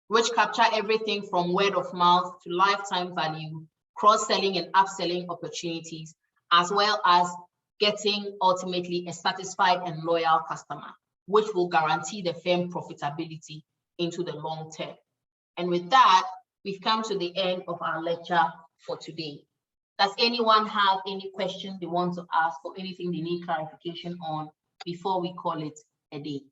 which capture everything from word of mouth to lifetime value, cross-selling and upselling opportunities, as well as getting ultimately a satisfied and loyal customer, which will guarantee the firm profitability into the long term. And with that, we've come to the end of our lecture for today. Does anyone have any questions they want to ask or anything they need clarification on before we call it a day?